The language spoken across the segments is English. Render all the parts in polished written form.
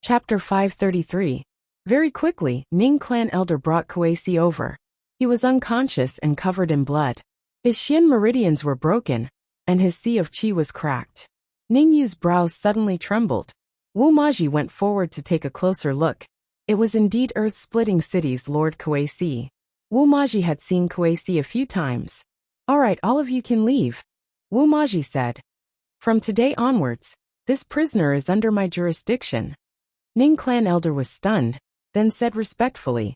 Chapter 533. Very quickly, Ning clan elder brought Kuei over. He was unconscious and covered in blood. His Xian meridians were broken, and his sea of qi was cracked. Ning Yu's brows suddenly trembled. Wu Maji went forward to take a closer look. It was indeed Earth-splitting city's Lord Kuei. Wu Maji had seen Kuei a few times. "Alright, all of you can leave," Wu Maji said. "From today onwards, this prisoner is under my jurisdiction." Ning clan elder was stunned, then said respectfully,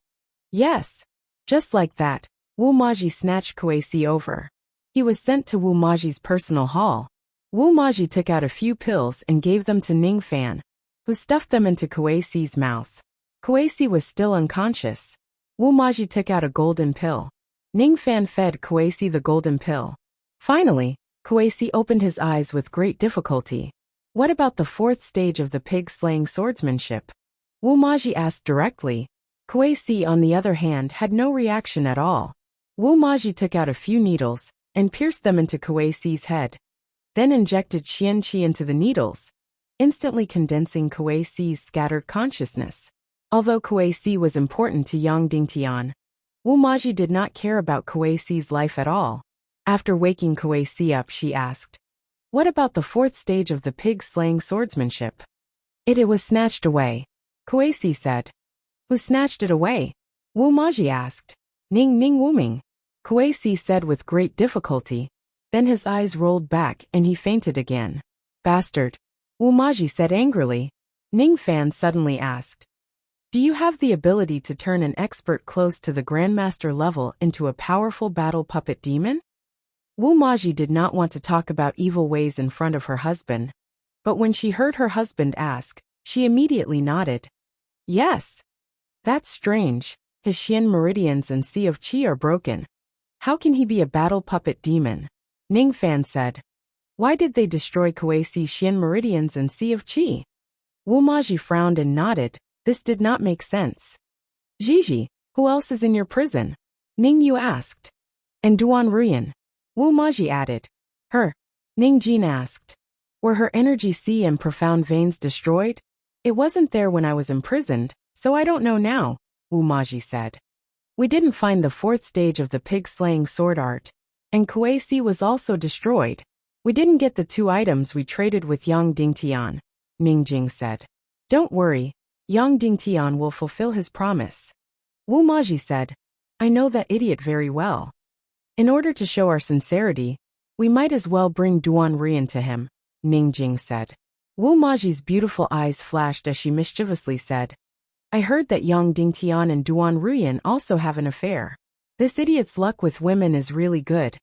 "Yes." Just like that, Wu Maji snatched Kuei over. He was sent to Wu Maji's personal hall. Wu Maji took out a few pills and gave them to Ning Fan, who stuffed them into Kuei's mouth. Kuei was still unconscious. Wu Maji took out a golden pill. Ning Fan fed Kuei the golden pill. Finally, Kuei opened his eyes with great difficulty. "What about the fourth stage of the pig-slaying swordsmanship?" Wu Maji asked directly. Kuei, on the other hand, had no reaction at all. Wu Maji took out a few needles and pierced them into Kuei's head, then injected Xian Qi into the needles, instantly condensing Kuei's scattered consciousness. Although Kuei was important to Yang Dingtian, Wu Maji did not care about Kuei's life at all. After waking Kuei up, she asked, "What about the fourth stage of the pig-slaying swordsmanship?" It was snatched away," Kuei said. "Who snatched it away?" Wu Maji asked. "Ning Wuming," Kuei said with great difficulty. Then his eyes rolled back and he fainted again. "Bastard," Wu Maji said angrily. Ning Fan suddenly asked, "Do you have the ability to turn an expert close to the Grandmaster level into a powerful battle puppet demon?" Wu Maji did not want to talk about evil ways in front of her husband, but when she heard her husband ask, she immediately nodded. "Yes." "That's strange. His Xian meridians and sea of qi are broken. How can he be a battle puppet demon?" Ning Fan said. "Why did they destroy Kuei's Xian meridians and sea of qi?" Wu Maji frowned and nodded. This did not make sense. "Gigi, who else is in your prison?" Ning Yu asked. "And Duan Ruyan," Wu Maji added. "Her?" Ning Jin asked. "Were her energy sea and profound veins destroyed?" "It wasn't there when I was imprisoned, so I don't know now," Wu Maji said. "We didn't find the fourth stage of the pig-slaying sword art, and Kuei was also destroyed. We didn't get the two items we traded with Yang Dingtian," Ning Jing said. "Don't worry, Yang Dingtian will fulfill his promise." Wu Maji said, "I know that idiot very well. In order to show our sincerity, we might as well bring Duan Ruyan to him," Ning Jing said. Wu Maji's beautiful eyes flashed as she mischievously said, "I heard that Yang Dingtian and Duan Ruyan also have an affair. This idiot's luck with women is really good."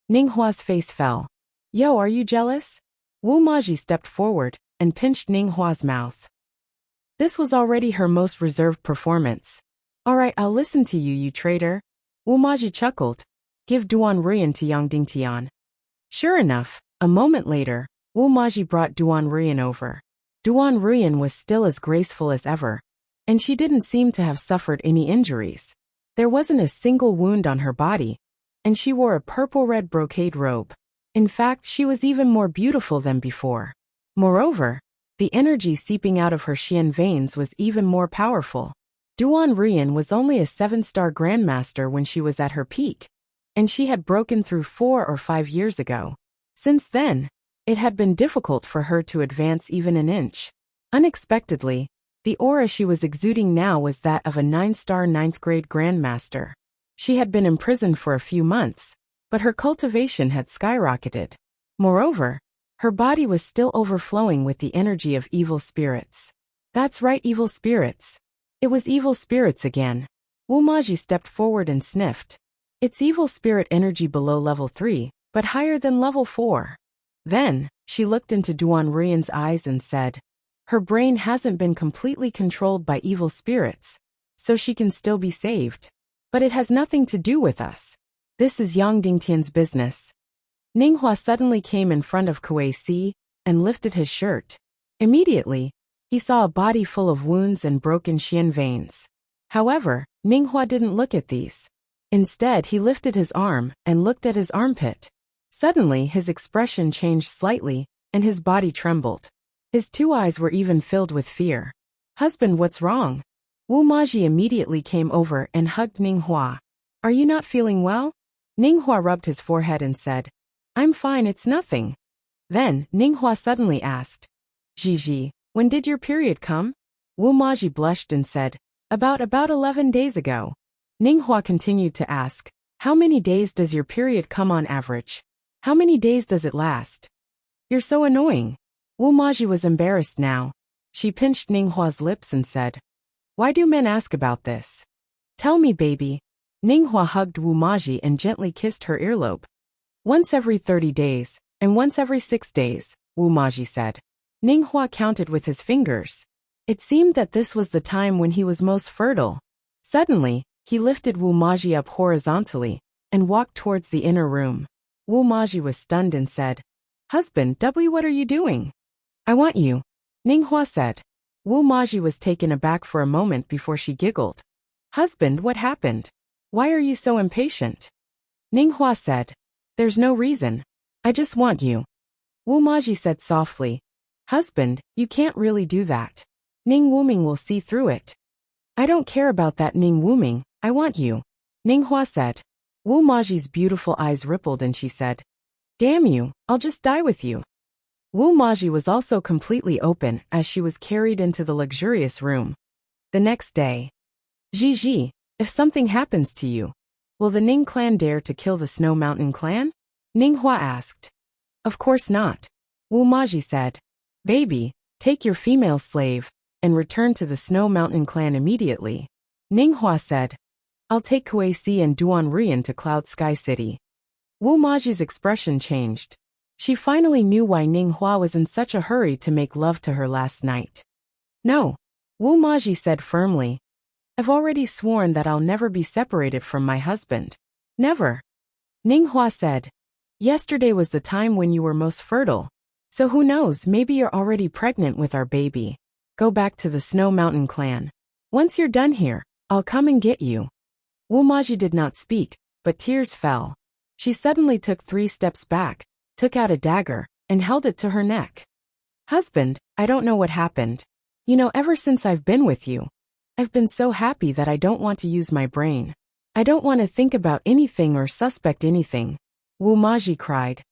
Ning Hua's face fell. "Yo, are you jealous?" Wu Maji stepped forward and pinched Ning Hua's mouth. This was already her most reserved performance. "Alright, I'll listen to you, you traitor." Wu Maji chuckled. "Give Duan Ruyan to Yang Dingtian." Sure enough, a moment later, Wu Maji brought Duan Ruyan over. Duan Ruyan was still as graceful as ever, and she didn't seem to have suffered any injuries. There wasn't a single wound on her body, and she wore a purple-red brocade robe. In fact, she was even more beautiful than before. Moreover, the energy seeping out of her Xian veins was even more powerful. Duan Ruyan was only a 7-star grandmaster when she was at her peak, and she had broken through 4 or 5 years ago. Since then, it had been difficult for her to advance even an inch. Unexpectedly, the aura she was exuding now was that of a 9-star 9th-grade grandmaster. She had been imprisoned for a few months, but her cultivation had skyrocketed. Moreover, her body was still overflowing with the energy of evil spirits. That's right, evil spirits. It was evil spirits again. Wu Maji stepped forward and sniffed. It's evil spirit energy below level 3, but higher than level 4. Then, she looked into Duan Ruyan's eyes and said, "Her brain hasn't been completely controlled by evil spirits, so she can still be saved. But it has nothing to do with us. This is Yang Dingtian's business." Ning Hua suddenly came in front of Kuei and lifted his shirt. Immediately, he saw a body full of wounds and broken Xian veins. However, Ning Hua didn't look at these. Instead, he lifted his arm and looked at his armpit. Suddenly, his expression changed slightly, and his body trembled. His 2 eyes were even filled with fear. Husband, what's wrong? Wu Maji immediately came over and hugged Ninghua. Are you not feeling well? Ninghua rubbed his forehead and said, I'm fine, it's nothing. Then, Ninghua suddenly asked, Gigi, when did your period come? Wu Maji blushed and said, About 11 days ago. Ninghua continued to ask, How many days does your period come on average? How many days does it last? You're so annoying. Wu Maji was embarrassed now. She pinched Ninghua's lips and said, Why do men ask about this? Tell me, baby. Ninghua hugged Wu Maji and gently kissed her earlobe. Once every 30 days, and once every 6 days, Wu Maji said. Ninghua counted with his fingers. It seemed that this was the time when he was most fertile. Suddenly, he lifted Wu Maji up horizontally and walked towards the inner room. Wu Maji was stunned and said, Husband, what are you doing? I want you. Ninghua said. Wu Maji was taken aback for a moment before she giggled. Husband, what happened? Why are you so impatient? Ninghua said. There's no reason. I just want you. Wu Maji said softly. Husband, you can't really do that. Ning Wuming will see through it. I don't care about that, Ning Wuming, I want you. Ninghua said. Wu Maji's beautiful eyes rippled and she said, Damn you, I'll just die with you. Wu Maji was also completely open as she was carried into the luxurious room. The next day. Gigi, if something happens to you, will the Ning clan dare to kill the Snow Mountain clan? Ninghua asked. Of course not. Wu Maji said. Baby, take your female slave and return to the Snow Mountain clan immediately. Ninghua said. I'll take Kuei-si and Duan Rian to Cloud Sky City. Wu Maji's expression changed. She finally knew why Ninghua was in such a hurry to make love to her last night. No. Wu Maji said firmly. I've already sworn that I'll never be separated from my husband. Never. Ninghua said. Yesterday was the time when you were most fertile. So who knows, maybe you're already pregnant with our baby. Go back to the Snow Mountain clan. Once you're done here, I'll come and get you. Wu Maji did not speak, but tears fell. She suddenly took 3 steps back, took out a dagger, and held it to her neck. Husband, I don't know what happened. You know, ever since I've been with you, I've been so happy that I don't want to use my brain. I don't want to think about anything or suspect anything. Wu Maji cried.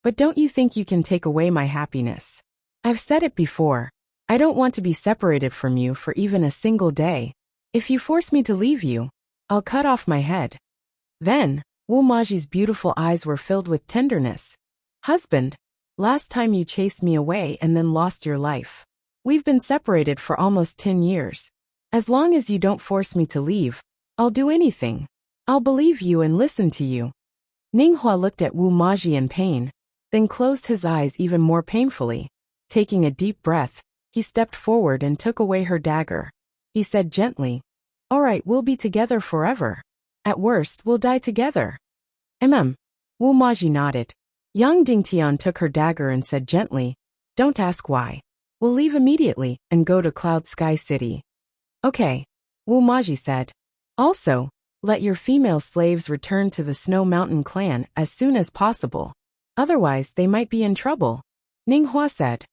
But don't you think you can take away my happiness? I've said it before. I don't want to be separated from you for even a single day. If you force me to leave you, I'll cut off my head. Then, Wu Maji's beautiful eyes were filled with tenderness. Husband, last time you chased me away and then lost your life. We've been separated for almost 10 years. As long as you don't force me to leave, I'll do anything. I'll believe you and listen to you. Ninghua looked at Wu Maji in pain, then closed his eyes even more painfully. Taking a deep breath, he stepped forward and took away her dagger. He said gently, All right, we'll be together forever. At worst, we'll die together. Wu Maji nodded. Yang Dingtian took her dagger and said gently, Don't ask why. We'll leave immediately and go to Cloud Sky City. Okay. Wu Maji said. Also, let your female slaves return to the Snow Mountain clan as soon as possible. Otherwise, they might be in trouble. Ninghua said.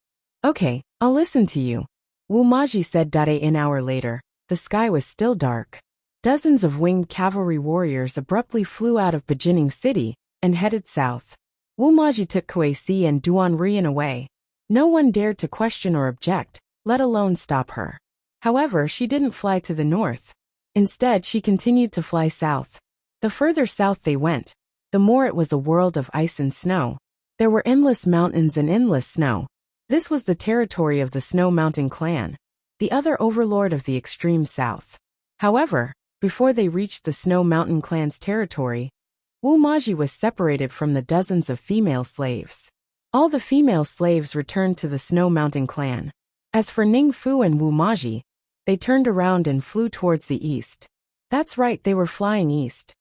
Okay, I'll listen to you. Wu Maji said. An hour later, the sky was still dark. Dozens of winged cavalry warriors abruptly flew out of Beijing City and headed south. Wu Maji took Kuei-si and Duan Rian away. No one dared to question or object, let alone stop her. However, she didn't fly to the north. Instead, she continued to fly south. The further south they went, the more it was a world of ice and snow. There were endless mountains and endless snow. This was the territory of the Snow Mountain clan, the other overlord of the extreme south. However, before they reached the Snow Mountain clan's territory, Wu Maji was separated from the dozens of female slaves. All the female slaves returned to the Snow Mountain clan. As for Ning Fu and Wu Maji, they turned around and flew towards the east. That's right, they were flying east.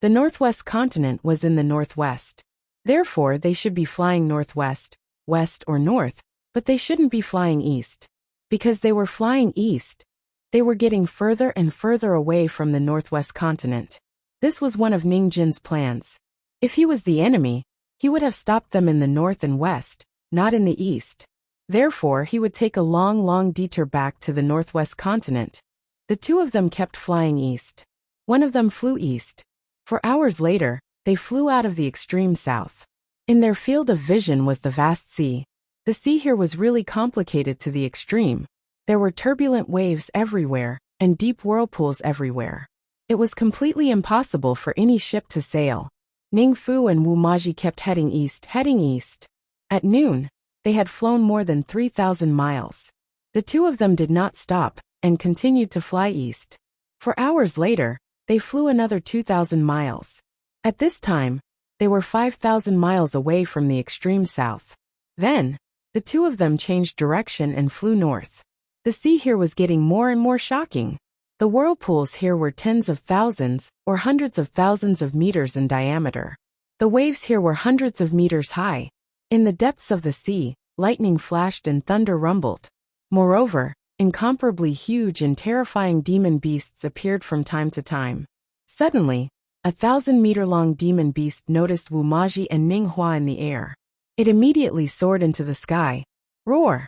The northwest continent was in the northwest. Therefore, they should be flying northwest, west or north, but they shouldn't be flying east. Because they were flying east, they were getting further and further away from the northwest continent. This was one of Ning Jin's plans. If he was the enemy, he would have stopped them in the north and west, not in the east. Therefore, he would take a long detour back to the northwest continent. The two of them kept flying east. One of them flew east. For hours later, they flew out of the extreme south. In their field of vision was the vast sea. The sea here was really complicated to the extreme. There were turbulent waves everywhere, and deep whirlpools everywhere. It was completely impossible for any ship to sail. Ning Fu and Wu Maji kept heading east. At noon, they had flown more than 3,000 miles. The two of them did not stop, and continued to fly east. For hours later, they flew another 2,000 miles. At this time, they were 5,000 miles away from the extreme south. Then, the two of them changed direction and flew north. The sea here was getting more and more shocking. The whirlpools here were tens of thousands, or hundreds of thousands of meters in diameter. The waves here were hundreds of meters high. In the depths of the sea, lightning flashed and thunder rumbled. Moreover, incomparably huge and terrifying demon beasts appeared from time to time. Suddenly, a 1,000-meter-long demon beast noticed Wu Maji and Ning Hua in the air. It immediately soared into the sky. Roar!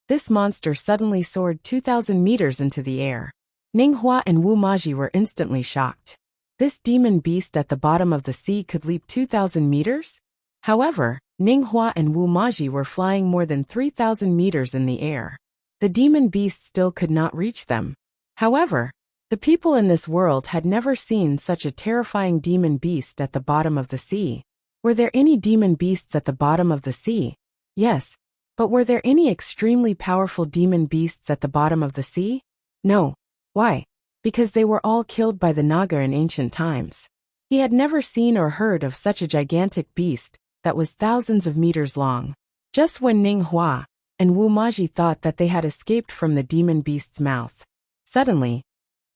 This monster suddenly soared 2,000 meters into the air. Ning Hua and Wu Maji were instantly shocked. This demon beast at the bottom of the sea could leap 2,000 meters? However, Ning Hua and Wu Maji were flying more than 3,000 meters in the air. The demon beast still could not reach them. However, the people in this world had never seen such a terrifying demon beast at the bottom of the sea. Were there any demon beasts at the bottom of the sea? Yes, but were there any extremely powerful demon beasts at the bottom of the sea? No. Why? Because they were all killed by the Naga in ancient times. He had never seen or heard of such a gigantic beast that was thousands of meters long. Just when Ning Hua and Wu Maji thought that they had escaped from the demon beast's mouth, suddenly,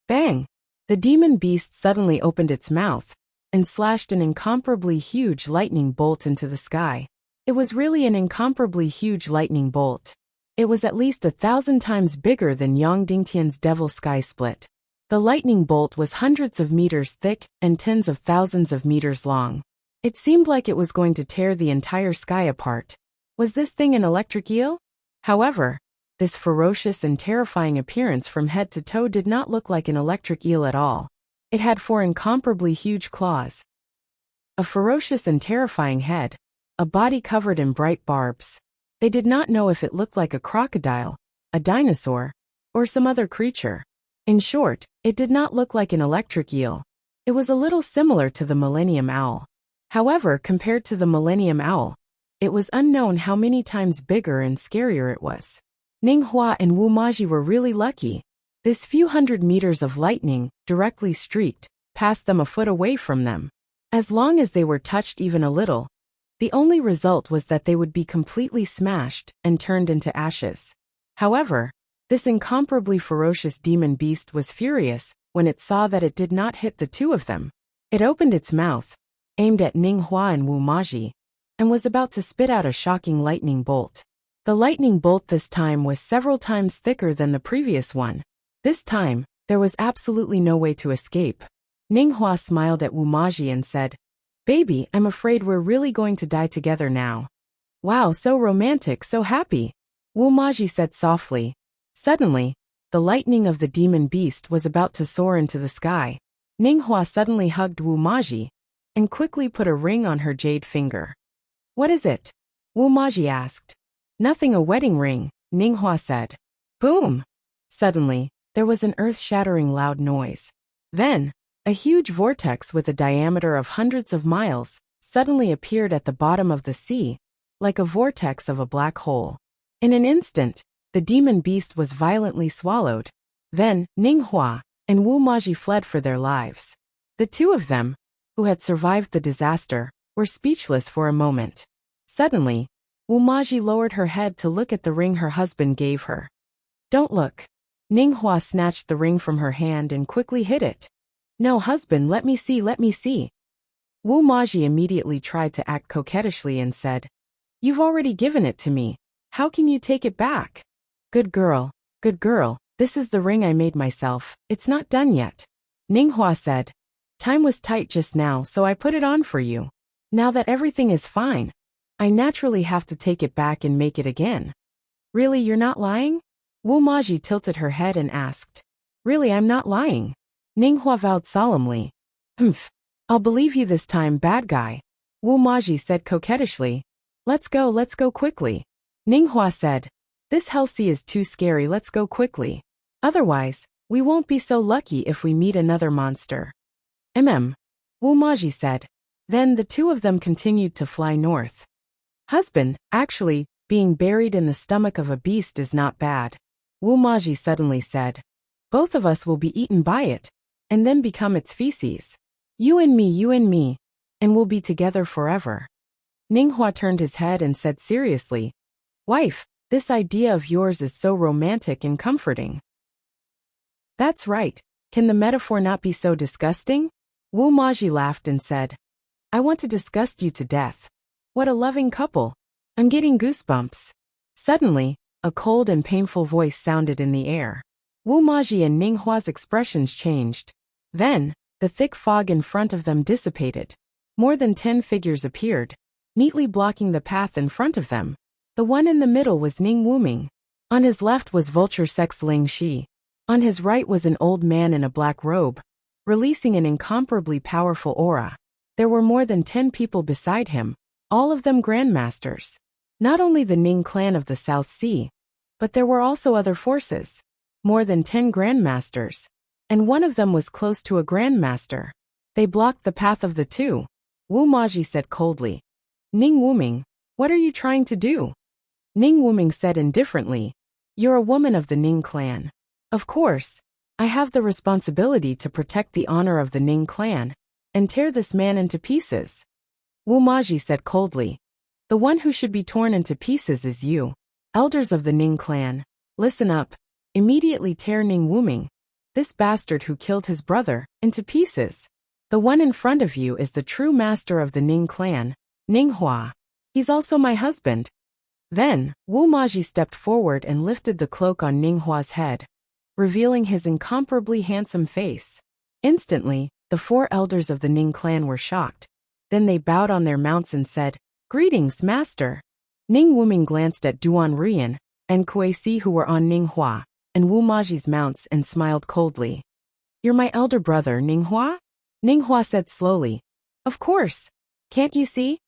bang! The demon beast suddenly opened its mouth and slashed an incomparably huge lightning bolt into the sky. It was really an incomparably huge lightning bolt. It was at least 1,000 times bigger than Yang Dingtian's Devil Sky Split. The lightning bolt was hundreds of meters thick and tens of thousands of meters long. It seemed like it was going to tear the entire sky apart. Was this thing an electric eel? However, this ferocious and terrifying appearance from head to toe did not look like an electric eel at all. It had 4 incomparably huge claws, a ferocious and terrifying head, a body covered in bright barbs. They did not know if it looked like a crocodile, a dinosaur, or some other creature. In short, it did not look like an electric eel. It was a little similar to the Millennium Owl. However, compared to the Millennium Owl, it was unknown how many times bigger and scarier it was. Ning Hua and Wu Maji were really lucky. This few hundred meters of lightning, directly streaked, passed them a foot away from them. As long as they were touched even a little, the only result was that they would be completely smashed and turned into ashes. However, this incomparably ferocious demon beast was furious when it saw that it did not hit the two of them. It opened its mouth, aimed at Ning Hua and Wu Maji, and was about to spit out a shocking lightning bolt. The lightning bolt this time was several times thicker than the previous one. This time, there was absolutely no way to escape. Ning Hua smiled at Wu Maji and said, "Baby, I'm afraid we're really going to die together now." "Wow, so romantic, so happy," Wu Maji said softly. Suddenly, the lightning of the demon beast was about to soar into the sky. Ning Hua suddenly hugged Wu Maji and quickly put a ring on her jade finger. "What is it?" Wu Maji asked. "Nothing, a wedding ring," Ning Hua said. Boom! Suddenly, there was an earth-shattering loud noise. Then, a huge vortex with a diameter of hundreds of miles suddenly appeared at the bottom of the sea, like a vortex of a black hole. In an instant, the demon beast was violently swallowed. Then, Ning Hua and Wu Maji fled for their lives. The two of them, who had survived the disaster, were speechless for a moment. Suddenly, Wu Maji lowered her head to look at the ring her husband gave her. "Don't look." Ning Hua snatched the ring from her hand and quickly hid it. "No, husband, let me see, let me see." Wu Maji immediately tried to act coquettishly and said, "You've already given it to me. How can you take it back?" Good girl, this is the ring I made myself. It's not done yet." Ning Hua said, "Time was tight just now, so I put it on for you. Now that everything is fine, I naturally have to take it back and make it again." Really, you're not lying? Wu Maji tilted her head and asked. Really, I'm not lying. Ninghua vowed solemnly. Humph. I'll believe you this time, bad guy. Wu Maji said coquettishly. Let's go quickly. Ninghua said. This hell sea is too scary, let's go quickly. Otherwise, we won't be so lucky if we meet another monster. Wu Maji said. Then the two of them continued to fly north. Husband, actually, being buried in the stomach of a beast is not bad. Wu Maji suddenly said. Both of us will be eaten by it, and then become its feces. You and me, and we'll be together forever. Ninghua turned his head and said seriously, Wife, this idea of yours is so romantic and comforting. That's right. Can the metaphor not be so disgusting? Wu Maji laughed and said, I want to disgust you to death. What a loving couple. I'm getting goosebumps. Suddenly, a cold and painful voice sounded in the air. Wu Maji and Ninghua's expressions changed. Then, the thick fog in front of them dissipated. More than 10 figures appeared, neatly blocking the path in front of them. The one in the middle was Ning Wuming. On his left was vulture sex Ling Shi. On his right was an old man in a black robe, releasing an incomparably powerful aura. There were more than 10 people beside him, all of them grandmasters. Not only the Ning clan of the South Sea, but there were also other forces. More than 10 grandmasters, and one of them was close to a grandmaster. They blocked the path of the two. Wu Maji said coldly. Ning Wuming, what are you trying to do? Ning Wuming said indifferently. You're a woman of the Ning clan. Of course, I have the responsibility to protect the honor of the Ning clan, and tear this man into pieces. Wu Maji said coldly. The one who should be torn into pieces is you. Elders of the Ning clan, listen up. Immediately tear Ning Wuming, this bastard who killed his brother, into pieces. The one in front of you is the true master of the Ning clan, Ninghua. He's also my husband. Then, Wu Maji stepped forward and lifted the cloak on Ninghua's head, revealing his incomparably handsome face. Instantly, the 4 elders of the Ning clan were shocked. Then they bowed on their mounts and said, Greetings, master. Ning Wuming glanced at Duan Rian and Kuei-si who were on Ninghua and Wu Maji's mounts and smiled coldly. You're my elder brother, Ninghua? Ninghua said slowly. Of course. Can't you see?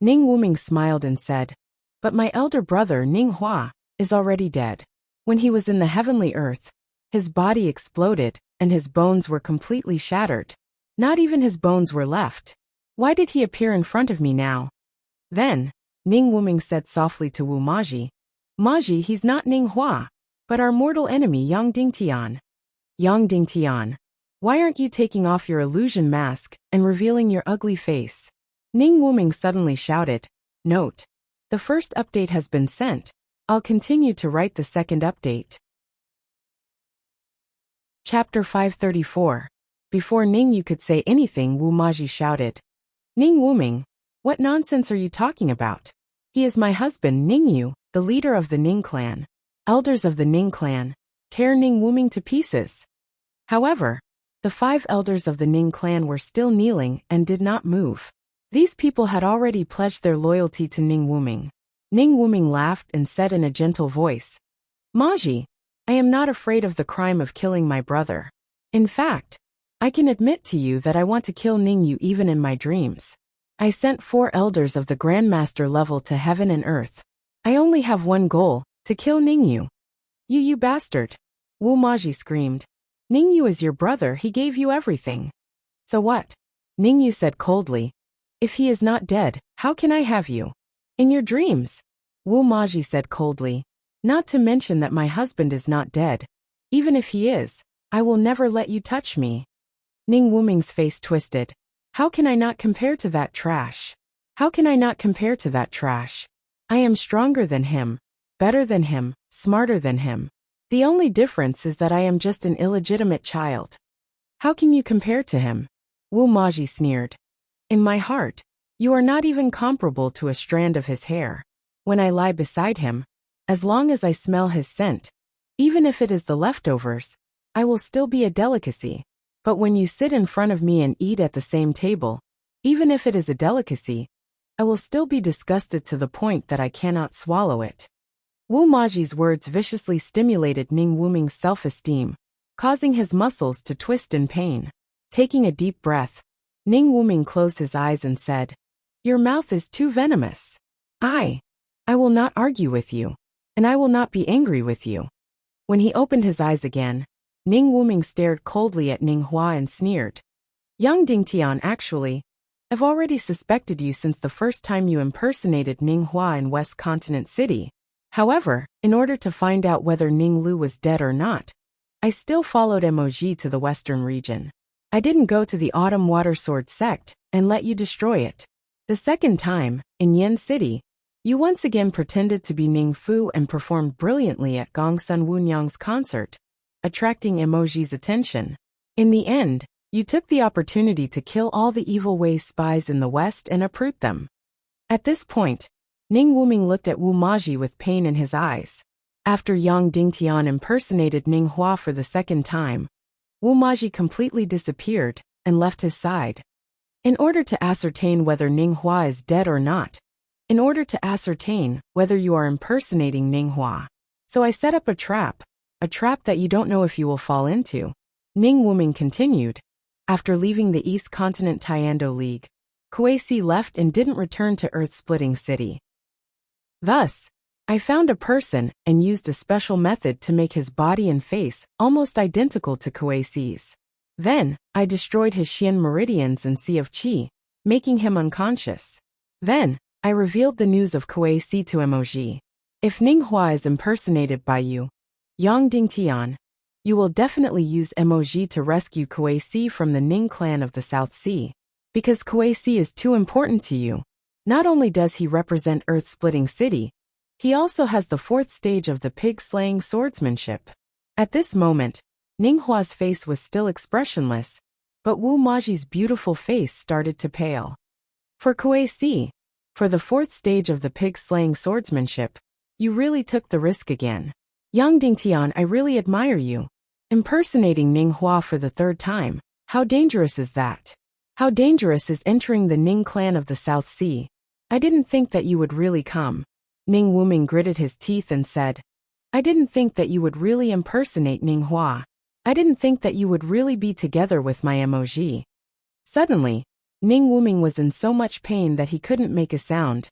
Ning Wuming smiled and said, But my elder brother, Ninghua, is already dead. When he was in the heavenly earth, his body exploded and his bones were completely shattered. Not even his bones were left. Why did he appear in front of me now? Then, Ning Wuming said softly to Wu Maji, Maji, he's not Ninghua, but our mortal enemy Yang Dingtian. Yang Dingtian, why aren't you taking off your illusion mask and revealing your ugly face? Ning Wuming suddenly shouted, Note. The first update has been sent. I'll continue to write the second update. Chapter 534. Before Ning Yu could say anything, Wu Maji shouted, Ning Wuming, what nonsense are you talking about? He is my husband Ning Yu, the leader of the Ning clan. Elders of the Ning clan, tear Ning Wuming to pieces. However, the 5 elders of the Ning clan were still kneeling and did not move. These people had already pledged their loyalty to Ning Wuming. Ning Wuming laughed and said in a gentle voice, Maji, I am not afraid of the crime of killing my brother. In fact, I can admit to you that I want to kill Ning Yu even in my dreams. I sent 4 elders of the Grandmaster level to heaven and earth. I only have one goal, to kill Ning Yu. You bastard. Wu Maji screamed. Ning Yu is your brother, he gave you everything. So what? Ning Yu said coldly. If he is not dead, how can I have you? In your dreams. Wu Maji said coldly. Not to mention that my husband is not dead. Even if he is, I will never let you touch me. Ning Wuming's face twisted. How can I not compare to that trash? How can I not compare to that trash? I am stronger than him, better than him, smarter than him. The only difference is that I am just an illegitimate child. How can you compare to him? Wu Maji sneered. In my heart, you are not even comparable to a strand of his hair. When I lie beside him, as long as I smell his scent, even if it is the leftovers, I will still be a delicacy. But when you sit in front of me and eat at the same table, even if it is a delicacy, I will still be disgusted to the point that I cannot swallow it. Wu Maji's words viciously stimulated Ning Wuming's self-esteem, causing his muscles to twist in pain. Taking a deep breath, Ning Wuming closed his eyes and said, "Your mouth is too venomous. I will not argue with you, and I will not be angry with you." When he opened his eyes again, Ning Wuming stared coldly at Ning Hua and sneered. "Young Dingtian, actually, I've already suspected you since the first time you impersonated Ning Hua in West Continent City. However, in order to find out whether Ning Lu was dead or not, I still followed Emoji to the western region. I didn't go to the Autumn Water Sword sect and let you destroy it. The second time, in Yen City, you once again pretended to be Ning Fu and performed brilliantly at Gongsun Wunyang's concert, attracting Emoji's attention. In the end, you took the opportunity to kill all the Evil Way's spies in the West and uproot them." At this point, Ning Wuming looked at Wu Maji with pain in his eyes. After Yang Dingtian impersonated Ning Hua for the second time, Wu Maji completely disappeared and left his side. In order to ascertain whether Ning Hua is dead or not, in order to ascertain whether you are impersonating Ning Hua, so I set up a trap that you don't know if you will fall into. Ning Wuming continued. After leaving the East Continent Tiando League, Kuei-si left and didn't return to Earth-splitting city. Thus, I found a person and used a special method to make his body and face almost identical to Kuei-si's. Then, I destroyed his Xian meridians and Sea of Qi, making him unconscious. Then, I revealed the news of Kuei-si to Emoji. If Ning Hua is impersonated by you, Yang Dingtian, you will definitely use Emoji to rescue Kuei-si from the Ning clan of the South Sea. Because Kuei-si is too important to you. Not only does he represent Earth-splitting city, he also has the fourth stage of the pig-slaying swordsmanship. At this moment, Ning Hua's face was still expressionless, but Wu Maji's beautiful face started to pale. For Kuei-si, for the fourth stage of the pig-slaying swordsmanship, you really took the risk again. Yang Dingtian, I really admire you. Impersonating Ning Hua for the third time, how dangerous is that? How dangerous is entering the Ning clan of the South Sea? I didn't think that you would really come. Ning Wuming gritted his teeth and said, I didn't think that you would really impersonate Ning Hua. I didn't think that you would really be together with my emoji. Suddenly, Ning Wuming was in so much pain that he couldn't make a sound.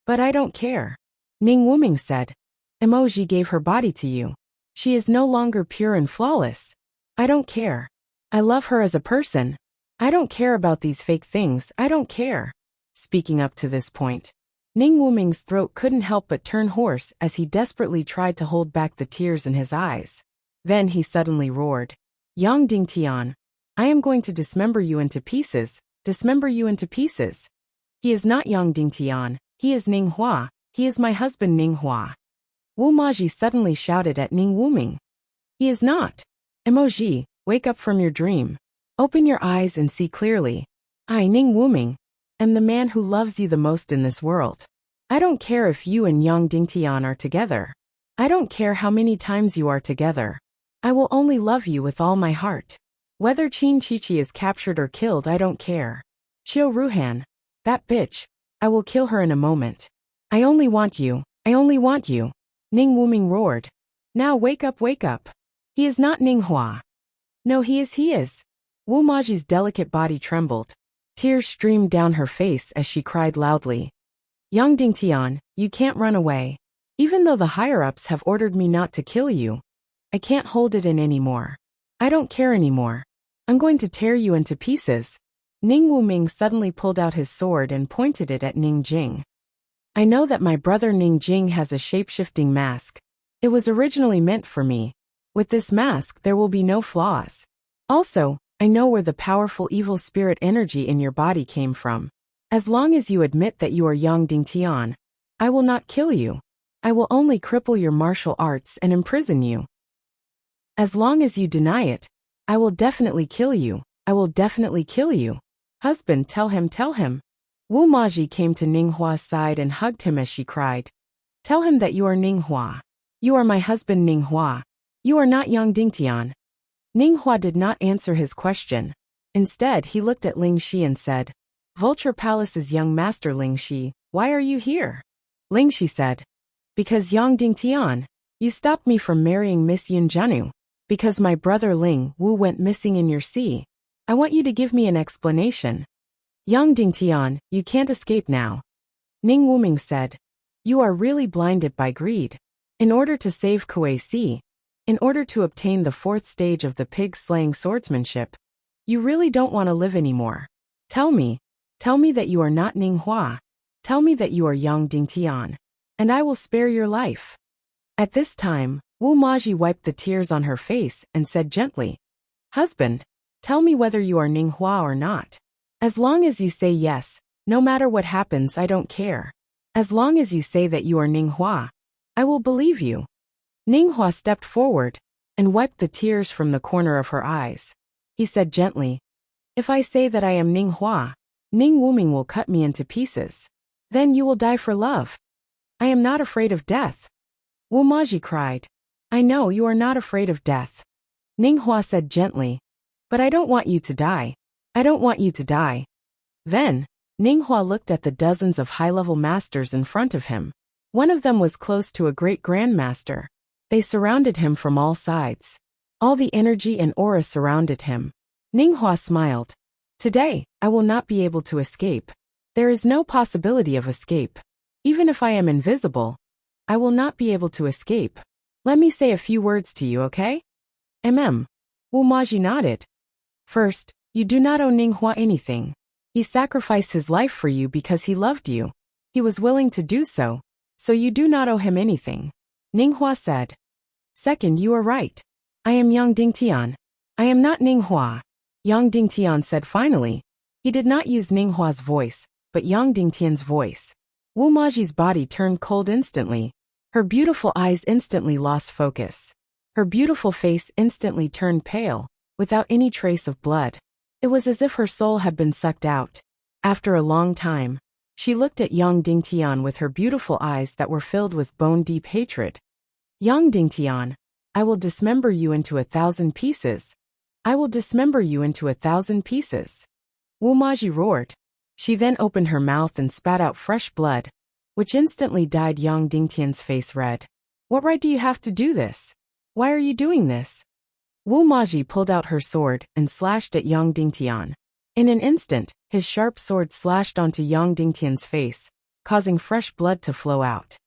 But I don't care. Ning Wuming said, Emoji gave her body to you. She is no longer pure and flawless. I don't care. I love her as a person. I don't care about these fake things. I don't care. Speaking up to this point, Ning Wuming's throat couldn't help but turn hoarse as he desperately tried to hold back the tears in his eyes. Then he suddenly roared, Yang Dingtian, I am going to dismember you into pieces. Dismember you into pieces. He is not Yang Dingtian. He is Ning Hua. He is my husband Ning Hua. Wu Maji suddenly shouted at Ning Wuming. He is not. Emoji, wake up from your dream. Open your eyes and see clearly. I, Ning Wuming, am the man who loves you the most in this world. I don't care if you and Yang Dingtian are together. I don't care how many times you are together. I will only love you with all my heart. Whether Qin Chichi is captured or killed, I don't care. Qiu Ruhan, that bitch, I will kill her in a moment. I only want you. I only want you. Ning Wuming roared. Now wake up, wake up. He is not Ning Hua. No, he is. Wu Maji's delicate body trembled. Tears streamed down her face as she cried loudly. Yang Dingtian, you can't run away. Even though the higher-ups have ordered me not to kill you, I can't hold it in anymore. I don't care anymore. I'm going to tear you into pieces. Ning Wuming suddenly pulled out his sword and pointed it at Ning Jing. I know that my brother Ning Jing has a shape-shifting mask. It was originally meant for me. With this mask there will be no flaws. Also, I know where the powerful evil spirit energy in your body came from. As long as you admit that you are Yang Dingtian, I will not kill you. I will only cripple your martial arts and imprison you. As long as you deny it, I will definitely kill you. I will definitely kill you. Husband, tell him, tell him. Wu Maji came to Ning Hua's side and hugged him as she cried. Tell him that you are Ning Hua. You are my husband Ning Hua. You are not Yang Dingtian. Ning Hua did not answer his question. Instead, he looked at Ling Shi and said, Vulture Palace's young master Ling Shi, why are you here? Ling Shi said, Because Yang Dingtian, you stopped me from marrying Miss Yun Jianu. Because my brother Ling Wu went missing in your sea. I want you to give me an explanation. Yang Dingtian, you can't escape now. Ning Wuming said. You are really blinded by greed. In order to save Kuei Si, in order to obtain the 4th stage of the pig-slaying swordsmanship, you really don't want to live anymore. Tell me that you are not Ning Hua. Tell me that you are Yang Dingtian, and I will spare your life. At this time, Wu Maji wiped the tears on her face and said gently, Husband, tell me whether you are Ning Hua or not. As long as you say yes, no matter what happens, I don't care. As long as you say that you are Ning Hua, I will believe you. Ning Hua stepped forward and wiped the tears from the corner of her eyes. He said gently, If I say that I am Ning Hua, Ning Wuming will cut me into pieces. Then you will die for love. I am not afraid of death. Wu Maji cried. I know you are not afraid of death. Ning Hua said gently, But I don't want you to die. I don't want you to die. Then, Ning Hua looked at the dozens of high-level masters in front of him. One of them was close to a great grandmaster. They surrounded him from all sides. All the energy and aura surrounded him. Ning Hua smiled. Today, I will not be able to escape. There is no possibility of escape. Even if I am invisible, I will not be able to escape. Let me say a few words to you, okay? Wu Maji nodded. First, you do not owe Ning Hua anything. He sacrificed his life for you because he loved you. He was willing to do so, so you do not owe him anything. Ning Hua said. Second, you are right. I am Yang Dingtian. I am not Ning Hua. Yang Dingtian said finally. He did not use Ning Hua's voice, but Yang Dingtian's voice. Wu Maji's body turned cold instantly. Her beautiful eyes instantly lost focus. Her beautiful face instantly turned pale, without any trace of blood. It was as if her soul had been sucked out. After a long time, she looked at Yang Dingtian with her beautiful eyes that were filled with bone-deep hatred. Yang Dingtian, I will dismember you into 1,000 pieces. I will dismember you into 1,000 pieces. Wu Maji roared. She then opened her mouth and spat out fresh blood, which instantly dyed Yang Dingtian's face red. What right do you have to do this? Why are you doing this? Wu Maji pulled out her sword and slashed at Yang Dingtian. In an instant, his sharp sword slashed onto Yang Dingtian's face, causing fresh blood to flow out.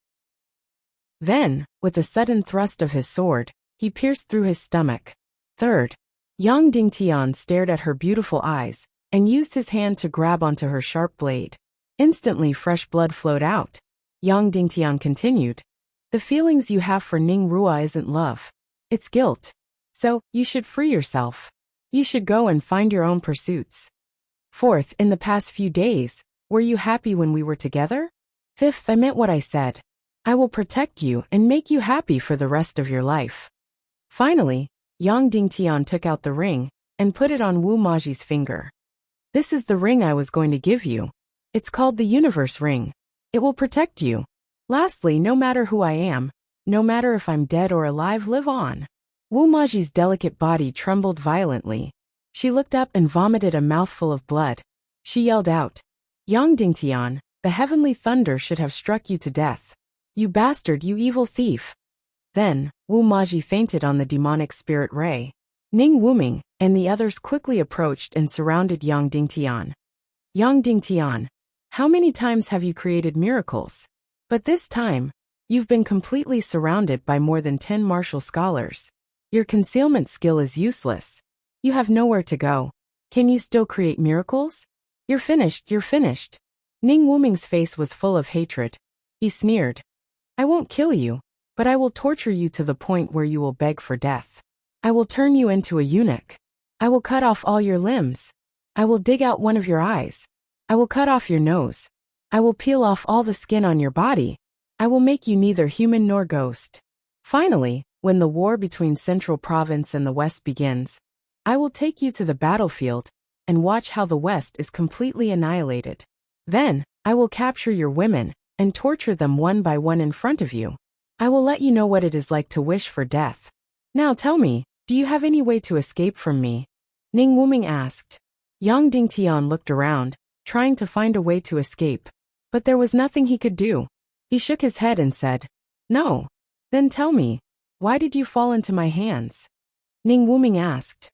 Then, with a sudden thrust of his sword, he pierced through his stomach. Third, Yang Dingtian stared at her beautiful eyes and used his hand to grab onto her sharp blade. Instantly fresh blood flowed out. Yang Dingtian continued. The feelings you have for Ning Rua isn't love. It's guilt. So, you should free yourself. You should go and find your own pursuits. Fourth, in the past few days, were you happy when we were together? Fifth, I meant what I said. I will protect you and make you happy for the rest of your life. Finally, Yang Dingtian took out the ring and put it on Wu Maji's finger. This is the ring I was going to give you. It's called the Universe Ring. It will protect you. Lastly, no matter who I am, no matter if I'm dead or alive, live on. Wu Maji's delicate body trembled violently. She looked up and vomited a mouthful of blood. She yelled out, Yang Dingtian, the heavenly thunder should have struck you to death. You bastard, you evil thief. Then, Wu Maji fainted on the demonic spirit ray. Ning Wuming and the others quickly approached and surrounded Yang Dingtian. Yang Dingtian, how many times have you created miracles? But this time, you've been completely surrounded by more than 10 martial scholars. Your concealment skill is useless. You have nowhere to go. Can you still create miracles? You're finished, you're finished. Ning Wuming's face was full of hatred. He sneered. I won't kill you, but I will torture you to the point where you will beg for death. I will turn you into a eunuch. I will cut off all your limbs. I will dig out one of your eyes. I will cut off your nose. I will peel off all the skin on your body. I will make you neither human nor ghost. Finally, when the war between Central Province and the West begins, I will take you to the battlefield and watch how the West is completely annihilated. Then, I will capture your women and torture them one by one in front of you. I will let you know what it is like to wish for death. Now tell me, do you have any way to escape from me? Ning Wuming asked. Yang Dingtian looked around, trying to find a way to escape. But there was nothing he could do. He shook his head and said, No. Then tell me, why did you fall into my hands? Ning Wuming asked.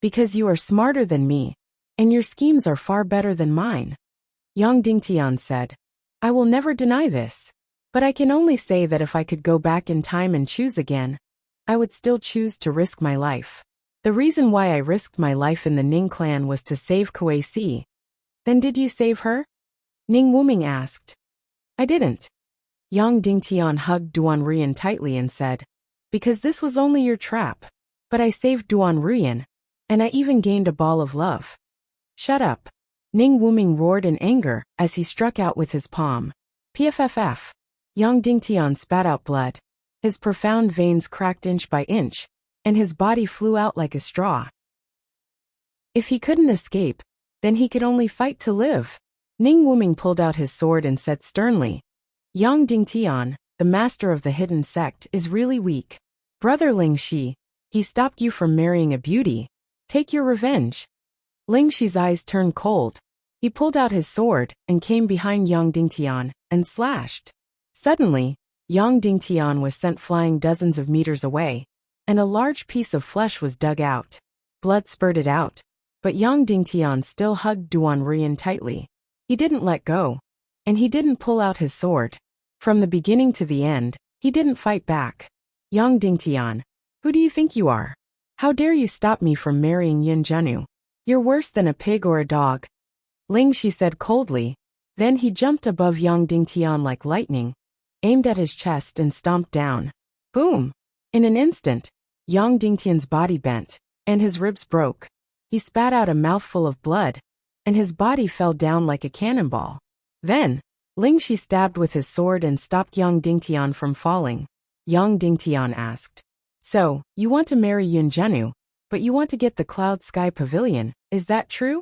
Because you are smarter than me, and your schemes are far better than mine. Yang Dingtian said. I will never deny this. But I can only say that if I could go back in time and choose again, I would still choose to risk my life. The reason why I risked my life in the Ning clan was to save Kuei Si. Then did you save her? Ning Wuming asked. I didn't. Yang Dingtian hugged Duan Ruyan tightly and said, because this was only your trap. But I saved Duan Ruyan, and I even gained a ball of love. Shut up. Ning Wuming roared in anger as he struck out with his palm. Pfff. Yang Dingtian spat out blood. His profound veins cracked inch by inch, and his body flew out like a straw. If he couldn't escape, then he could only fight to live. Ning Wuming pulled out his sword and said sternly, Yang Dingtian, the master of the hidden sect, is really weak. Brother Ling Shi, he stopped you from marrying a beauty. Take your revenge. Ling Shi's eyes turned cold. He pulled out his sword and came behind Yang Dingtian and slashed. Suddenly, Yang Dingtian was sent flying dozens of meters away, and a large piece of flesh was dug out. Blood spurted out, but Yang Dingtian still hugged Duan Ruyan tightly. He didn't let go, and he didn't pull out his sword. From the beginning to the end, he didn't fight back. Yang Dingtian, who do you think you are? How dare you stop me from marrying Yin Zhenu? You're worse than a pig or a dog. Ling Shi said coldly. Then he jumped above Yang Dingtian like lightning, aimed at his chest and stomped down. Boom! In an instant, Yang Dingtian's body bent, and his ribs broke. He spat out a mouthful of blood, and his body fell down like a cannonball. Then, Ling Shi stabbed with his sword and stopped Yang Dingtian from falling. Yang Dingtian asked, so, you want to marry Yin Zhenu, but you want to get the Cloud Sky Pavilion, is that true?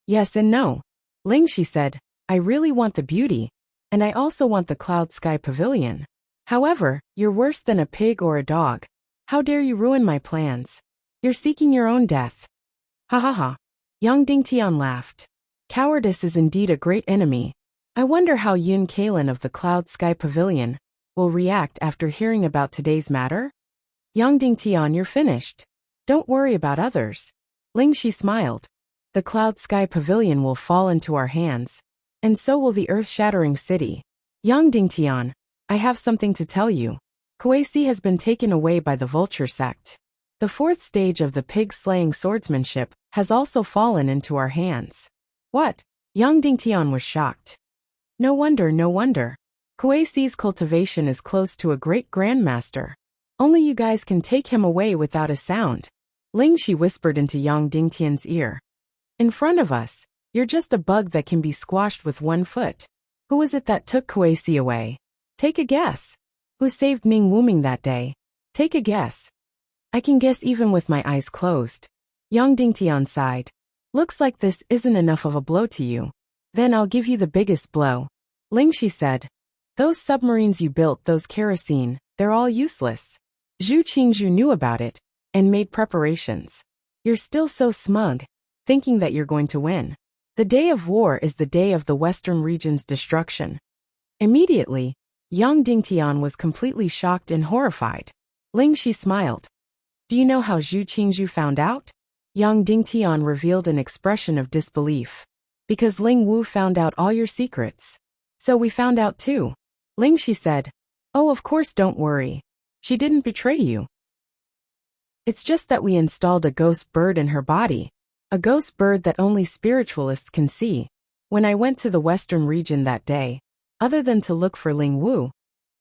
Yes and no. Ling Shi said, I really want the beauty, and I also want the Cloud Sky Pavilion. However, you're worse than a pig or a dog. How dare you ruin my plans? You're seeking your own death. Ha ha ha. Yang Dingtian laughed. Cowardice is indeed a great enemy. I wonder how Yin Kalen of the Cloud Sky Pavilion will react after hearing about today's matter? Yang Dingtian, you're finished. Don't worry about others. Ling Shi smiled. The Cloud Sky Pavilion will fall into our hands, and so will the earth-shattering city. Yang Dingtian, I have something to tell you. Kuei Si has been taken away by the Vulture sect. The fourth stage of the pig-slaying swordsmanship has also fallen into our hands. What? Yang Dingtian was shocked. No wonder, no wonder. Kuei Si's cultivation is close to a great grandmaster. Only you guys can take him away without a sound. Ling Shi whispered into Yang Dingtian's ear. In front of us, you're just a bug that can be squashed with 1 foot. Who was it that took Kuei Si away? Take a guess. Who saved Ning Wuming that day? Take a guess. I can guess even with my eyes closed. Yang Dingtian sighed. Looks like this isn't enough of a blow to you. Then I'll give you the biggest blow. Ling Shi said. Those submarines you built, those kerosene, they're all useless. Zhu Qingzhu knew about it, and made preparations. You're still so smug, thinking that you're going to win. The day of war is the day of the Western region's destruction. Immediately, Yang Dingtian was completely shocked and horrified. Ling Shi smiled. Do you know how Zhu Qingzhu found out? Yang Dingtian revealed an expression of disbelief. Because Ling Wu found out all your secrets. So we found out too. Ling Shi said, oh, of course, don't worry. She didn't betray you. It's just that we installed a ghost bird in her body. A ghost bird that only spiritualists can see. When I went to the Western region that day, other than to look for Ling Wu,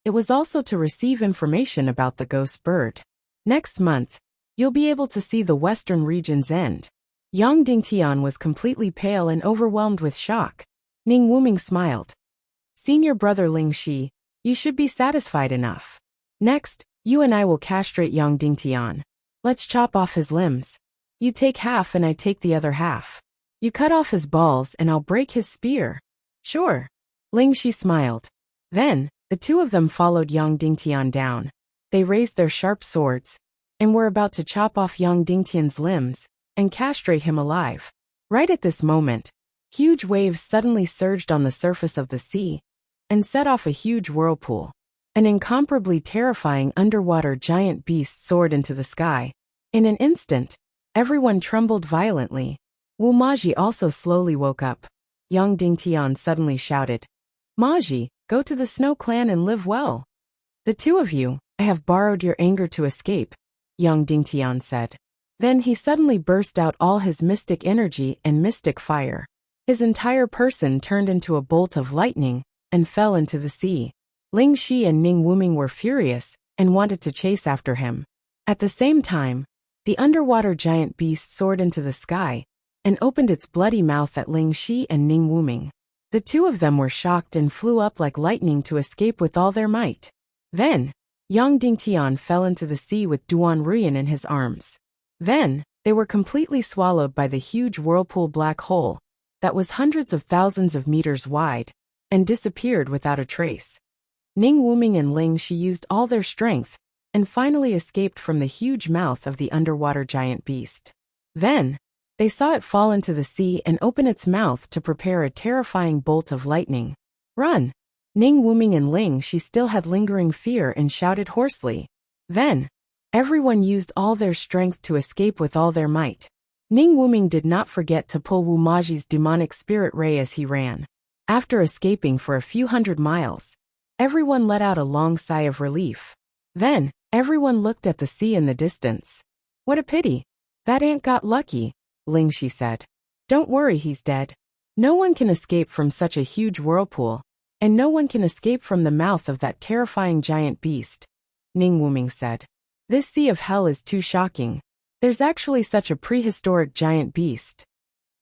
it was also to receive information about the ghost bird. Next month, you'll be able to see the Western region's end. Yang Dingtian was completely pale and overwhelmed with shock. Ning Wuming smiled. Senior brother Ling Shi, you should be satisfied enough. Next, you and I will castrate Yang Dingtian. Let's chop off his limbs. You take half and I take the other half. You cut off his balls and I'll break his spear. Sure. Ling Shi smiled. Then, the two of them followed Yang Dingtian down. They raised their sharp swords, and were about to chop off Yang Dingtian's limbs, and castrate him alive. Right at this moment, huge waves suddenly surged on the surface of the sea, and set off a huge whirlpool. An incomparably terrifying underwater giant beast soared into the sky. In an instant, everyone trembled violently. Wu Maji also slowly woke up. Yang Dingtian suddenly shouted, "Maji, go to the Snow Clan and live well. The two of you, I have borrowed your anger to escape," Yang Dingtian said. Then he suddenly burst out all his mystic energy and mystic fire. His entire person turned into a bolt of lightning and fell into the sea. Ling Shi and Ning Wuming were furious and wanted to chase after him. At the same time, the underwater giant beast soared into the sky and opened its bloody mouth at Ling Shi and Ning Wuming. The two of them were shocked and flew up like lightning to escape with all their might. Then, Yang Dingtian fell into the sea with Duan Ruyan in his arms. Then, they were completely swallowed by the huge whirlpool black hole that was hundreds of thousands of meters wide and disappeared without a trace. Ning Wuming and Ling Shi used all their strength and finally escaped from the huge mouth of the underwater giant beast. Then, they saw it fall into the sea and open its mouth to prepare a terrifying bolt of lightning. "Run!" Ning Wuming and Ling Shi still had lingering fear and shouted hoarsely. Then, everyone used all their strength to escape with all their might. Ning Wuming did not forget to pull Wu Maji's demonic spirit ray as he ran. After escaping for a few hundred miles, everyone let out a long sigh of relief. Then, everyone looked at the sea in the distance. "What a pity. That ant got lucky," Ling Shi said. "Don't worry, he's dead. No one can escape from such a huge whirlpool, and no one can escape from the mouth of that terrifying giant beast," Ning Wuming said. "This sea of hell is too shocking. There's actually such a prehistoric giant beast,"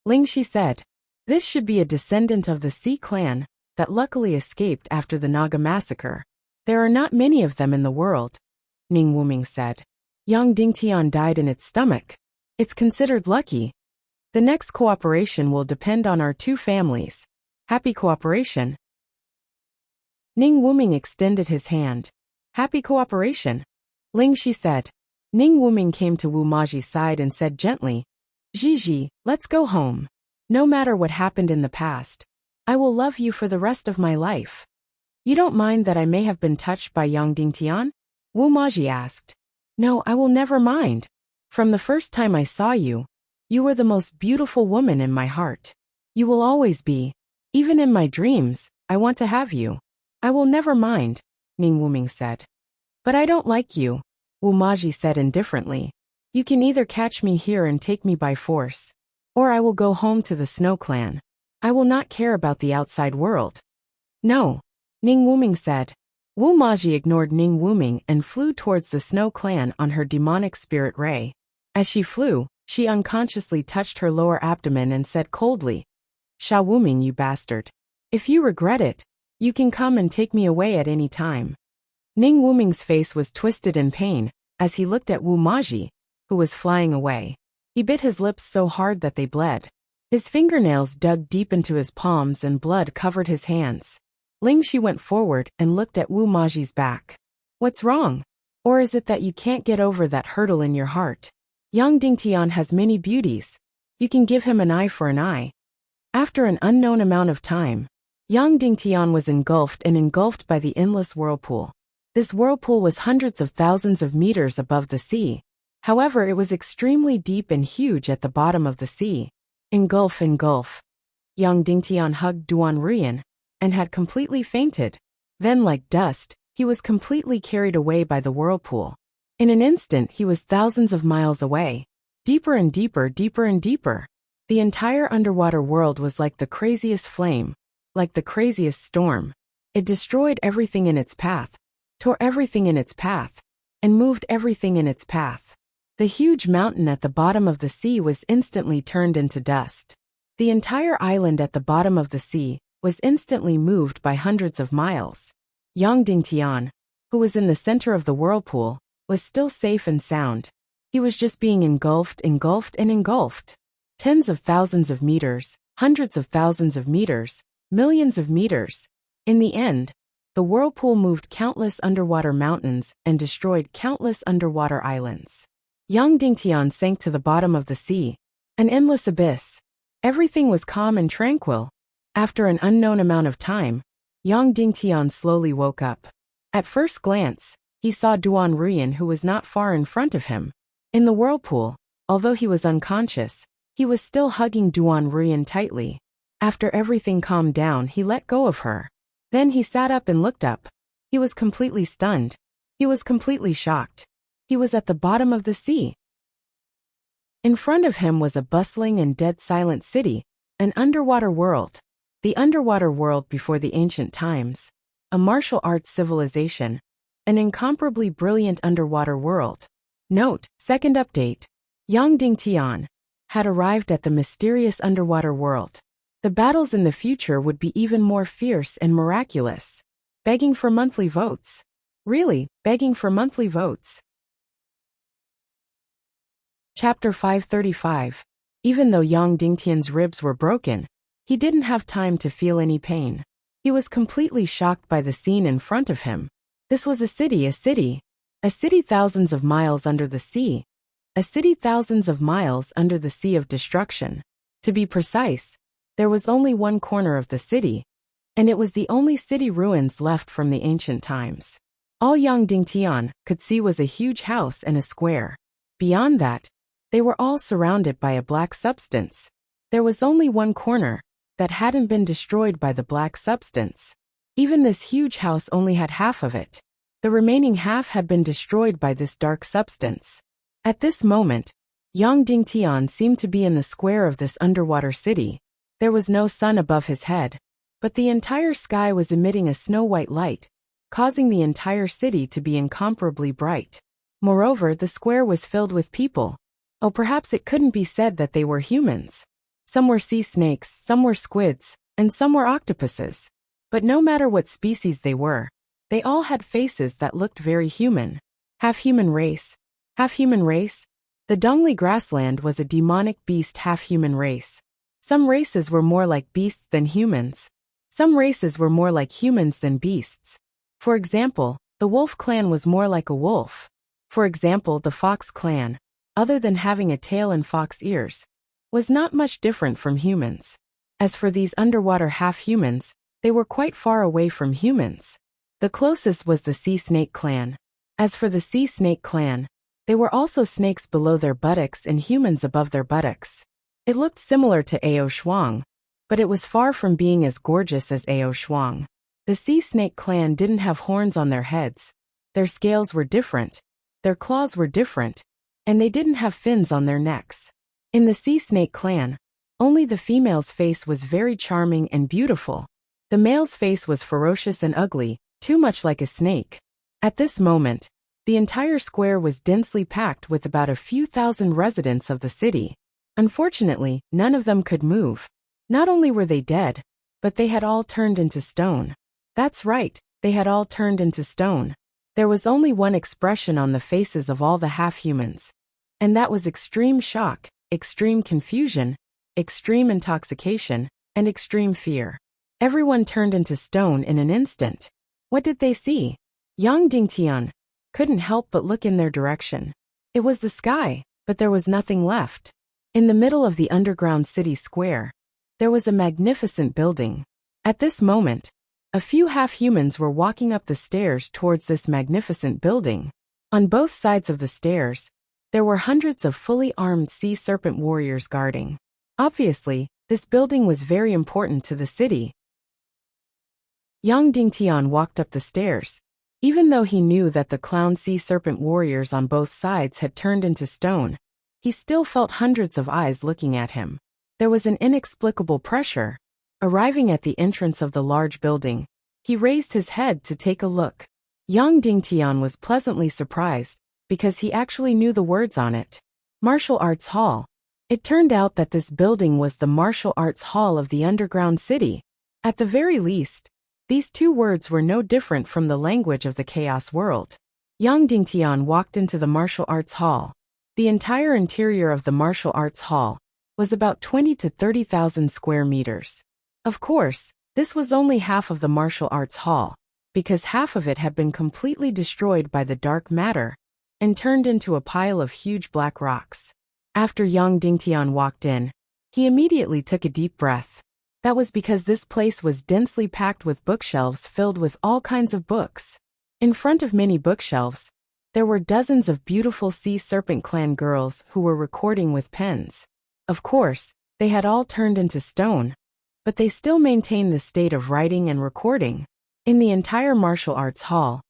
Ling Shi said. "This should be a descendant of the Sea Clan that luckily escaped after the Naga massacre. There are not many of them in the world," Ning Wuming said. "Yang Dingtian died in its stomach. It's considered lucky. The next cooperation will depend on our two families. Happy cooperation." Ning Wuming extended his hand. "Happy cooperation," Ling Shi said. Ning Wuming came to Wu Maji's side and said gently, "Gigi, let's go home. No matter what happened in the past, I will love you for the rest of my life." "You don't mind that I may have been touched by Yang Dingtian?" Wu Maji asked. "No, I will never mind. From the first time I saw you, you were the most beautiful woman in my heart. You will always be. Even in my dreams, I want to have you. I will never mind," Ning Wuming said. "But I don't like you," Wu Maji said indifferently. "You can either catch me here and take me by force, or I will go home to the Snow Clan. I will not care about the outside world." "No," Ning Wuming said. Wu Maji ignored Ning Wuming and flew towards the Snow Clan on her demonic spirit ray. As she flew, she unconsciously touched her lower abdomen and said coldly, "Sha Wuming, you bastard. If you regret it, you can come and take me away at any time." Ning Wuming's face was twisted in pain as he looked at Wu Maji, who was flying away. He bit his lips so hard that they bled. His fingernails dug deep into his palms and blood covered his hands. Ling Shi went forward and looked at Wu Maji's back. "What's wrong? Or is it that you can't get over that hurdle in your heart? Yang Dingtian has many beauties. You can give him an eye for an eye." After an unknown amount of time, Yang Dingtian was engulfed by the endless whirlpool. This whirlpool was hundreds of thousands of meters above the sea. However, it was extremely deep and huge at the bottom of the sea. Engulf. Yang Dingtian hugged Duan Ruyan and had completely fainted. Then, like dust, he was completely carried away by the whirlpool. In an instant, he was thousands of miles away. Deeper and deeper. The entire underwater world was like the craziest flame, like the craziest storm. It destroyed everything in its path, tore everything in its path, and moved everything in its path. The huge mountain at the bottom of the sea was instantly turned into dust. The entire island at the bottom of the sea was instantly moved by hundreds of miles. Yang Dingtian, who was in the center of the whirlpool, was still safe and sound. He was just being engulfed. Tens of thousands of meters, hundreds of thousands of meters, millions of meters. In the end, the whirlpool moved countless underwater mountains and destroyed countless underwater islands. Yang Dingtian sank to the bottom of the sea, an endless abyss. Everything was calm and tranquil. After an unknown amount of time, Yang Dingtian slowly woke up. At first glance, he saw Duan Ruyan, who was not far in front of him. In the whirlpool, although he was unconscious, he was still hugging Duan Ruyan tightly. After everything calmed down, he let go of her. Then he sat up and looked up. He was completely stunned. He was completely shocked. He was at the bottom of the sea. In front of him was a bustling and dead silent city, an underwater world. The underwater world before the ancient times. A martial arts civilization. An incomparably brilliant underwater world. Note, second update. Yang Dingtian had arrived at the mysterious underwater world. The battles in the future would be even more fierce and miraculous. Begging for monthly votes. Really, begging for monthly votes. Chapter 535. Even though Yang Dingtian's ribs were broken, he didn't have time to feel any pain. He was completely shocked by the scene in front of him. This was a city thousands of miles under the sea. A city thousands of miles under the sea of destruction. To be precise, there was only one corner of the city, and it was the only city ruins left from the ancient times. All Yang Dingtian could see was a huge house and a square. Beyond that, they were all surrounded by a black substance. There was only one corner that hadn't been destroyed by the black substance. Even this huge house only had half of it. The remaining half had been destroyed by this dark substance. At this moment, Yang Dingtian seemed to be in the square of this underwater city. There was no sun above his head, but the entire sky was emitting a snow-white light, causing the entire city to be incomparably bright. Moreover, the square was filled with people. Oh, perhaps it couldn't be said that they were humans. Some were sea snakes, some were squids, and some were octopuses. But no matter what species they were, they all had faces that looked very human. Half human race. Half human race? The Dongli grassland was a demonic beast half human race. Some races were more like beasts than humans. Some races were more like humans than beasts. For example, the wolf clan was more like a wolf. For example, the fox clan, other than having a tail and fox ears, was not much different from humans. As for these underwater half-humans, they were quite far away from humans. The closest was the sea snake clan. As for the sea snake clan, they were also snakes below their buttocks and humans above their buttocks. It looked similar to Ao Shuang, but it was far from being as gorgeous as Ao Shuang. The sea snake clan didn't have horns on their heads. Their scales were different. Their claws were different. And they didn't have fins on their necks. In the sea snake clan, only the female's face was very charming and beautiful. The male's face was ferocious and ugly, too much like a snake. At this moment, the entire square was densely packed with about a few thousand residents of the city. Unfortunately, none of them could move. Not only were they dead, but they had all turned into stone. That's right, they had all turned into stone. There was only one expression on the faces of all the half-humans. And that was extreme shock, extreme confusion, extreme intoxication, and extreme fear. Everyone turned into stone in an instant. What did they see? Yang Dingtian couldn't help but look in their direction. It was the sky, but there was nothing left. In the middle of the underground city square, there was a magnificent building. At this moment, a few half-humans were walking up the stairs towards this magnificent building. On both sides of the stairs, there were hundreds of fully armed sea serpent warriors guarding. Obviously, this building was very important to the city. Yang Dingtian walked up the stairs. Even though he knew that the clown sea serpent warriors on both sides had turned into stone, he still felt hundreds of eyes looking at him. There was an inexplicable pressure. Arriving at the entrance of the large building, he raised his head to take a look. Yang Dingtian was pleasantly surprised, because he actually knew the words on it. Martial Arts Hall. It turned out that this building was the Martial Arts Hall of the underground city. At the very least, these two words were no different from the language of the chaos world. Yang Dingtian walked into the Martial Arts Hall. The entire interior of the Martial Arts Hall was about 20 to 30,000 square meters. Of course, this was only half of the Martial Arts Hall, because half of it had been completely destroyed by the dark matter and turned into a pile of huge black rocks. After Yang Dingtian walked in, he immediately took a deep breath. That was because this place was densely packed with bookshelves filled with all kinds of books. In front of many bookshelves, there were dozens of beautiful Sea Serpent Clan girls who were recording with pens. Of course, they had all turned into stone, but they still maintained the state of writing and recording. In the entire martial arts hall,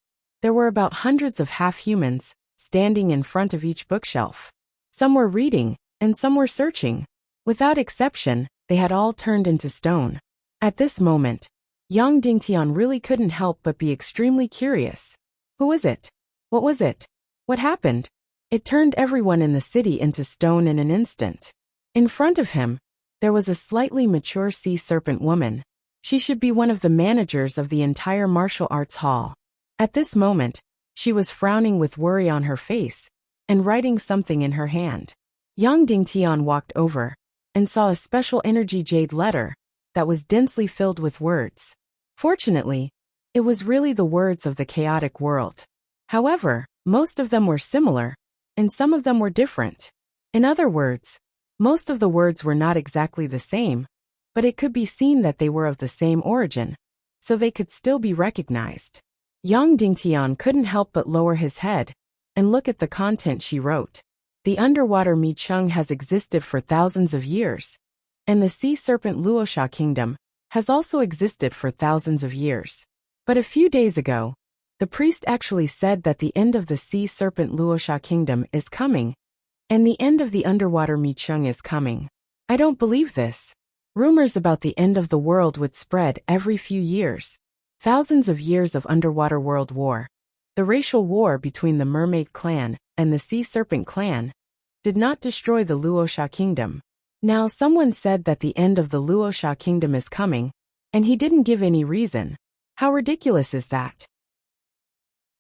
there were about hundreds of half-humans standing in front of each bookshelf. Some were reading, and some were searching. Without exception, they had all turned into stone. At this moment, Yang Dingtian really couldn't help but be extremely curious. Who is it? What was it? What happened? It turned everyone in the city into stone in an instant. In front of him, there was a slightly mature sea serpent woman. She should be one of the managers of the entire martial arts hall. At this moment, she was frowning with worry on her face and writing something in her hand. Yang Dingtian walked over and saw a special energy jade letter that was densely filled with words. Fortunately, it was really the words of the chaotic world. However, most of them were similar, and some of them were different. In other words, most of the words were not exactly the same, but it could be seen that they were of the same origin, so they could still be recognized. Yang Dingtian couldn't help but lower his head and look at the content she wrote. The underwater Mi Chung has existed for thousands of years, and the sea serpent Luosha kingdom has also existed for thousands of years. But a few days ago, the priest actually said that the end of the sea serpent Luosha kingdom is coming, and the end of the underwater Mi Chung is coming. I don't believe this. Rumors about the end of the world would spread every few years. Thousands of years of underwater world war, the racial war between the Mermaid Clan and the Sea Serpent Clan, did not destroy the Luosha kingdom. Now someone said that the end of the Luosha kingdom is coming, and he didn't give any reason. How ridiculous is that?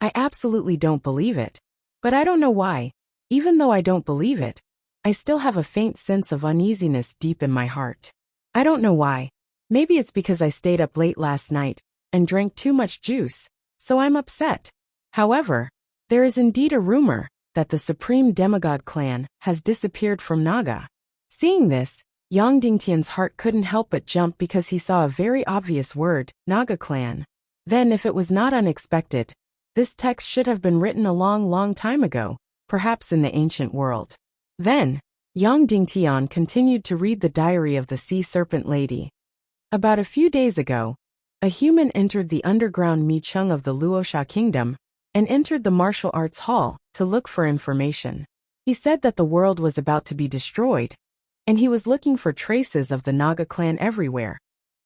I absolutely don't believe it. But I don't know why. Even though I don't believe it, I still have a faint sense of uneasiness deep in my heart. I don't know why. Maybe it's because I stayed up late last night and drank too much juice, so I'm upset. However, there is indeed a rumor that the Supreme Demigod clan has disappeared from Naga. Seeing this, Yang Dingtian's heart couldn't help but jump because he saw a very obvious word, Naga clan. Then if it was not unexpected, this text should have been written a long time ago, perhaps in the ancient world. Then, Yang Dingtian continued to read the diary of the Sea Serpent Lady. About a few days ago, a human entered the underground Mi Chung of the Luosha kingdom and entered the martial arts hall to look for information. He said that the world was about to be destroyed, and he was looking for traces of the Naga clan everywhere,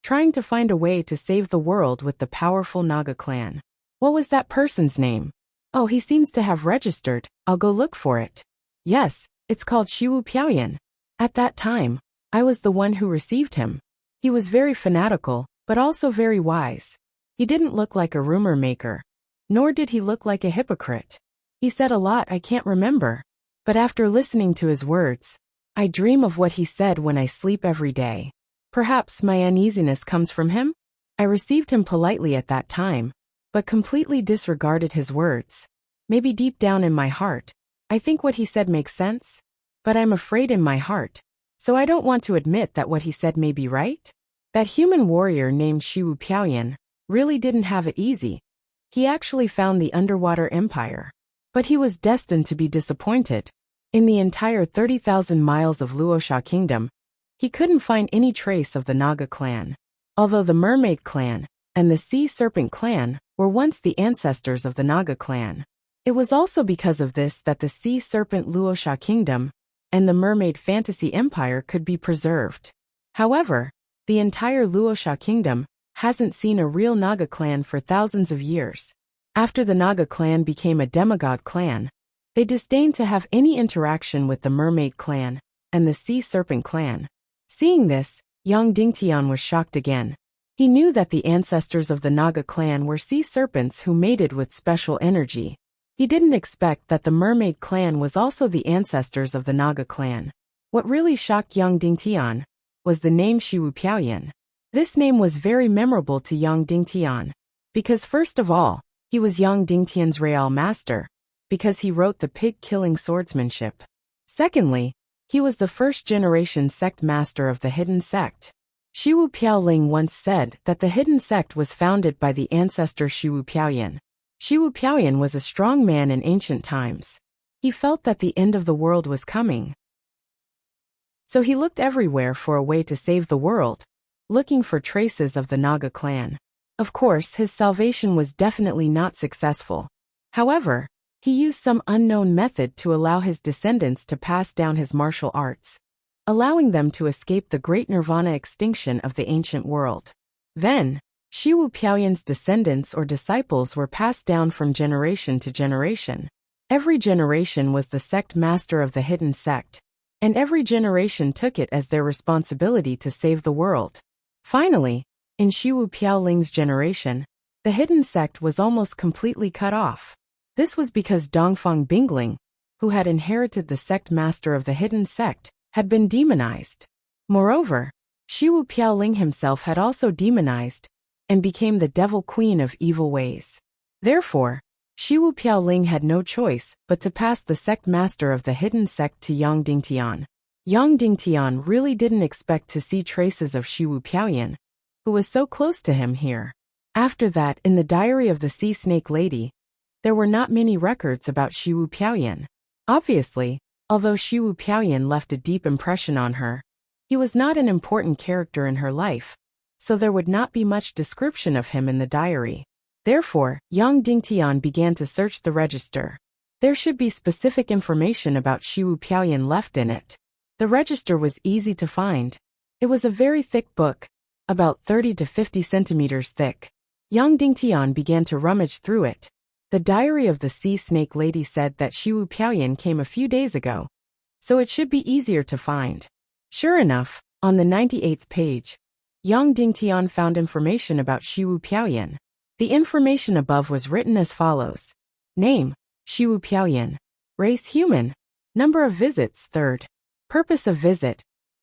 trying to find a way to save the world with the powerful Naga clan. What was that person's name? Oh, he seems to have registered. I'll go look for it. Yes, it's called Shiwu Piaoyan. At that time, I was the one who received him. He was very fanatical, but also very wise. He didn't look like a rumor maker, nor did he look like a hypocrite. He said a lot I can't remember, but after listening to his words, I dream of what he said when I sleep every day. Perhaps my uneasiness comes from him? I received him politely at that time, but completely disregarded his words. Maybe deep down in my heart, I think what he said makes sense, but I'm afraid in my heart, so I don't want to admit that what he said may be right. That human warrior named Shiwu Piaoyan really didn't have it easy. He actually found the underwater empire, but he was destined to be disappointed. In the entire 30,000 miles of Luosha kingdom, he couldn't find any trace of the Naga clan. Although the Mermaid clan and the Sea Serpent clan were once the ancestors of the Naga clan. It was also because of this that the Sea Serpent Luosha kingdom and the Mermaid Fantasy Empire could be preserved. However, the entire Luosha kingdom hasn't seen a real Naga clan for thousands of years. After the Naga clan became a demigod clan, they disdained to have any interaction with the Mermaid clan and the Sea Serpent clan. Seeing this, Yang Dingtian was shocked again. He knew that the ancestors of the Naga clan were sea serpents who mated with special energy. He didn't expect that the Mermaid clan was also the ancestors of the Naga clan. What really shocked Yang Dingtian was the name Shiwu Piaoyan. This name was very memorable to Yang Dingtian, because first of all, he was Yang Dingtian's Real Master, because he wrote the pig-killing Swordsmanship. Secondly, he was the first-generation sect master of the Hidden Sect. Shiwu Piaoling once said that the Hidden Sect was founded by the ancestor Shiwu Piaoyan. Shi Wu Piaoyan was a strong man in ancient times. He felt that the end of the world was coming. So he looked everywhere for a way to save the world, looking for traces of the Naga clan. Of course, his salvation was definitely not successful. However, he used some unknown method to allow his descendants to pass down his martial arts, allowing them to escape the great nirvana extinction of the ancient world. Then, Shi Wu Piaoyan's descendants or disciples were passed down from generation to generation. Every generation was the sect master of the hidden sect, and every generation took it as their responsibility to save the world. Finally, in Shi Wu Piaoling's generation, the hidden sect was almost completely cut off. This was because Dongfang Bingling, who had inherited the sect master of the hidden sect, had been demonized. Moreover, Shi Wu Piaoling himself had also demonized and became the devil queen of evil ways. Therefore, Shi Wu Piaoling had no choice but to pass the sect master of the hidden sect to Yang Dingtian. Yang Dingtian really didn't expect to see traces of Shi Wu Piaoyan, who was so close to him here. After that, in the diary of the Sea Snake Lady, there were not many records about Shi Wu Piaoyan. Obviously, although Shi Wu Piaoyan left a deep impression on her, he was not an important character in her life, so there would not be much description of him in the diary. Therefore, Yang Dingtian began to search the register. There should be specific information about Shi Wu Piaoyan left in it. The register was easy to find. It was a very thick book, about 30 to 50 centimeters thick. Yang Dingtian began to rummage through it. The diary of the Sea Snake Lady said that Shi Wu Piaoyan came a few days ago, so it should be easier to find. Sure enough, on the 98th page, Yang Dingtian found information about Shi Wu Piaoyan. The information above was written as follows. Name, Shi Wu Piaoyan. Race human. Number of visits 3rd. Purpose of visit.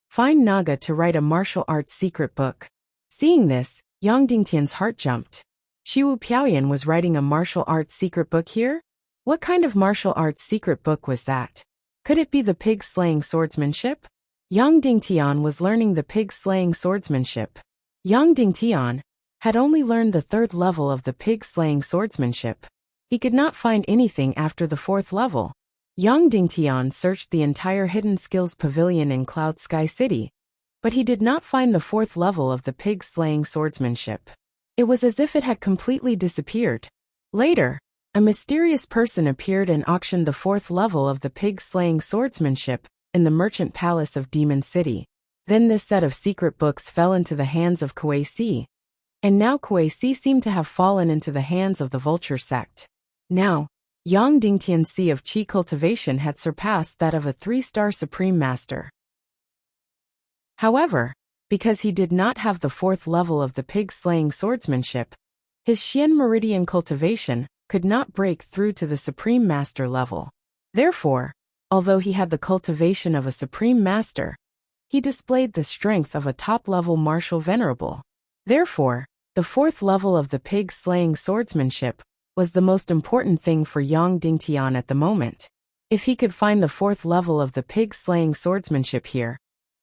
Find Naga to write a martial arts secret book. Seeing this, Yang Dingtian's heart jumped. Shi Wu Piaoyan was writing a martial arts secret book here? What kind of martial arts secret book was that? Could it be the pig-slaying swordsmanship? Yang Dingtian was learning the pig-slaying swordsmanship. Yang Dingtian had only learned the 3rd level of the pig-slaying swordsmanship. He could not find anything after the 4th level. Yang Dingtian searched the entire Hidden Skills Pavilion in Cloud Sky City, but he did not find the 4th level of the pig-slaying swordsmanship. It was as if it had completely disappeared. Later, a mysterious person appeared and auctioned the 4th level of the pig-slaying swordsmanship in the Merchant Palace of Demon City. Then this set of secret books fell into the hands of Kuei Si. And now Kuei Si seemed to have fallen into the hands of the Vulture sect. Now, Yang Dingtian's Sea of Qi cultivation had surpassed that of a 3-star Supreme Master. However, because he did not have the 4th level of the pig-slaying swordsmanship, his Xian Meridian cultivation could not break through to the Supreme Master level. Therefore, although he had the cultivation of a Supreme Master, he displayed the strength of a top-level martial venerable. Therefore, the 4th level of the pig-slaying swordsmanship was the most important thing for Yang Dingtian at the moment. If he could find the 4th level of the pig-slaying swordsmanship here,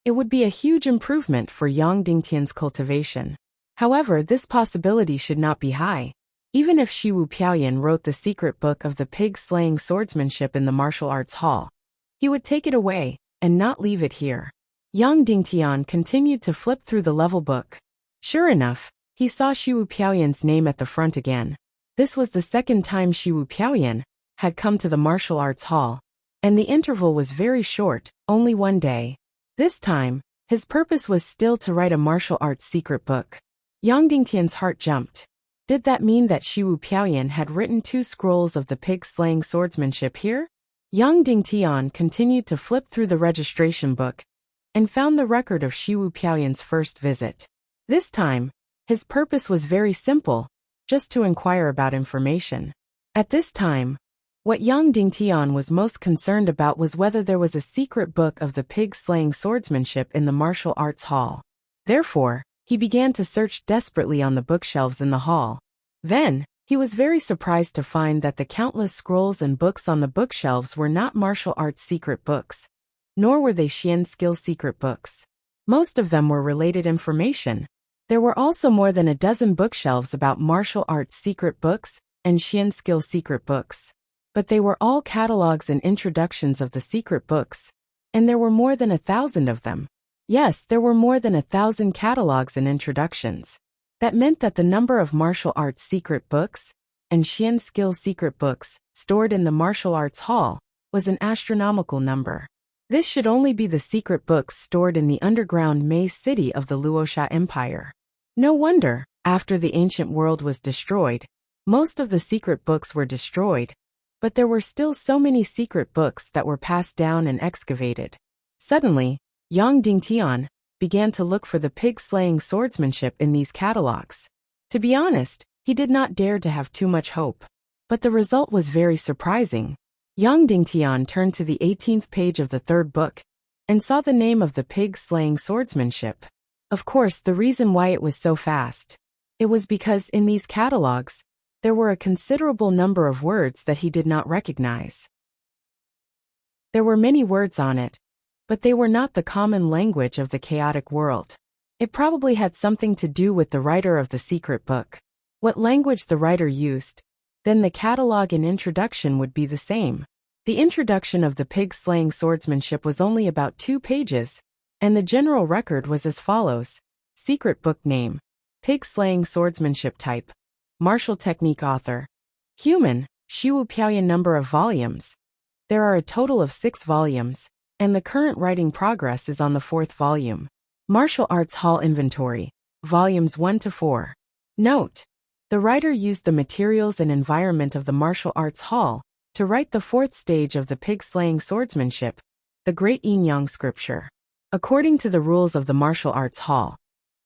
it would be a huge improvement for Yang Dingtian's cultivation. However, this possibility should not be high. Even if Shi Wu Piaoyan wrote the secret book of the pig-slaying swordsmanship in the martial arts hall, he would take it away and not leave it here. Yang Dingtian continued to flip through the level book. Sure enough, he saw Shi Wu Piaoyan's name at the front again. This was the 2nd time Shi Wu Piaoyan had come to the martial arts hall, and the interval was very short, only 1 day. This time, his purpose was still to write a martial arts secret book. Yang Dingtian's heart jumped. Did that mean that Shi Wu Piaoyan had written 2 scrolls of the pig-slaying swordsmanship here? Yang Dingtian continued to flip through the registration book and found the record of Shi Wu Piaoyan's first visit. This time, his purpose was very simple, just to inquire about information. At this time, what Yang Dingtian was most concerned about was whether there was a secret book of the pig-slaying swordsmanship in the martial arts hall. Therefore, he began to search desperately on the bookshelves in the hall. Then, he was very surprised to find that the countless scrolls and books on the bookshelves were not martial arts secret books, nor were they Xian skill secret books. Most of them were related information. There were also more than a dozen bookshelves about martial arts secret books and Xian skill secret books. But they were all catalogs and introductions of the secret books, and there were more than 1,000 of them. Yes, there were more than 1,000 catalogs and introductions. That meant that the number of martial arts secret books and Xian skill secret books stored in the martial arts hall was an astronomical number. This should only be the secret books stored in the underground maze city of the Luoxia Empire. No wonder, after the ancient world was destroyed, most of the secret books were destroyed, but there were still so many secret books that were passed down and excavated. Suddenly, Yang Dingtian began to look for the pig-slaying swordsmanship in these catalogs. To be honest, he did not dare to have too much hope. But the result was very surprising. Yang Dingtian turned to the 18th page of the third book and saw the name of the pig-slaying swordsmanship. Of course, the reason why it was so fast. It was because in these catalogs, there were a considerable number of words that he did not recognize. There were many words on it, but they were not the common language of the chaotic world. It probably had something to do with the writer of the secret book. What language the writer used, then the catalog and introduction would be the same. The introduction of the pig-slaying swordsmanship was only about 2 pages, and the general record was as follows. Secret book name. Pig-slaying swordsmanship type. Martial technique author. Human, Shiwu Piaoyan number of volumes. There are a total of 6 volumes, and the current writing progress is on the 4th volume. Martial Arts Hall Inventory. Volumes 1 to 4. Note. The writer used the materials and environment of the martial arts hall to write the 4th stage of the pig-slaying swordsmanship, the Great Yin Yang scripture. According to the rules of the martial arts hall,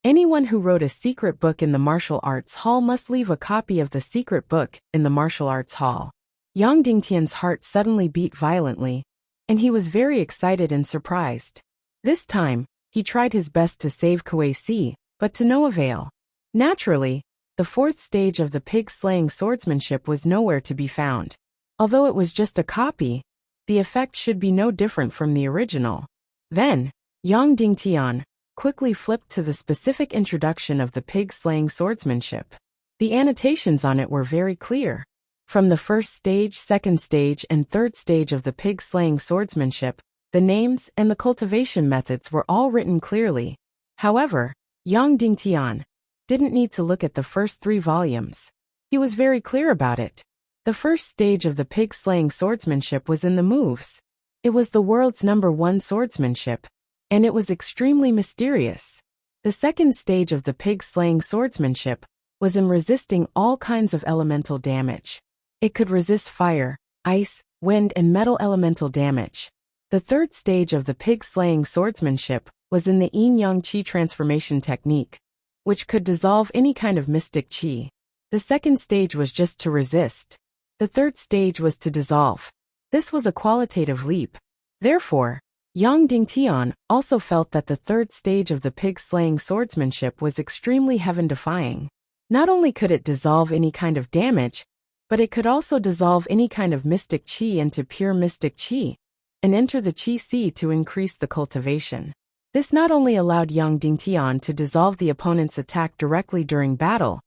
anyone who wrote a secret book in the martial arts hall must leave a copy of the secret book in the martial arts hall. Yang Dingtian's heart suddenly beat violently, and he was very excited and surprised. This time, he tried his best to save Kuei Si, but to no avail. Naturally, the 4th stage of the pig-slaying swordsmanship was nowhere to be found. Although it was just a copy, the effect should be no different from the original. Then, Yang Dingtian quickly flipped to the specific introduction of the pig-slaying swordsmanship. The annotations on it were very clear. From the 1st stage, 2nd stage, and 3rd stage of the pig-slaying swordsmanship, the names and the cultivation methods were all written clearly. However, Yang Dingtian didn't need to look at the first 3 volumes. He was very clear about it. The 1st stage of the pig-slaying swordsmanship was in the moves. It was the world's #1 swordsmanship, and it was extremely mysterious. The 2nd stage of the pig-slaying swordsmanship was in resisting all kinds of elemental damage. It could resist fire, ice, wind, and metal elemental damage. The 3rd stage of the pig-slaying swordsmanship was in the yin-yang qi transformation technique, which could dissolve any kind of mystic qi. The 2nd stage was just to resist. The 3rd stage was to dissolve. This was a qualitative leap. Therefore, Yang Dingtian also felt that the 3rd stage of the pig-slaying swordsmanship was extremely heaven-defying. Not only could it dissolve any kind of damage, but it could also dissolve any kind of mystic qi into pure mystic qi, and enter the qi sea to increase the cultivation. This not only allowed Yang Dingtian to dissolve the opponent's attack directly during battle,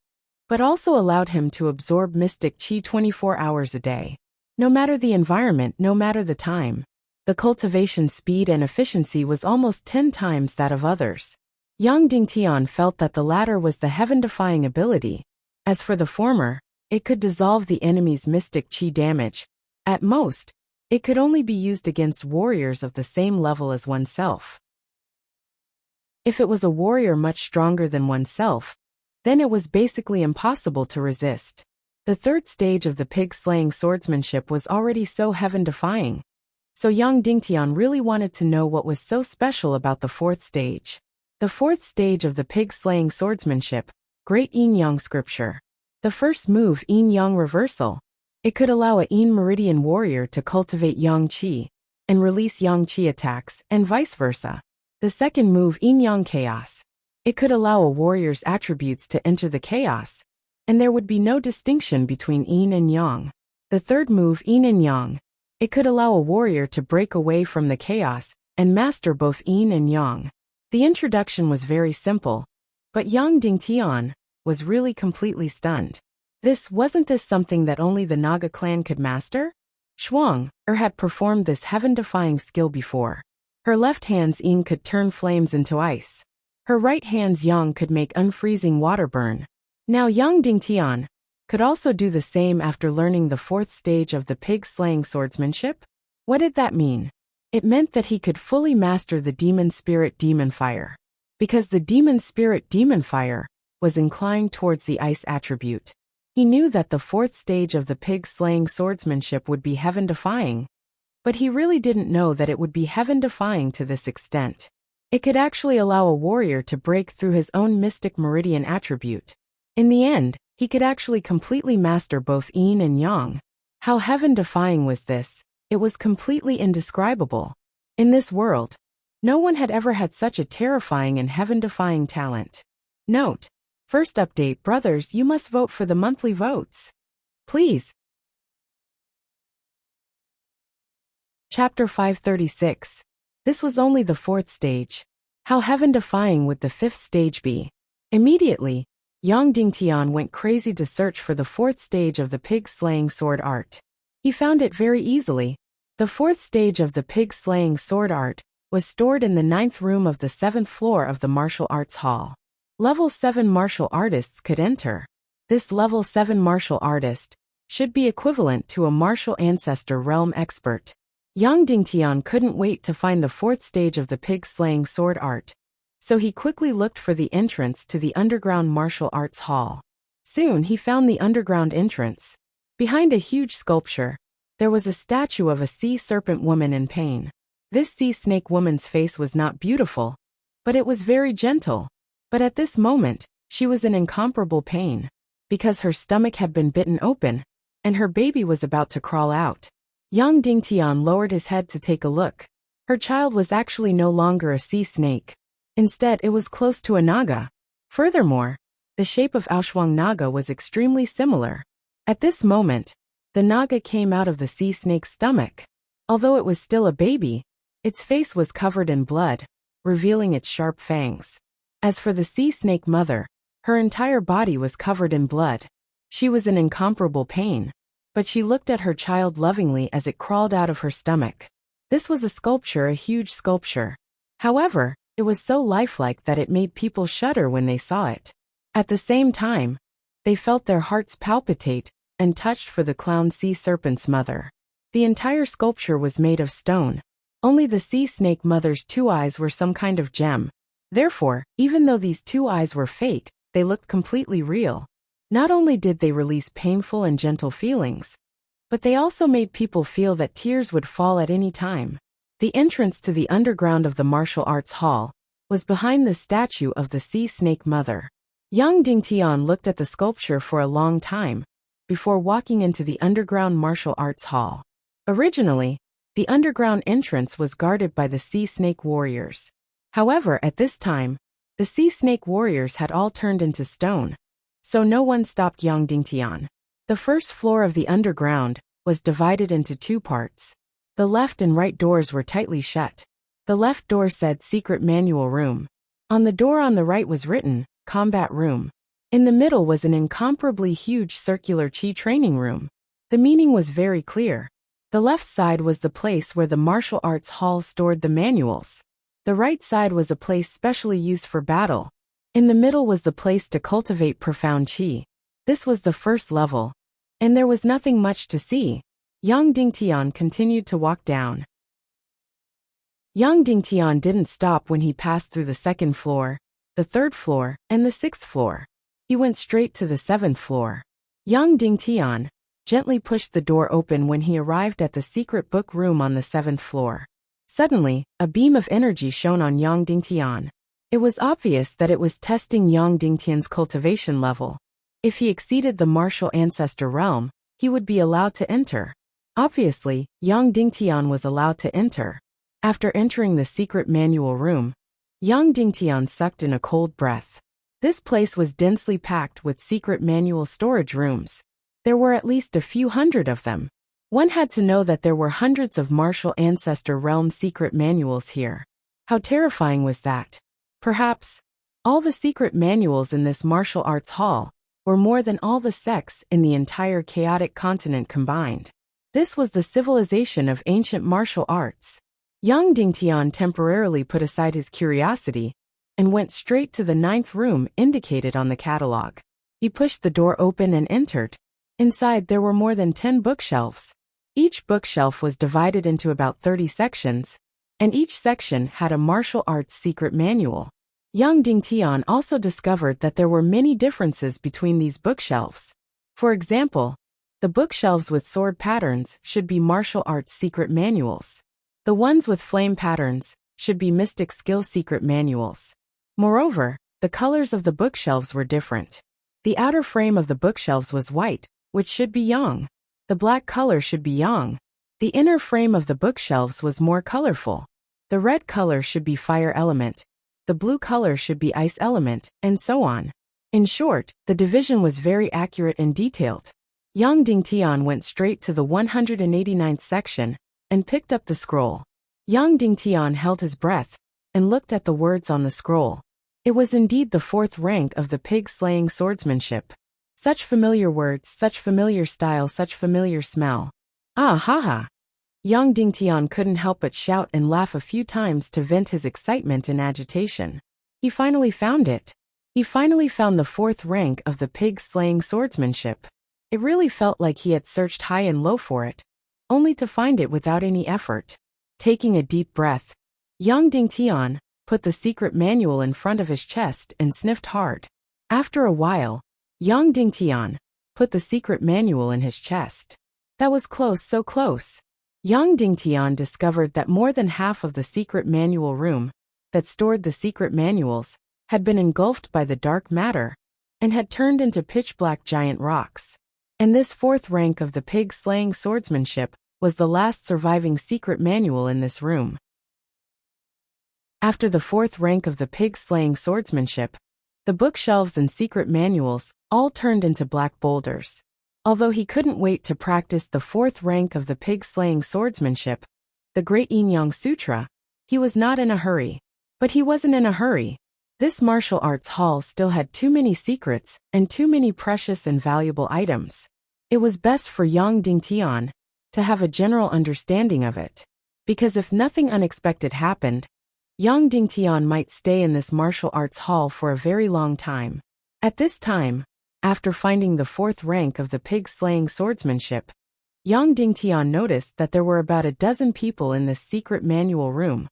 but also allowed him to absorb mystic qi 24 hours a day. No matter the environment, no matter the time. The cultivation speed and efficiency was almost 10 times that of others. Yang Dingtian felt that the latter was the heaven-defying ability. As for the former, it could dissolve the enemy's mystic qi damage. At most, it could only be used against warriors of the same level as oneself. If it was a warrior much stronger than oneself, then it was basically impossible to resist. The 3rd stage of the pig-slaying swordsmanship was already so heaven-defying. So Yang Dingtian really wanted to know what was so special about the 4th stage. The 4th stage of the pig-slaying swordsmanship, Great Yin Yang scripture. The first move, Yin Yang reversal. It could allow a Yin meridian warrior to cultivate Yang qi and release Yang qi attacks, and vice versa. The second move, Yin Yang chaos. It could allow a warrior's attributes to enter the chaos, and there would be no distinction between Yin and Yang. The third move, Yin and Yang. It could allow a warrior to break away from the chaos and master both Yin and Yang. The introduction was very simple, but Yang Dingtian was really completely stunned. Wasn't this something that only the Naga clan could master? Shuang had performed this heaven-defying skill before. Her left hand's Yin could turn flames into ice. Her right hand's Yang could make unfreezing water burn. Now Yang Dingtian could also do the same after learning the 4th stage of the pig-slaying swordsmanship? What did that mean? It meant that he could fully master the demon spirit demon fire. Because the demon spirit demon fire was inclined towards the ice attribute. He knew that the 4th stage of the pig-slaying swordsmanship would be heaven-defying, but he really didn't know that it would be heaven-defying to this extent. It could actually allow a warrior to break through his own mystic meridian attribute. In the end, he could actually completely master both Yin and Yang. How heaven-defying was this? It was completely indescribable. In this world, no one had ever had such a terrifying and heaven-defying talent. Note: first update, brothers, you must vote for the monthly votes. Please. Chapter 536. This was only the 4th stage. How heaven-defying would the 5th stage be? Immediately, Yang Dingtian went crazy to search for the 4th stage of the pig-slaying sword art. He found it very easily. The 4th stage of the pig-slaying sword art was stored in the 9th room of the 7th floor of the martial arts hall. Level 7 martial artists could enter. This level 7 martial artist should be equivalent to a martial ancestor realm expert. Yang Dingtian couldn't wait to find the 4th stage of the pig-slaying sword art, so he quickly looked for the entrance to the underground martial arts hall. Soon he found the underground entrance. Behind a huge sculpture, there was a statue of a sea serpent woman in pain. This sea snake woman's face was not beautiful, but it was very gentle. But at this moment, she was in incomparable pain, because her stomach had been bitten open, and her baby was about to crawl out. Yang Dingtian lowered his head to take a look. Her child was actually no longer a sea snake. Instead, it was close to a naga. Furthermore, the shape of Aoshuang Naga was extremely similar. At this moment, the naga came out of the sea snake's stomach. Although it was still a baby, its face was covered in blood, revealing its sharp fangs. As for the sea snake mother, her entire body was covered in blood. She was in incomparable pain, but she looked at her child lovingly as it crawled out of her stomach. This was a sculpture, a huge sculpture. However, it was so lifelike that it made people shudder when they saw it. At the same time, they felt their hearts palpitate and touched for the clown sea serpent's mother. The entire sculpture was made of stone. Only the sea snake mother's 2 eyes were some kind of gem. Therefore, even though these 2 eyes were fake, they looked completely real. Not only did they release painful and gentle feelings, but they also made people feel that tears would fall at any time. The entrance to the underground of the martial arts hall was behind the statue of the sea snake mother. Yang Dingtian looked at the sculpture for a long time before walking into the underground martial arts hall. Originally, the underground entrance was guarded by the sea snake warriors. However, at this time, the sea snake warriors had all turned into stone, so no one stopped Yang Dingtian. The first floor of the underground was divided into 2 parts. The left and right doors were tightly shut. The left door said Secret Manual Room. On the door on the right was written, Combat Room. In the middle was an incomparably huge circular chi training room. The meaning was very clear. The left side was the place where the martial arts hall stored the manuals. The right side was a place specially used for battle. In the middle was the place to cultivate profound chi. This was the first level, and there was nothing much to see. Yang Dingtian continued to walk down. Yang Dingtian didn't stop when he passed through the 2nd floor, the 3rd floor, and the 6th floor. He went straight to the 7th floor. Yang Dingtian gently pushed the door open when he arrived at the secret book room on the 7th floor. Suddenly, a beam of energy shone on Yang Dingtian. It was obvious that it was testing Yang Dingtian's cultivation level. If he exceeded the martial ancestor realm, he would be allowed to enter. Obviously, Yang Dingtian was allowed to enter. After entering the secret manual room, Yang Dingtian sucked in a cold breath. This place was densely packed with secret manual storage rooms. There were at least a few hundred of them. One had to know that there were hundreds of martial ancestor realm secret manuals here. How terrifying was that? Perhaps all the secret manuals in this martial arts hall or more than all the sects in the entire chaotic continent combined. This was the civilization of ancient martial arts. Yang Dingtian temporarily put aside his curiosity and went straight to the 9th room indicated on the catalog. He pushed the door open and entered. Inside there were more than 10 bookshelves. Each bookshelf was divided into about 30 sections, and each section had a martial arts secret manual. Yang Dingtian also discovered that there were many differences between these bookshelves. For example, the bookshelves with sword patterns should be martial arts secret manuals. The ones with flame patterns should be mystic skill secret manuals. Moreover, the colors of the bookshelves were different. The outer frame of the bookshelves was white, which should be yang. The black color should be yang. The inner frame of the bookshelves was more colorful. The red color should be fire element. The blue color should be ice element, and so on. In short, the division was very accurate and detailed. Yang Dingtian went straight to the 189th section and picked up the scroll. Yang Dingtian held his breath and looked at the words on the scroll. It was indeed the 4th rank of the pig-slaying swordsmanship. Such familiar words, such familiar style, such familiar smell. Ah ha ha! Yang Dingtian couldn't help but shout and laugh a few times to vent his excitement and agitation. He finally found it. He finally found the 4th rank of the pig-slaying swordsmanship. It really felt like he had searched high and low for it, only to find it without any effort. Taking a deep breath, Yang Dingtian put the secret manual in front of his chest and sniffed hard. After a while, Yang Dingtian put the secret manual in his chest. That was close, so close. Yang Dingtian discovered that more than half of the secret manual room that stored the secret manuals had been engulfed by the dark matter and had turned into pitch-black giant rocks. And this 4th rank of the pig-slaying swordsmanship was the last surviving secret manual in this room. After the 4th rank of the pig-slaying swordsmanship, the bookshelves and secret manuals all turned into black boulders. Although he couldn't wait to practice the 4th rank of the pig-slaying swordsmanship, the Great Yin-Yang Sutra, he was not in a hurry. But he wasn't in a hurry. This martial arts hall still had too many secrets and too many precious and valuable items. It was best for Yang Dingtian to have a general understanding of it. Because if nothing unexpected happened, Yang Dingtian might stay in this martial arts hall for a very long time. At this time, after finding the 4th rank of the pig-slaying swordsmanship, Yang Dingtian noticed that there were about a dozen people in this secret manual room,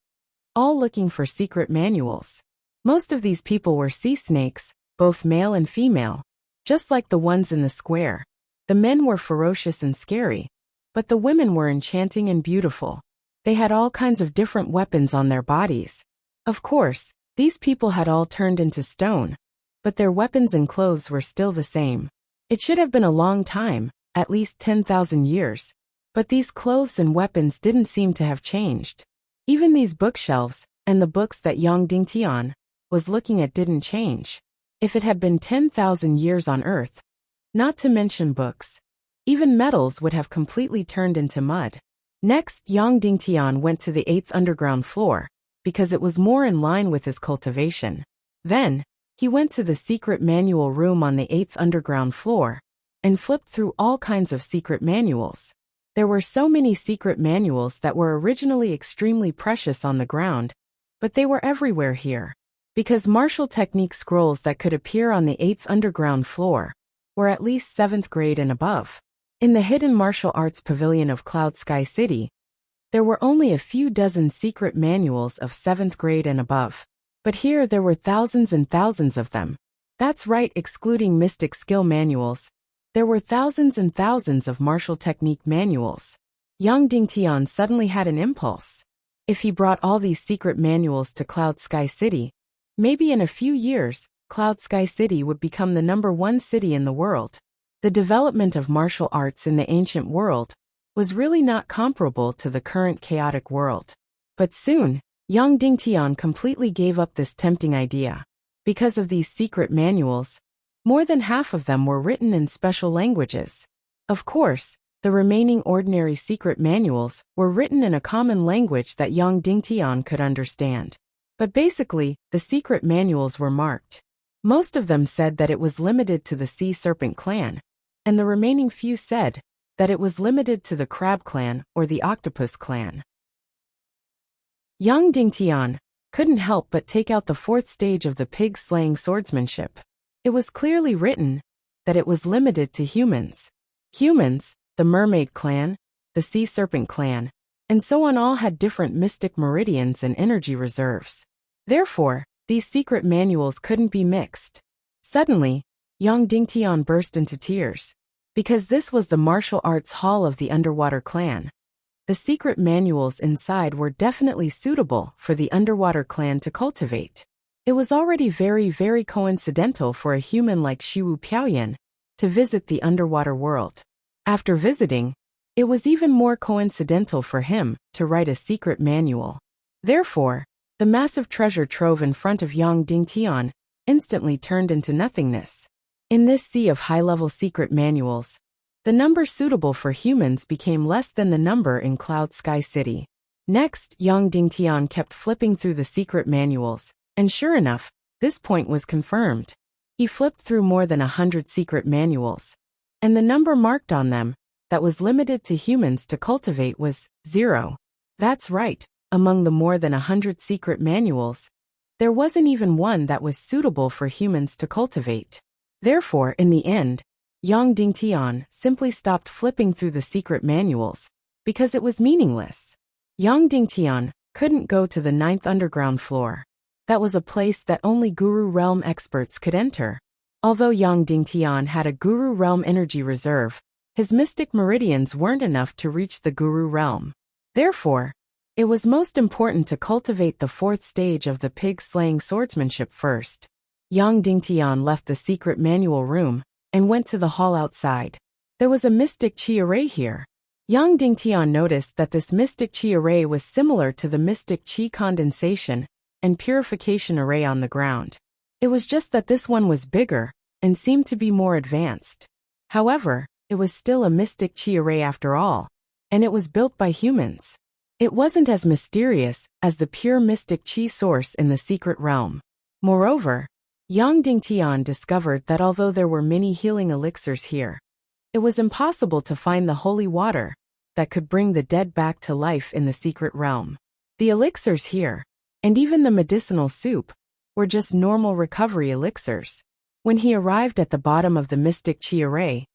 all looking for secret manuals. Most of these people were sea snakes, both male and female, just like the ones in the square. The men were ferocious and scary, but the women were enchanting and beautiful. They had all kinds of different weapons on their bodies. Of course, these people had all turned into stone, but their weapons and clothes were still the same. It should have been a long time, at least 10,000 years, but these clothes and weapons didn't seem to have changed. Even these bookshelves, and the books that Yang Dingtian was looking at didn't change. If it had been 10,000 years on Earth, not to mention books, even metals would have completely turned into mud. Next, Yang Dingtian went to the 8th underground floor, because it was more in line with his cultivation. Then, he went to the secret manual room on the 8th underground floor, and flipped through all kinds of secret manuals. There were so many secret manuals that were originally extremely precious on the ground, but they were everywhere here. Because martial technique scrolls that could appear on the 8th underground floor were at least 7th grade and above. In the hidden martial arts pavilion of Cloud Sky City, there were only a few dozen secret manuals of 7th grade and above. But here there were thousands and thousands of them. That's right, excluding mystic skill manuals. There were thousands and thousands of martial technique manuals. Yang Dingtian suddenly had an impulse. If he brought all these secret manuals to Cloud Sky City, maybe in a few years, Cloud Sky City would become the #1 city in the world. The development of martial arts in the ancient world was really not comparable to the current chaotic world. But soon, Yang Dingtian completely gave up this tempting idea. Because of these secret manuals, more than half of them were written in special languages. Of course, the remaining ordinary secret manuals were written in a common language that Yang Dingtian could understand. But basically, the secret manuals were marked. Most of them said that it was limited to the Sea Serpent clan, and the remaining few said that it was limited to the Crab clan or the Octopus clan. Yang Dingtian couldn't help but take out the fourth stage of the pig-slaying swordsmanship. It was clearly written that it was limited to humans. Humans, the Mermaid clan, the Sea Serpent clan, and so on all had different mystic meridians and energy reserves. Therefore, these secret manuals couldn't be mixed. Suddenly, Yang Dingtian burst into tears. Because this was the martial arts hall of the Underwater clan. The secret manuals inside were definitely suitable for the Underwater clan to cultivate. It was already very coincidental for a human like Shiwu Piaoyan to visit the underwater world. After visiting, it was even more coincidental for him to write a secret manual. Therefore, the massive treasure trove in front of Yang Dingtian instantly turned into nothingness. In this sea of high-level secret manuals, the number suitable for humans became less than the number in Cloud Sky City. Next, Yang Dingtian kept flipping through the secret manuals, and sure enough, this point was confirmed. He flipped through more than 100 secret manuals, and the number marked on them that was limited to humans to cultivate was 0. That's right, among the more than 100 secret manuals, there wasn't even one that was suitable for humans to cultivate. Therefore, in the end, Yang Dingtian simply stopped flipping through the secret manuals, because it was meaningless. Yang Dingtian couldn't go to the 9th underground floor. That was a place that only Guru Realm experts could enter. Although Yang Dingtian had a Guru Realm energy reserve, his mystic meridians weren't enough to reach the Guru Realm. Therefore, it was most important to cultivate the fourth stage of the pig-slaying swordsmanship first. Yang Dingtian left the secret manual room and went to the hall outside. There was a mystic chi array here. Yang Dingtian noticed that this mystic chi array was similar to the mystic chi condensation and purification array on the ground. It was just that this one was bigger and seemed to be more advanced. However, it was still a mystic chi array after all, and it was built by humans. It wasn't as mysterious as the pure mystic chi source in the secret realm. Moreover, Yang Dingtian discovered that although there were many healing elixirs here, it was impossible to find the holy water that could bring the dead back to life in the secret realm. The elixirs here, and even the medicinal soup, were just normal recovery elixirs. When he arrived at the bottom of the mystic chi array,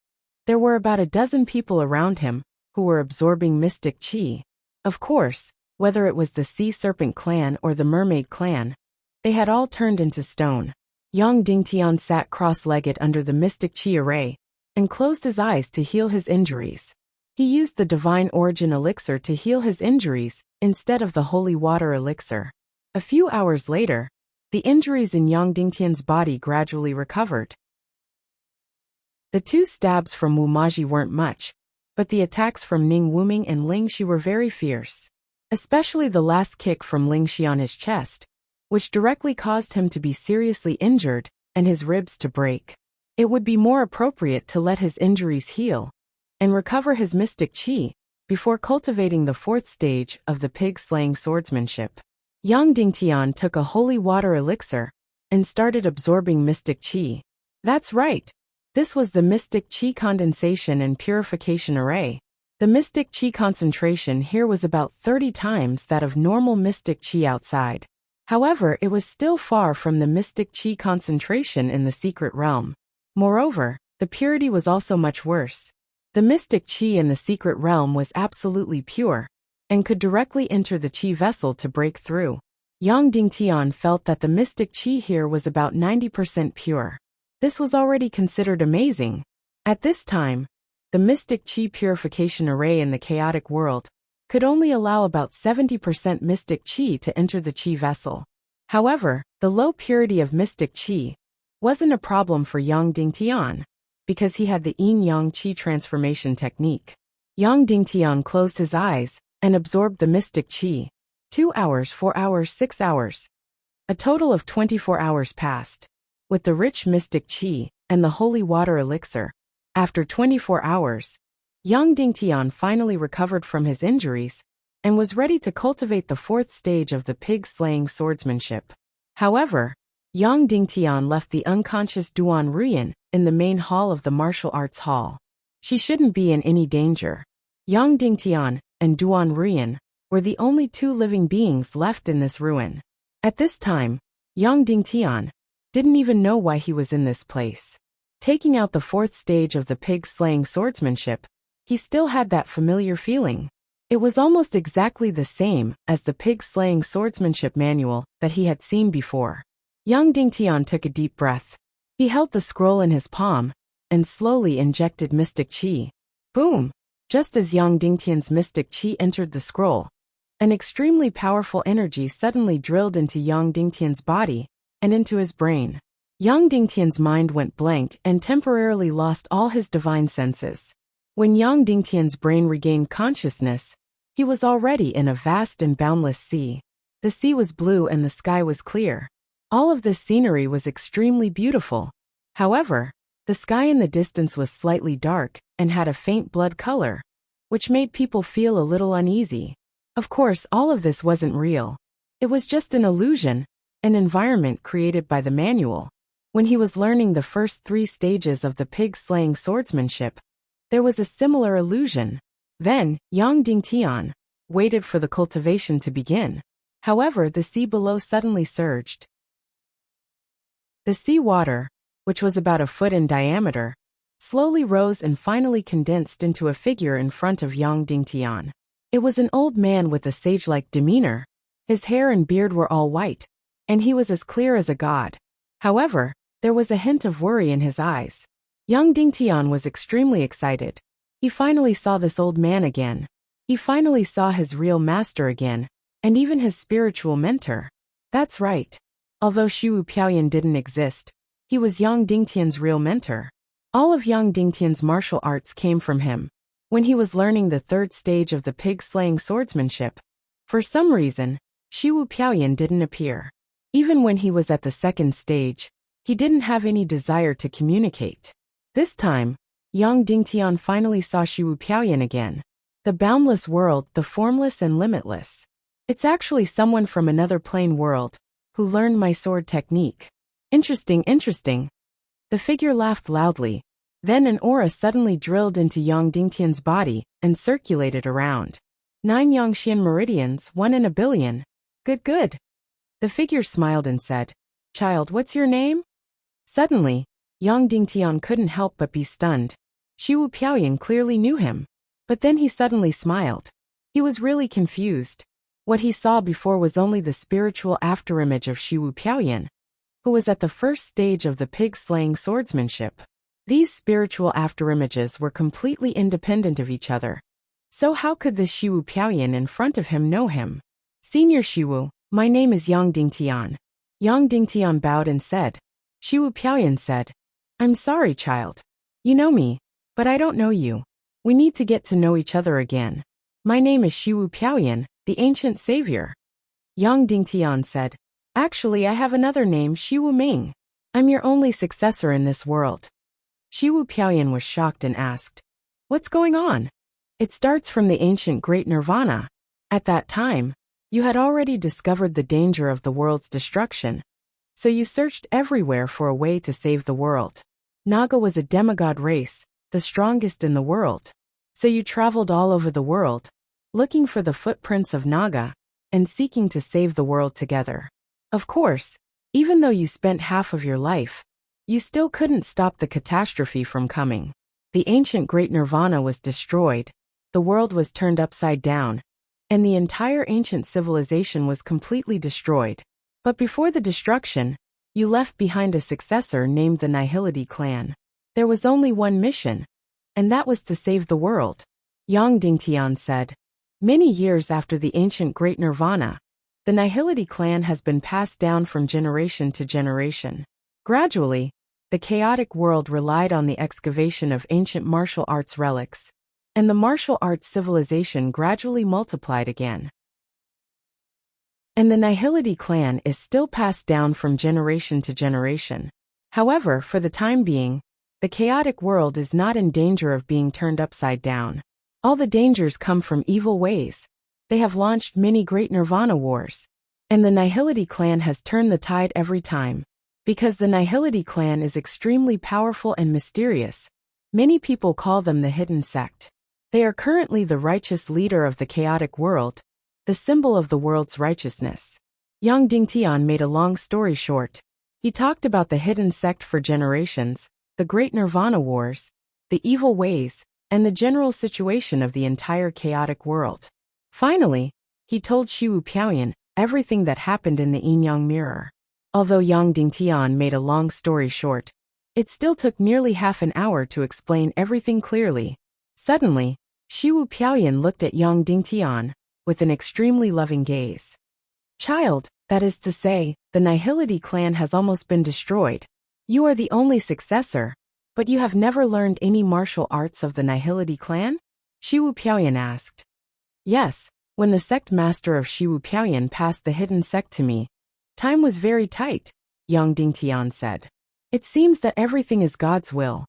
there were about a dozen people around him who were absorbing mystic chi. Of course, whether it was the Sea Serpent clan or the Mermaid clan, they had all turned into stone. Yang Dingtian sat cross-legged under the mystic chi array and closed his eyes to heal his injuries. He used the divine origin elixir to heal his injuries instead of the holy water elixir. A few hours later, the injuries in Yang Dingtian's body gradually recovered. The 2 stabs from Wu Maji weren't much, but the attacks from Ning Wuming and Ling Shi were very fierce. Especially the last kick from Ling Shi on his chest, which directly caused him to be seriously injured and his ribs to break. It would be more appropriate to let his injuries heal and recover his mystic chi before cultivating the fourth stage of the pig-slaying swordsmanship. Yang Dingtian took a holy water elixir and started absorbing mystic chi. That's right. This was the mystic chi condensation and purification array. The mystic chi concentration here was about 30 times that of normal mystic chi outside. However, it was still far from the mystic chi concentration in the secret realm. Moreover, the purity was also much worse. The mystic chi in the secret realm was absolutely pure and could directly enter the chi vessel to break through. Yang Dingtian felt that the mystic chi here was about 90% pure. This was already considered amazing. At this time, the mystic chi purification array in the chaotic world could only allow about 70% mystic chi to enter the chi vessel. However, the low purity of mystic chi wasn't a problem for Yang Dingtian, because he had the yin-yang chi transformation technique. Yang Dingtian closed his eyes and absorbed the mystic chi. 2 hours, 4 hours, 6 hours. A total of 24 hours passed. With the rich mystic chi and the holy water elixir, after 24 hours, Yang Dingtian finally recovered from his injuries and was ready to cultivate the fourth stage of the pig-slaying swordsmanship. However, Yang Dingtian left the unconscious Duan Ruyan in the main hall of the martial arts hall. She shouldn't be in any danger. Yang Dingtian and Duan Ruyan were the only two living beings left in this ruin. At this time, Yang Dingtian didn't even know why he was in this place. Taking out the fourth stage of the pig-slaying swordsmanship, he still had that familiar feeling. It was almost exactly the same as the pig-slaying swordsmanship manual that he had seen before. Yang Dingtian took a deep breath. He held the scroll in his palm and slowly injected mystic qi. Boom! Just as Yang Dingtian's mystic qi entered the scroll, an extremely powerful energy suddenly drilled into Yang Dingtian's body and into his brain. Yang Dingtian's mind went blank and temporarily lost all his divine senses. When Yang Dingtian's brain regained consciousness, he was already in a vast and boundless sea. The sea was blue and the sky was clear. All of this scenery was extremely beautiful. However, the sky in the distance was slightly dark and had a faint blood color, which made people feel a little uneasy. Of course, all of this wasn't real. It was just an illusion, an environment created by the manual. When he was learning the first 3 stages of the pig-slaying swordsmanship, there was a similar illusion. Then, Yang Dingtian waited for the cultivation to begin. However, the sea below suddenly surged. The sea water, which was about a foot in diameter, slowly rose and finally condensed into a figure in front of Yang Dingtian. It was an old man with a sage-like demeanor. His hair and beard were all white, and he was as clear as a god. However, there was a hint of worry in his eyes. Yang Dingtian was extremely excited. He finally saw this old man again. He finally saw his real master again, and even his spiritual mentor. That's right. Although Shiwu Piaoyan didn't exist, he was Yang Dingtian's real mentor. All of Yang Dingtian's martial arts came from him. When he was learning the 3rd stage of the pig-slaying swordsmanship, for some reason, Shiwu Piaoyan didn't appear. Even when he was at the 2nd stage, he didn't have any desire to communicate. This time, Yang Dingtian finally saw Shiwu Piaoyan again. The boundless world, the formless and limitless. It's actually someone from another plane world who learned my sword technique. Interesting, interesting. The figure laughed loudly. Then an aura suddenly drilled into Yang Dingtian's body and circulated around. 9 Yangxian meridians, 1 in a billion. Good, good. The figure smiled and said, "Child, what's your name?" Suddenly, Yang Dingtian couldn't help but be stunned. Shiwu Piaoyan clearly knew him. But then he suddenly smiled. He was really confused. What he saw before was only the spiritual afterimage of Shiwu Piaoyan, who was at the 1st stage of the pig-slaying swordsmanship. These spiritual afterimages were completely independent of each other. So how could this Shiwu Piaoyan in front of him know him? "Senior Shiwu, my name is Yang Dingtian." Yang Dingtian bowed and said. Shiwu Piaoyan said, "I'm sorry, child. You know me, but I don't know you. We need to get to know each other again. My name is Shiwu Piaoyan, the ancient savior." Yang Dingtian said, "Actually, I have another name, Shiwu Ming. I'm your only successor in this world." Shiwu Piaoyan was shocked and asked, "What's going on?" "It starts from the ancient Great Nirvana. At that time, you had already discovered the danger of the world's destruction, so you searched everywhere for a way to save the world. Naga was a demigod race, the strongest in the world. So you traveled all over the world, looking for the footprints of Naga, and seeking to save the world together. Of course, even though you spent half of your life, you still couldn't stop the catastrophe from coming. The ancient Great Nirvana was destroyed, the world was turned upside down, and the entire ancient civilization was completely destroyed. But before the destruction, you left behind a successor named the Nihility clan. There was only one mission, and that was to save the world." Yang Dingtian said, "Many years after the ancient Great Nirvana, the Nihility clan has been passed down from generation to generation. Gradually, the chaotic world relied on the excavation of ancient martial arts relics, and the martial arts civilization gradually multiplied again. And the Nihility clan is still passed down from generation to generation. However, for the time being, the chaotic world is not in danger of being turned upside down. All the dangers come from evil ways. They have launched many great Nirvana wars, and the Nihility clan has turned the tide every time. Because the Nihility clan is extremely powerful and mysterious, many people call them the Hidden Sect. They are currently the righteous leader of the chaotic world, the symbol of the world's righteousness. Yang Dingtian made a long story short. He talked about the Hidden Sect for generations, the Great Nirvana Wars, the evil ways, and the general situation of the entire chaotic world. Finally, he told Shiwu Piaoyan everything that happened in the Yin-Yang Mirror. Although Yang Dingtian made a long story short, it still took nearly half an hour to explain everything clearly. Suddenly, Shiwu Piaoyan looked at Yang Dingtian with an extremely loving gaze. Child, that is to say, the Nihility clan has almost been destroyed. You are the only successor, but you have never learned any martial arts of the Nihility clan? Shiwu Piaoyan asked. Yes, when the sect master of Shiwu Piaoyan passed the Hidden Sect to me, time was very tight, Yang Dingtian said. It seems that everything is God's will.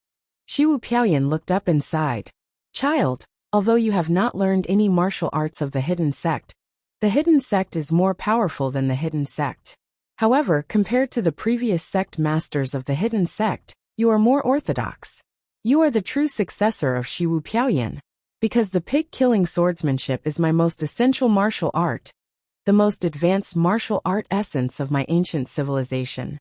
Shiwu Piaoyan looked up and sighed. Child, although you have not learned any martial arts of the Hidden Sect, the Hidden Sect is more powerful than the Hidden Sect. However, compared to the previous sect masters of the Hidden Sect, you are more orthodox. You are the true successor of Shiwu Piaoyan. Because the pig-killing swordsmanship is my most essential martial art, the most advanced martial art essence of my ancient civilization.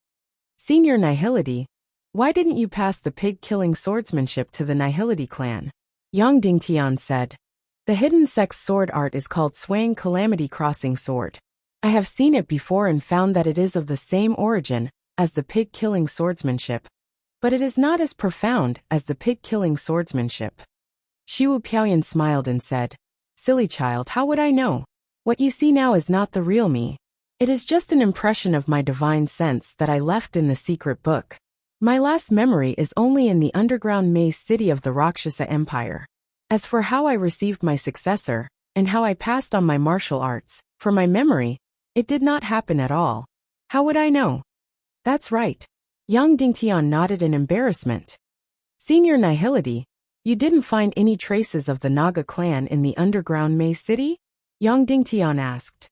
Senior Nihility, why didn't you pass the pig-killing swordsmanship to the Nihility clan? Yang Dingtian said. The Hidden Sect's sword art is called Swaying Calamity Crossing Sword. I have seen it before and found that it is of the same origin as the pig-killing swordsmanship, but it is not as profound as the pig-killing swordsmanship. Shiwu Piaoyan smiled and said, Silly child, how would I know? What you see now is not the real me. It is just an impression of my divine sense that I left in the secret book. My last memory is only in the underground maze city of the Rakshasa Empire. As for how I received my successor, and how I passed on my martial arts, for my memory, it did not happen at all. How would I know? That's right. Yang Dingtian nodded in embarrassment. Senior Nihility, you didn't find any traces of the Naga clan in the underground maze city? Yang Dingtian asked.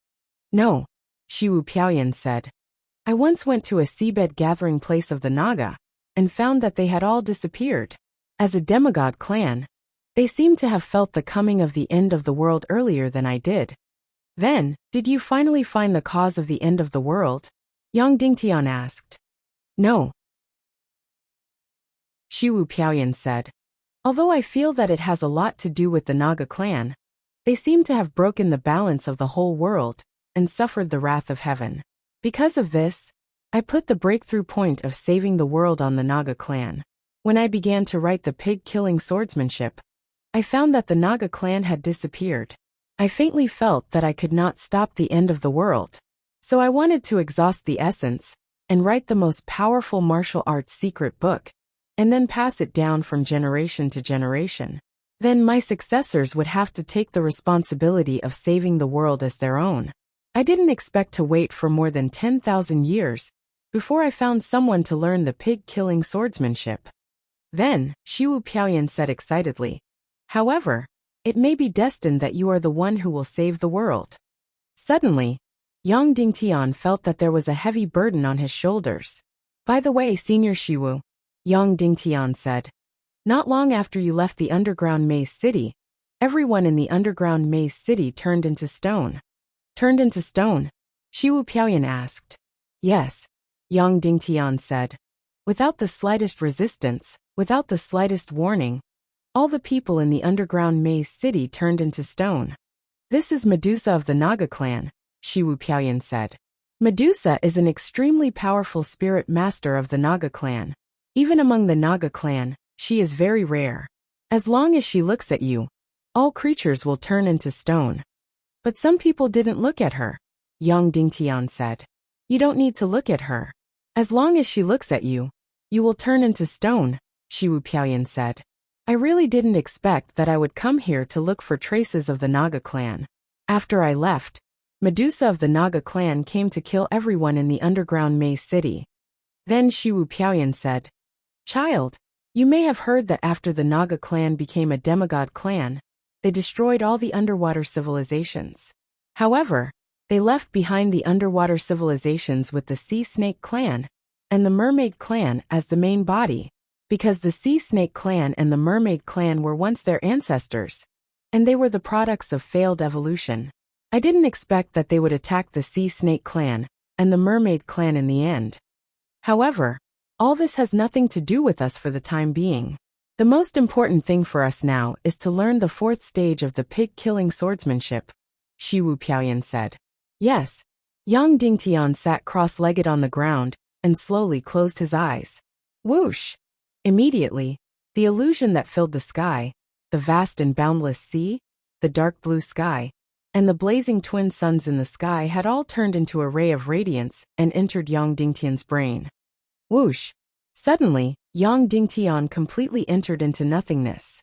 No, Shiwu Piaoyan said. I once went to a seabed gathering place of the Naga, and found that they had all disappeared. As a demigod clan, they seem to have felt the coming of the end of the world earlier than I did. Then, did you finally find the cause of the end of the world? Yang Dingtian asked. No, Shiwu Piaoyan said. Although I feel that it has a lot to do with the Naga clan, they seem to have broken the balance of the whole world and suffered the wrath of heaven. Because of this, I put the breakthrough point of saving the world on the Naga clan. When I began to write the pig-killing swordsmanship, I found that the Naga clan had disappeared. I faintly felt that I could not stop the end of the world. So I wanted to exhaust the essence and write the most powerful martial arts secret book, and then pass it down from generation to generation. Then my successors would have to take the responsibility of saving the world as their own. I didn't expect to wait for more than 10,000 years before I found someone to learn the pig-killing swordsmanship. Then, Shiwu Piaoyan said excitedly, however, it may be destined that you are the one who will save the world. Suddenly, Yang Dingtian felt that there was a heavy burden on his shoulders. By the way, Senior Shiwu, Yang Dingtian said, not long after you left the underground maze city, everyone in the underground maze city turned into stone. Turned into stone? Shiwu Piaoyan asked. Yes, Yang Dingtian said. Without the slightest resistance, without the slightest warning, all the people in the underground maze city turned into stone. This is Medusa of the Naga clan, Shiwu Piaoyan said. Medusa is an extremely powerful spirit master of the Naga clan. Even among the Naga clan, she is very rare. As long as she looks at you, all creatures will turn into stone. But some people didn't look at her, Yang Dingtian said. You don't need to look at her. As long as she looks at you, you will turn into stone, Shiwu Piaoyan said. I really didn't expect that I would come here to look for traces of the Naga clan. After I left, Medusa of the Naga clan came to kill everyone in the underground maze city. Then Shiwu Piaoyan said, Child, you may have heard that after the Naga clan became a demigod clan, they destroyed all the underwater civilizations. However, they left behind the underwater civilizations with the Sea Snake clan, and the mermaid clan as the main body, because the sea snake clan and the mermaid clan were once their ancestors, and they were the products of failed evolution. I didn't expect that they would attack the sea snake clan and the mermaid clan in the end. However, all this has nothing to do with us for the time being. The most important thing for us now is to learn the fourth stage of the pig-killing swordsmanship, Shi Wu Piaoyan said. Yes. Yang Dingtian sat cross-legged on the ground and slowly closed his eyes. Whoosh! Immediately, the illusion that filled the sky, the vast and boundless sea, the dark blue sky, and the blazing twin suns in the sky had all turned into a ray of radiance and entered Yang Dingtian's brain. Whoosh! Suddenly, Yang Dingtian completely entered into nothingness.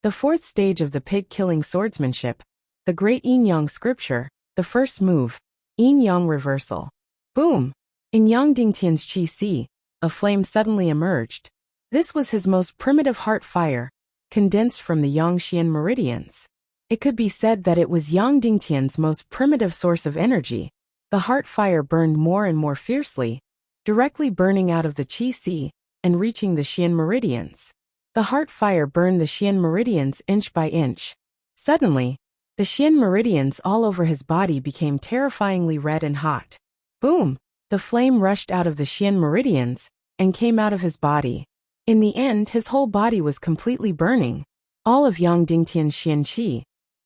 The fourth stage of the pig-killing swordsmanship, the great yin-yang scripture, the first move, yin-yang reversal. Boom! In Yang Dingtian's qi, a flame suddenly emerged. This was his most primitive heart fire, condensed from the Yangxian meridians. It could be said that it was Yang Dingtian's most primitive source of energy. The heart fire burned more and more fiercely, directly burning out of the qi and reaching the Xian meridians. The heart fire burned the Xian meridians inch by inch. Suddenly, the Xian meridians all over his body became terrifyingly red and hot. Boom! The flame rushed out of the Xian meridians and came out of his body. In the end, his whole body was completely burning. All of Yang Dingtian's Xian qi,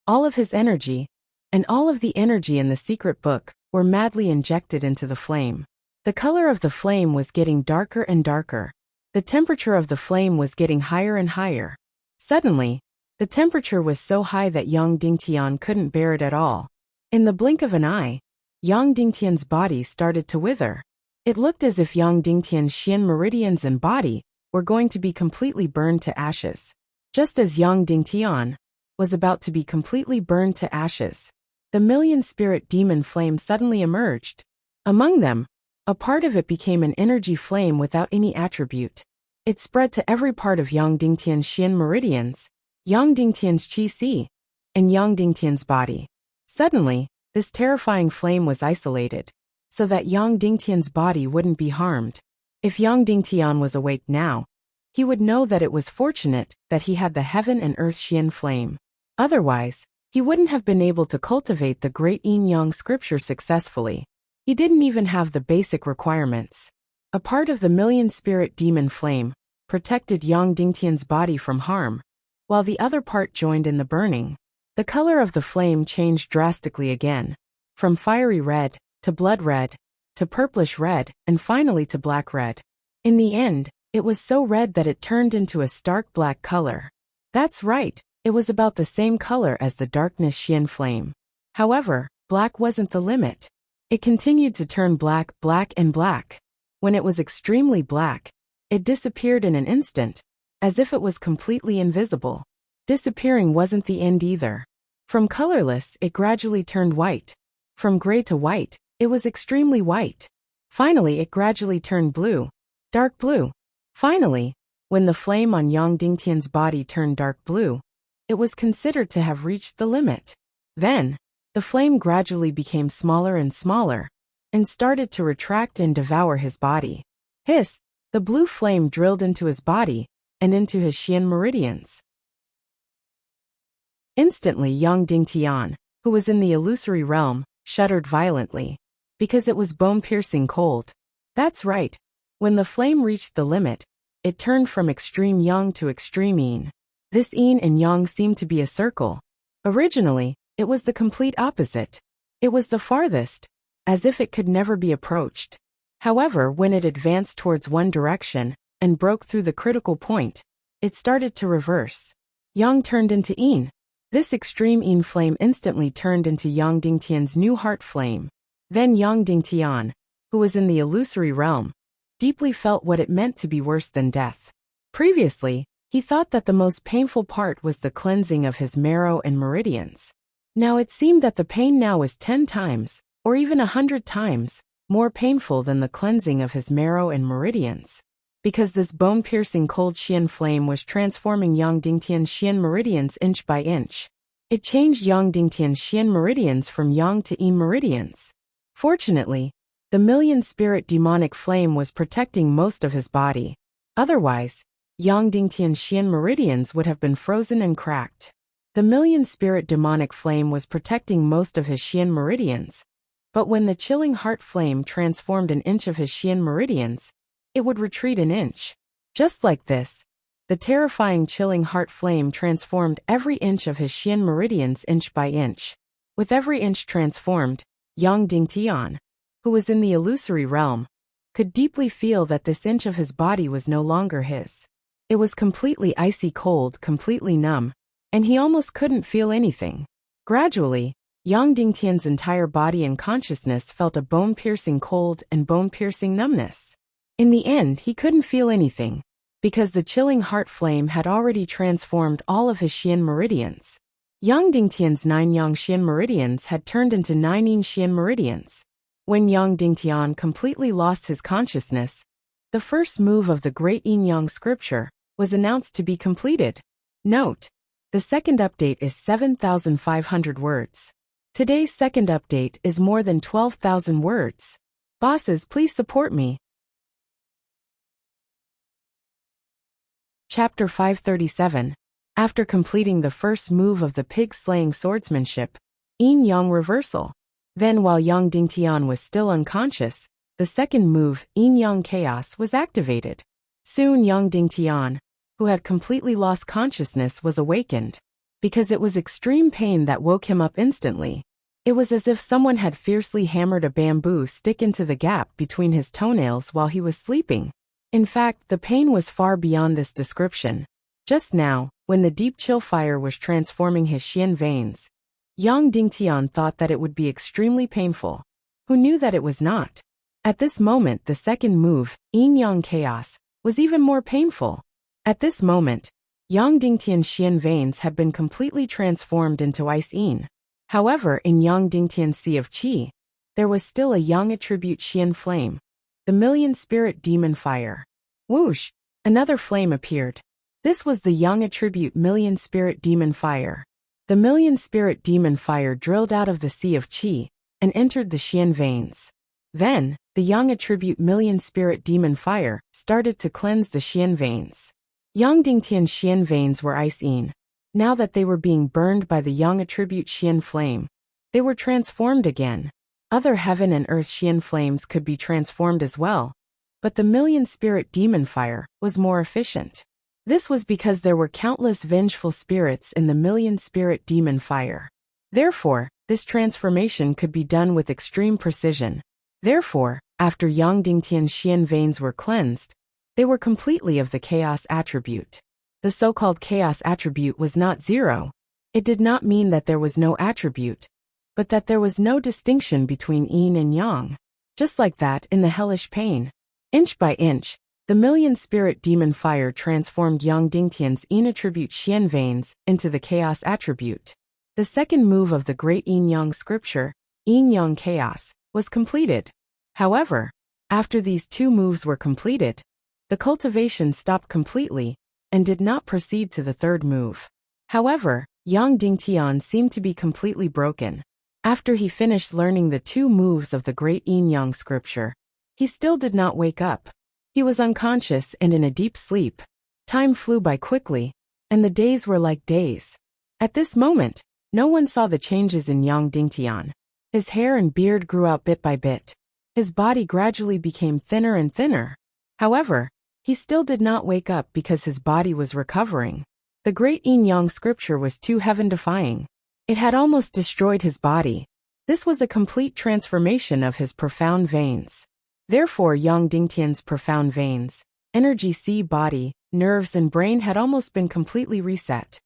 all of his energy, and all of the energy in the secret book were madly injected into the flame. The color of the flame was getting darker and darker. The temperature of the flame was getting higher and higher. Suddenly, the temperature was so high that Yang Dingtian couldn't bear it at all. In the blink of an eye, Yang Dingtian's body started to wither. It looked as if Yang Dingtian's Xian meridians and body were going to be completely burned to ashes. Just as Yang Dingtian was about to be completely burned to ashes, the million-spirit demon flame suddenly emerged. Among them, a part of it became an energy flame without any attribute. It spread to every part of Yang Dingtian's Xian meridians, Yang Dingtian's qi, and Yang Dingtian's body. Suddenly, this terrifying flame was isolated, so that Yang Dingtian's body wouldn't be harmed. If Yang Dingtian was awake now, he would know that it was fortunate that he had the heaven and earth Xian flame. Otherwise, he wouldn't have been able to cultivate the great yin-yang scripture successfully. He didn't even have the basic requirements. A part of the million-spirit demon flame protected Yang Dingtian's body from harm, while the other part joined in the burning. The color of the flame changed drastically again, from fiery red, to blood red, to purplish red, and finally to black red. In the end, it was so red that it turned into a stark black color. That's right, it was about the same color as the darkness Xian flame. However, black wasn't the limit. It continued to turn black, black, and black. When it was extremely black, it disappeared in an instant, as if it was completely invisible. Disappearing wasn't the end either. From colorless, it gradually turned white. From gray to white, it was extremely white. Finally, it gradually turned blue, dark blue. Finally, when the flame on Yang Dingtian's body turned dark blue, it was considered to have reached the limit. Then, the flame gradually became smaller and smaller, and started to retract and devour his body. Hiss! The blue flame drilled into his body, and into his Xian meridians. Instantly Yang Dingtian, who was in the illusory realm, shuddered violently, because it was bone-piercing cold. That's right, when the flame reached the limit, it turned from extreme yang to extreme yin. This yin and yang seemed to be a circle. Originally, it was the complete opposite. It was the farthest, as if it could never be approached. However, when it advanced towards one direction, and broke through the critical point, it started to reverse. Yang turned into yin. This extreme yin flame instantly turned into Yang Dingtian's new heart flame. Then Yang Dingtian, who was in the illusory realm, deeply felt what it meant to be worse than death. Previously, he thought that the most painful part was the cleansing of his marrow and meridians. Now it seemed that the pain now was 10 times, or even 100 times, more painful than the cleansing of his marrow and meridians. Because this bone-piercing cold Xian flame was transforming Yang Dingtian's Xian meridians inch by inch. It changed Yang Dingtian's Xian meridians from yang to yin meridians. Fortunately, The million-spirit demonic flame was protecting most of his body. Otherwise, Yang Dingtian's Xian meridians would have been frozen and cracked. The million-spirit demonic flame was protecting most of his Xian meridians, but when the chilling heart flame transformed an inch of his Xian meridians, it would retreat an inch. Just like this, the terrifying chilling heart flame transformed every inch of his Xian meridians inch by inch. With every inch transformed, Yang Dingtian, who was in the illusory realm, could deeply feel that this inch of his body was no longer his. It was completely icy cold, completely numb, and he almost couldn't feel anything. Gradually, Yang Dingtian's entire body and consciousness felt a bone-piercing cold and bone-piercing numbness. In the end, he couldn't feel anything, because the chilling heart flame had already transformed all of his Xian meridians. Yang Dingtian's 9 Yang Xian meridians had turned into 9 Yin Xian meridians. When Yang Dingtian completely lost his consciousness, the first move of the Great Yin Yang scripture was announced to be completed. Note: the second update is 7,500 words. Today's second update is more than 12,000 words. Bosses, please support me. Chapter 537. After completing the first move of the pig-slaying swordsmanship, Yin Yang reversal. Then while Yang Dingtian was still unconscious, the second move, Yin Yang chaos, was activated. Soon Yang Dingtian, who had completely lost consciousness, was awakened. Because it was extreme pain that woke him up instantly. It was as if someone had fiercely hammered a bamboo stick into the gap between his toenails while he was sleeping. In fact, the pain was far beyond this description. Just now, when the deep chill fire was transforming his Xian veins, Yang Dingtian thought that it would be extremely painful. Who knew that it was not? At this moment, the second move, Yin Yang chaos, was even more painful. At this moment, Yang Dingtian's Xian veins had been completely transformed into ice Yin. However, in Yang Dingtian's Sea of Qi, there was still a Yang attribute Xian flame, the million-spirit demon fire. Whoosh! Another flame appeared. This was the Yang attribute million-spirit demon fire. The million-spirit demon fire drilled out of the Sea of Qi and entered the Xian veins. Then, the Yang attribute million-spirit demon fire started to cleanse the Xian veins. Yang Dingtian's Xian veins were ice Yin. Now that they were being burned by the Yang attribute Xian flame, they were transformed again. Other heaven and earth Xian flames could be transformed as well, but the million-spirit demon fire was more efficient. This was because there were countless vengeful spirits in the million-spirit demon fire. Therefore, this transformation could be done with extreme precision. Therefore, after Yang Dingtian's Xian veins were cleansed, they were completely of the chaos attribute. The so-called chaos attribute was not zero. It did not mean that there was no attribute, but that there was no distinction between Yin and Yang. Just like that in the hellish pain. Inch by inch, the million-spirit demon fire transformed Yang Dingtian's Yin attribute Xian veins into the chaos attribute. The second move of the Great Yin Yang scripture, Yin Yang chaos, was completed. However, after these two moves were completed, the cultivation stopped completely and did not proceed to the third move. However, Yang Dingtian seemed to be completely broken. After he finished learning the two moves of the Great Yin Yang scripture, he still did not wake up. He was unconscious and in a deep sleep. Time flew by quickly, and the days were like days. At this moment, no one saw the changes in Yang Dingtian. His hair and beard grew out bit by bit. His body gradually became thinner and thinner. However, he still did not wake up because his body was recovering. The Great Yin Yang scripture was too heaven-defying. It had almost destroyed his body. This was a complete transformation of his profound veins. Therefore, Yang Dingtian's profound veins, energy C body, nerves and brain had almost been completely reset.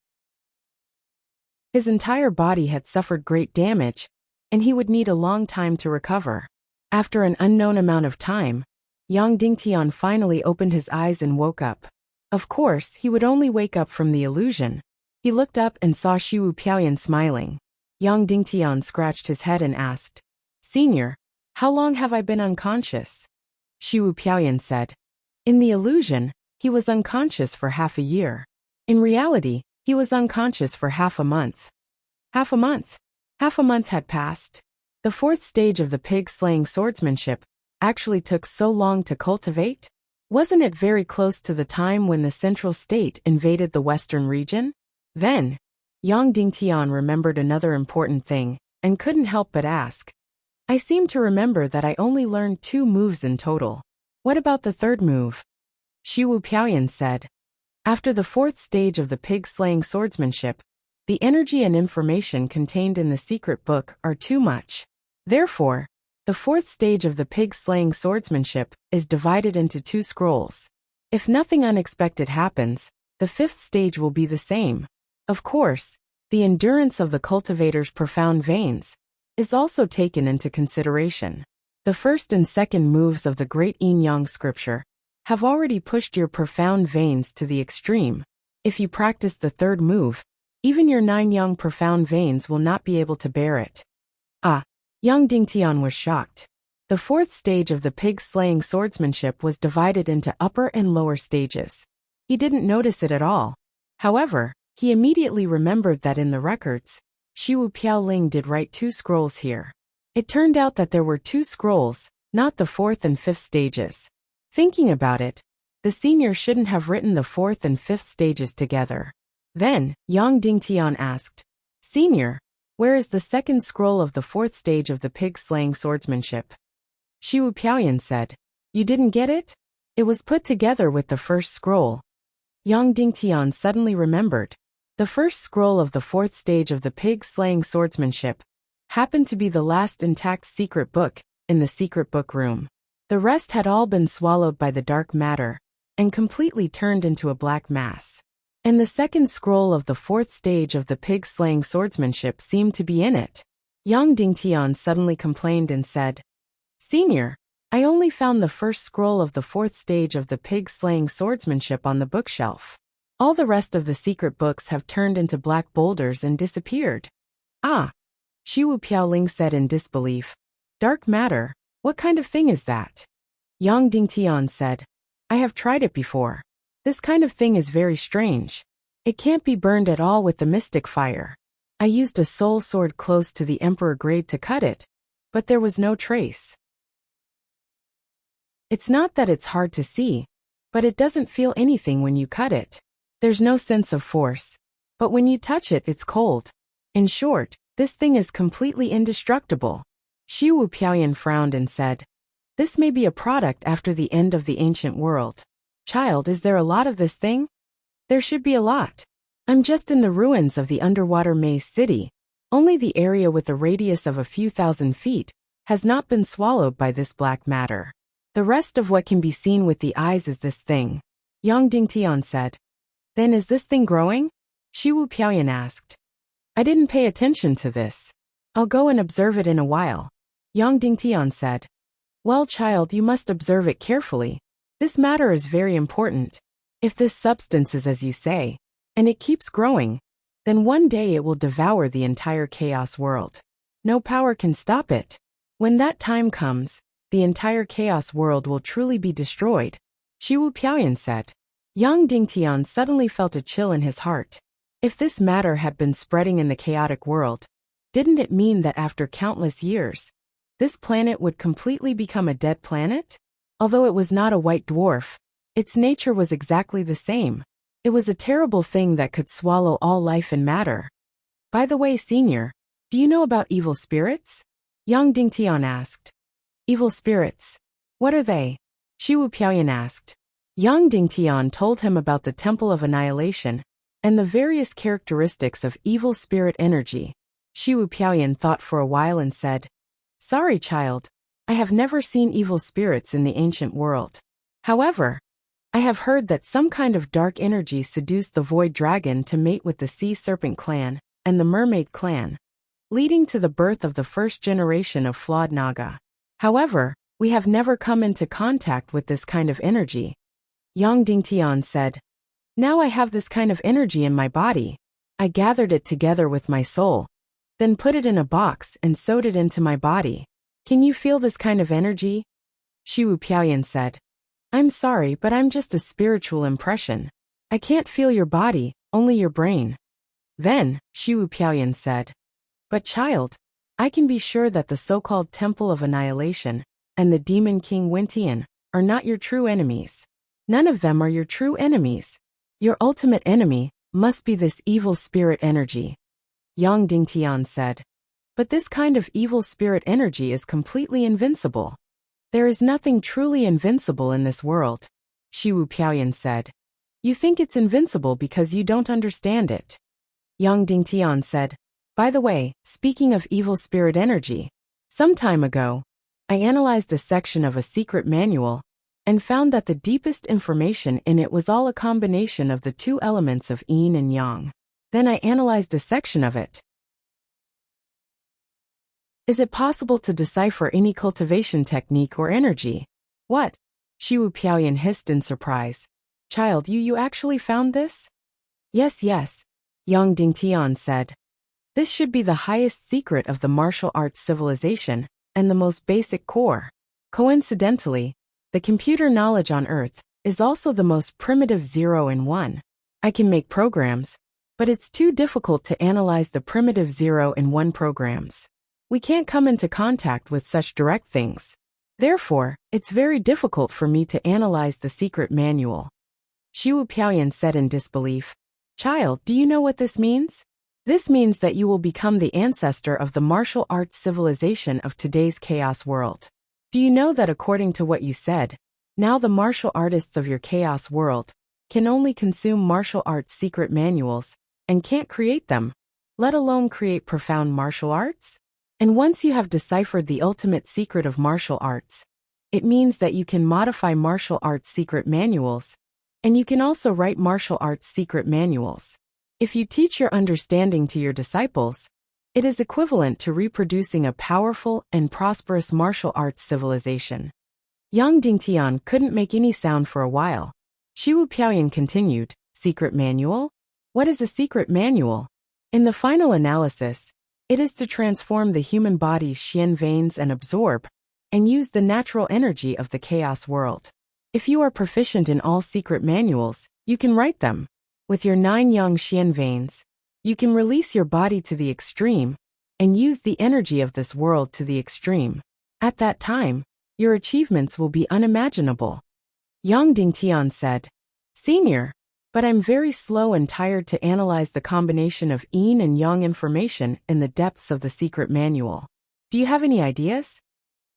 His entire body had suffered great damage, and he would need a long time to recover. After an unknown amount of time, Yang Dingtian finally opened his eyes and woke up. Of course, he would only wake up from the illusion. He looked up and saw Shiwu Piaoyan smiling. Yang Dingtian scratched his head and asked, "Senior, how long have I been unconscious?" Shiwu Piaoyan said. In the illusion, he was unconscious for half a year. In reality, he was unconscious for half a month. Half a month had passed. The fourth stage of the pig-slaying swordsmanship actually took so long to cultivate? Wasn't it very close to the time when the central state invaded the western region? Then, Yang Dingtian remembered another important thing, and couldn't help but ask. I seem to remember that I only learned 2 moves in total. What about the third move? Shiwu Piaoyan said. After the 4th stage of the pig-slaying swordsmanship, the energy and information contained in the secret book are too much. Therefore, the 4th stage of the pig-slaying swordsmanship is divided into 2 scrolls. If nothing unexpected happens, the 5th stage will be the same. Of course, the endurance of the cultivator's profound veins is also taken into consideration. The 1st and 2nd moves of the Great Yin Yang scripture have already pushed your profound veins to the extreme. If you practice the 3rd move, even your 9 Yang profound veins will not be able to bear it. Yang Dingtian was shocked. The 4th stage of the pig-slaying swordsmanship was divided into upper and lower stages. He didn't notice it at all. However, he immediately remembered that in the records, Shiwu Piaoling did write 2 scrolls here. It turned out that there were 2 scrolls, not the 4th and 5th stages. Thinking about it, the senior shouldn't have written the 4th and 5th stages together. Then, Yang Dingtian asked, Senior, where is the 2nd scroll of the 4th stage of the pig-slaying swordsmanship? Shiwu Piaoyan said, You didn't get it? It was put together with the 1st scroll. Yang Dingtian suddenly remembered. The 1st scroll of the 4th stage of the pig-slaying swordsmanship happened to be the last intact secret book in the secret book room. The rest had all been swallowed by the dark matter and completely turned into a black mass. And the 2nd scroll of the 4th stage of the pig-slaying swordsmanship seemed to be in it. Yang Dingtian suddenly complained and said, Senior, I only found the 1st scroll of the 4th stage of the pig-slaying swordsmanship on the bookshelf. All the rest of the secret books have turned into black boulders and disappeared. Shiwu Piaoling said in disbelief. Dark matter, what kind of thing is that? Yang Dingtian said, I have tried it before. This kind of thing is very strange. It can't be burned at all with the mystic fire. I used a soul sword close to the emperor grade to cut it, but there was no trace. It's not that it's hard to see, but it doesn't feel anything when you cut it. There's no sense of force. But when you touch it, it's cold. In short, this thing is completely indestructible. Shiwu Piaoyan frowned and said, This may be a product after the end of the ancient world. Child, is there a lot of this thing? There should be a lot. I'm just in the ruins of the underwater maze city. Only the area with a radius of a few thousand feet has not been swallowed by this black matter. The rest of what can be seen with the eyes is this thing. Yang Dingtian said. Then is this thing growing? Shiwu Piaoyan asked. I didn't pay attention to this. I'll go and observe it in a while. Yang Dingtian said. Well, child, you must observe it carefully. This matter is very important. If this substance is as you say, and it keeps growing, then one day it will devour the entire chaos world. No power can stop it. When that time comes, the entire chaos world will truly be destroyed, Shiwu Piaoyan said. Yang Dingtian suddenly felt a chill in his heart. If this matter had been spreading in the chaotic world, didn't it mean that after countless years, this planet would completely become a dead planet? Although it was not a white dwarf, its nature was exactly the same. It was a terrible thing that could swallow all life and matter. By the way, Senior, do you know about evil spirits? Yang Dingtian asked. Evil spirits? What are they? Shiwu Piaoyan asked. Yang Dingtian told him about the Temple of Annihilation and the various characteristics of evil spirit energy. Shiwu Piaoyan thought for a while and said, Sorry, child. I have never seen evil spirits in the ancient world. However, I have heard that some kind of dark energy seduced the Void Dragon to mate with the Sea Serpent clan and the Mermaid clan, leading to the birth of the first generation of flawed Naga. However, we have never come into contact with this kind of energy. Yang Dingtian said, Now I have this kind of energy in my body. I gathered it together with my soul, then put it in a box and sewed it into my body. Can you feel this kind of energy? Shiwu Piaoyan said. I'm sorry, but I'm just a spiritual impression. I can't feel your body, only your brain. Then, Shiwu Piaoyan said. But child, I can be sure that the so-called Temple of Annihilation and the demon king Wintian are not your true enemies. None of them are your true enemies. Your ultimate enemy must be this evil spirit energy. Yang Dingtian said. But this kind of evil spirit energy is completely invincible. There is nothing truly invincible in this world, Shiwu Piaoyan said. You think it's invincible because you don't understand it. Yang Dingtian said, by the way, speaking of evil spirit energy, some time ago, I analyzed a section of a secret manual and found that the deepest information in it was all a combination of the two elements of yin and yang. Then I analyzed a section of it. Is it possible to decipher any cultivation technique or energy? What? Shiwu Piaoyan hissed in surprise. Child, you actually found this? Yes, Yang Dingtian said. This should be the highest secret of the martial arts civilization and the most basic core. Coincidentally, the computer knowledge on Earth is also the most primitive 0 and 1. I can make programs, but it's too difficult to analyze the primitive 0 and 1 programs. We can't come into contact with such direct things. Therefore, it's very difficult for me to analyze the secret manual. Shiwu Piaoyan said in disbelief. Child, do you know what this means? This means that you will become the ancestor of the martial arts civilization of today's chaos world. Do you know that according to what you said, now the martial artists of your chaos world can only consume martial arts secret manuals and can't create them, let alone create profound martial arts? And once you have deciphered the ultimate secret of martial arts, it means that you can modify martial arts secret manuals, and you can also write martial arts secret manuals. If you teach your understanding to your disciples, it is equivalent to reproducing a powerful and prosperous martial arts civilization. Yang Dingtian couldn't make any sound for a while. Shiwu Piaoyan continued, secret manual? What is a secret manual? In the final analysis, it is to transform the human body's xian veins and absorb and use the natural energy of the chaos world. If you are proficient in all secret manuals, you can write them. With your 9 yang xian veins, you can release your body to the extreme and use the energy of this world to the extreme. At that time, your achievements will be unimaginable. Yang Dingtian said, Senior, but I'm very slow and tired to analyze the combination of yin and yang information in the depths of the secret manual. Do you have any ideas?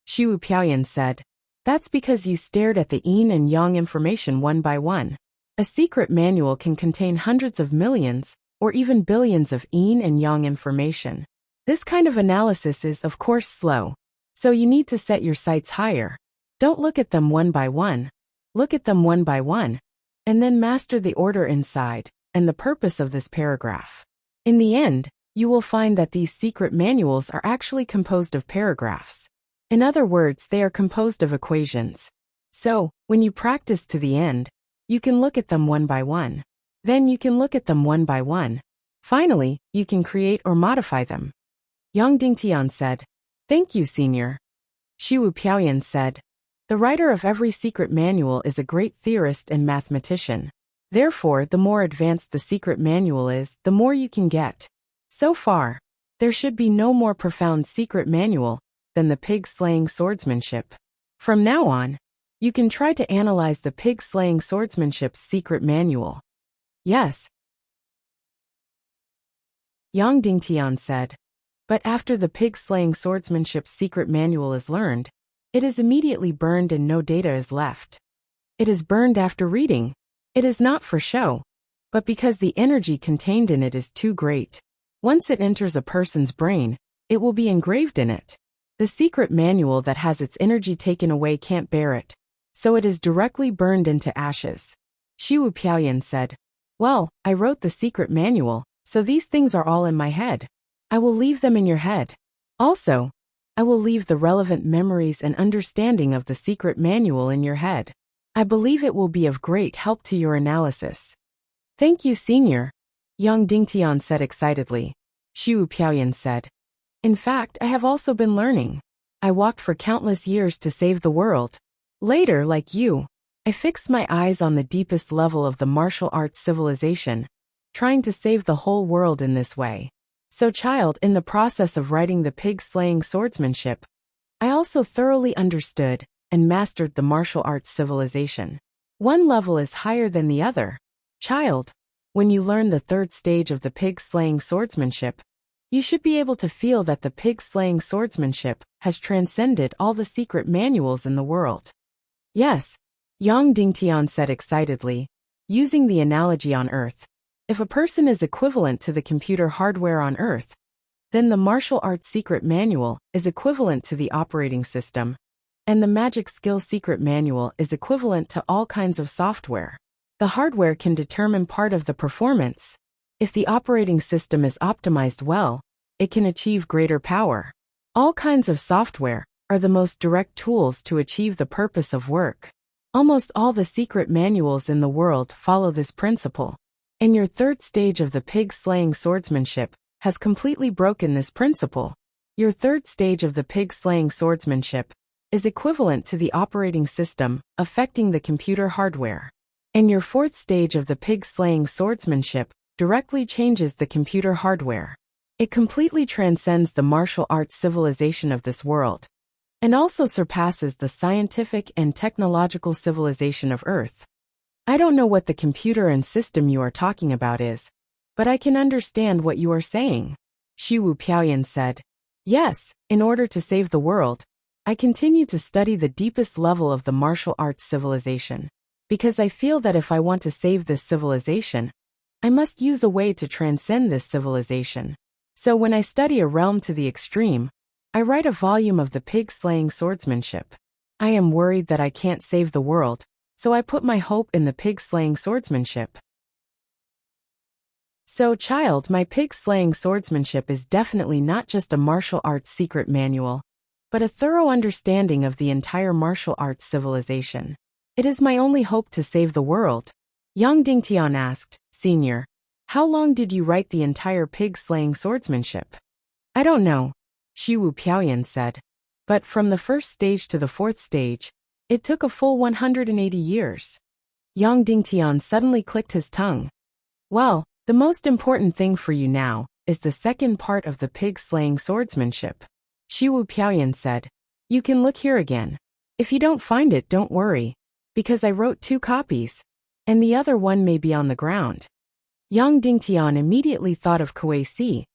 Shiwu Piaoyan said, That's because you stared at the yin and yang information one by one. A secret manual can contain hundreds of millions, or even billions of yin and yang information. This kind of analysis is, of course, slow. So you need to set your sights higher. Don't look at them one by one. Look at them one by one, and then master the order inside, and the purpose of this paragraph. In the end, you will find that these secret manuals are actually composed of paragraphs. In other words, they are composed of equations. So, when you practice to the end, you can look at them one by one. Then you can look at them one by one. Finally, you can create or modify them. Yang Dingtian said, Thank you, Senior. Shiwu Piaoyan said, The writer of every secret manual is a great theorist and mathematician. Therefore, the more advanced the secret manual is, the more you can get. So far, there should be no more profound secret manual than the pig-slaying swordsmanship. From now on, you can try to analyze the pig-slaying swordsmanship's secret manual. Yes. Yang Dingtian said, But after the pig-slaying swordsmanship's secret manual is learned, it is immediately burned and no data is left. It is burned after reading. It is not for show, but because the energy contained in it is too great. Once it enters a person's brain, it will be engraved in it. The secret manual that has its energy taken away can't bear it, so it is directly burned into ashes. Shiwu Piaoyan said, Well, I wrote the secret manual, so these things are all in my head. I will leave them in your head. Also, I will leave the relevant memories and understanding of the secret manual in your head. I believe it will be of great help to your analysis. Thank you, Senior, Yang Dingtian said excitedly. Shiwu Piaoyan said, In fact, I have also been learning. I walked for countless years to save the world. Later, like you, I fixed my eyes on the deepest level of the martial arts civilization, trying to save the whole world in this way. So child, in the process of writing the pig-slaying swordsmanship, I also thoroughly understood and mastered the martial arts civilization. One level is higher than the other. Child, when you learn the third stage of the pig-slaying swordsmanship, you should be able to feel that the pig-slaying swordsmanship has transcended all the secret manuals in the world. Yes, Yang Dingtian said excitedly, using the analogy on Earth. If a person is equivalent to the computer hardware on Earth, then the martial arts secret manual is equivalent to the operating system, and the magic skill secret manual is equivalent to all kinds of software. The hardware can determine part of the performance. If the operating system is optimized well, it can achieve greater power. All kinds of software are the most direct tools to achieve the purpose of work. Almost all the secret manuals in the world follow this principle. And your third stage of the pig-slaying swordsmanship has completely broken this principle. Your third stage of the pig-slaying swordsmanship is equivalent to the operating system affecting the computer hardware. And your fourth stage of the pig-slaying swordsmanship directly changes the computer hardware. It completely transcends the martial arts civilization of this world, and also surpasses the scientific and technological civilization of Earth. I don't know what the computer and system you are talking about is, but I can understand what you are saying. Shiwu Piaoyan said. Yes, in order to save the world, I continue to study the deepest level of the martial arts civilization, because I feel that if I want to save this civilization, I must use a way to transcend this civilization. So when I study a realm to the extreme, I write a volume of the pig-slaying swordsmanship. I am worried that I can't save the world, so I put my hope in the pig-slaying swordsmanship. So, child, my pig-slaying swordsmanship is definitely not just a martial arts secret manual, but a thorough understanding of the entire martial arts civilization. It is my only hope to save the world. Yang Dingtian asked, Senior, how long did you write the entire pig-slaying swordsmanship? I don't know, Shiwu Piaoyan said. But from the first stage to the fourth stage, it took a full 180 years. Yang Dingtian suddenly clicked his tongue. Well, the most important thing for you now is the second part of the pig-slaying swordsmanship. Shiwu Piaoyan said. You can look here again. If you don't find it, don't worry, because I wrote 2 copies, and the other one may be on the ground. Yang Dingtian immediately thought of Kuei-si,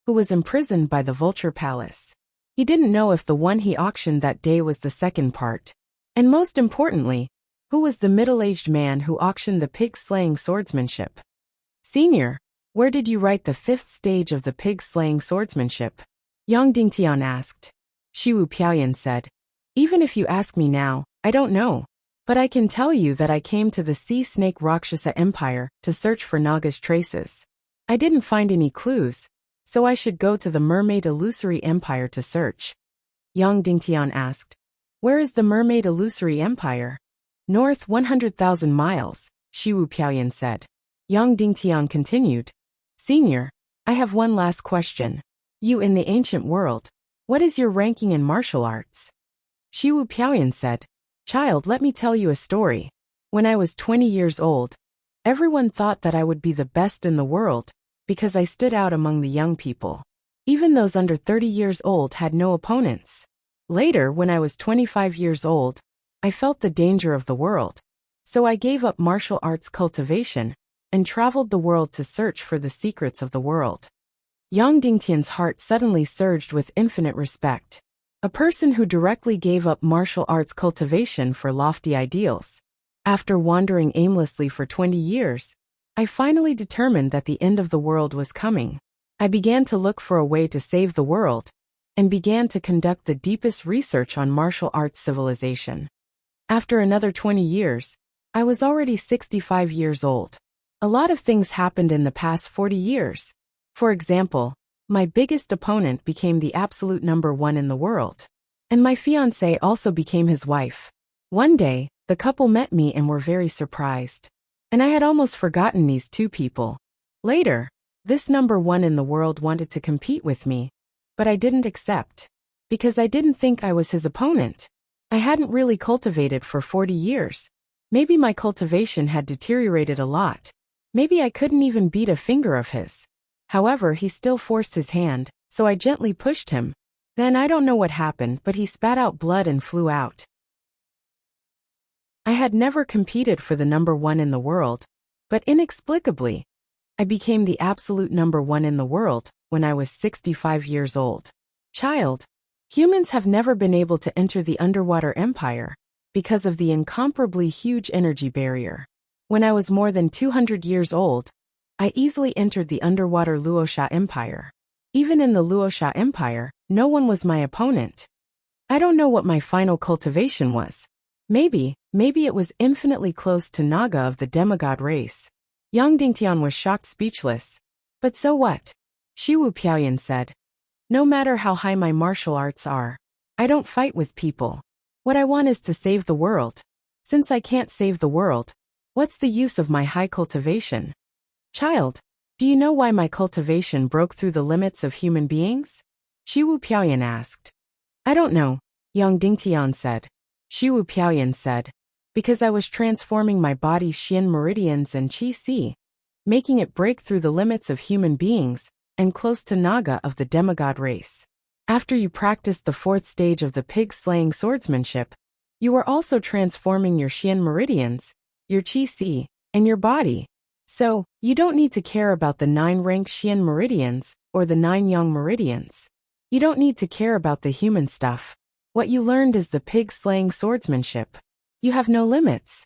who was imprisoned by the Vulture Palace. He didn't know if the one he auctioned that day was the second part. And most importantly, who was the middle-aged man who auctioned the pig-slaying swordsmanship? Senior, where did you write the 5th stage of the pig-slaying swordsmanship? Yang Dingtian asked. Shiwu Piaoyan said. Even if you ask me now, I don't know. But I can tell you that I came to the Sea Snake Rakshasa Empire to search for Naga's traces. I didn't find any clues, so I should go to the Mermaid Illusory Empire to search. Yang Dingtian asked. Where is the Mermaid Illusory Empire? North 100,000 miles, Shiwu Piaoyan said. Yang Dingtian continued. Senior, I have one last question. You in the ancient world, what is your ranking in martial arts? Shiwu Piaoyan said. Child, let me tell you a story. When I was 20 years old, everyone thought that I would be the best in the world, because I stood out among the young people. Even those under 30 years old had no opponents. Later, when I was 25 years old, I felt the danger of the world. So I gave up martial arts cultivation and traveled the world to search for the secrets of the world. Yang Dingtian's heart suddenly surged with infinite respect. A person who directly gave up martial arts cultivation for lofty ideals. After wandering aimlessly for 20 years, I finally determined that the end of the world was coming. I began to look for a way to save the world, and began to conduct the deepest research on martial arts civilization. After another 20 years, I was already 65 years old. A lot of things happened in the past 40 years. For example, my biggest opponent became the absolute number 1 in the world. And my fiancée also became his wife. One day, the couple met me and were very surprised. And I had almost forgotten these 2 people. Later, this number 1 in the world wanted to compete with me, but I didn't accept, because I didn't think I was his opponent. I hadn't really cultivated for 40 years. Maybe my cultivation had deteriorated a lot. Maybe I couldn't even beat a finger of his. However, he still forced his hand, so I gently pushed him, Then I don't know what happened, but he spat out blood and flew out. I had never competed for the number one in the world, but inexplicably, I became the absolute number one in the world when I was 65 years old. Child, humans have never been able to enter the underwater empire because of the incomparably huge energy barrier. When I was more than 200 years old, I easily entered the underwater Luoxia Empire. Even in the Luoxia Empire, no one was my opponent. I don't know what my final cultivation was. Maybe it was infinitely close to Naga of the demigod race. Yang Dingtian was shocked speechless. But so what? Shiwu Piaoyan said. No matter how high my martial arts are, I don't fight with people. What I want is to save the world. Since I can't save the world, what's the use of my high cultivation? Child, do you know why my cultivation broke through the limits of human beings? Shiwu Piaoyan asked. I don't know, Yang Dingtian said. Shiwu Piaoyan said, because I was transforming my body's Xian meridians and Qi Si, making it break through the limits of human beings, and close to Naga of the demigod race. After you practiced the fourth stage of the pig-slaying swordsmanship, you were also transforming your Xian meridians, your Qi Si, and your body. So, you don't need to care about the 9 rank Xian meridians, or the 9 yang meridians. You don't need to care about the human stuff. What you learned is the pig-slaying swordsmanship. You have no limits.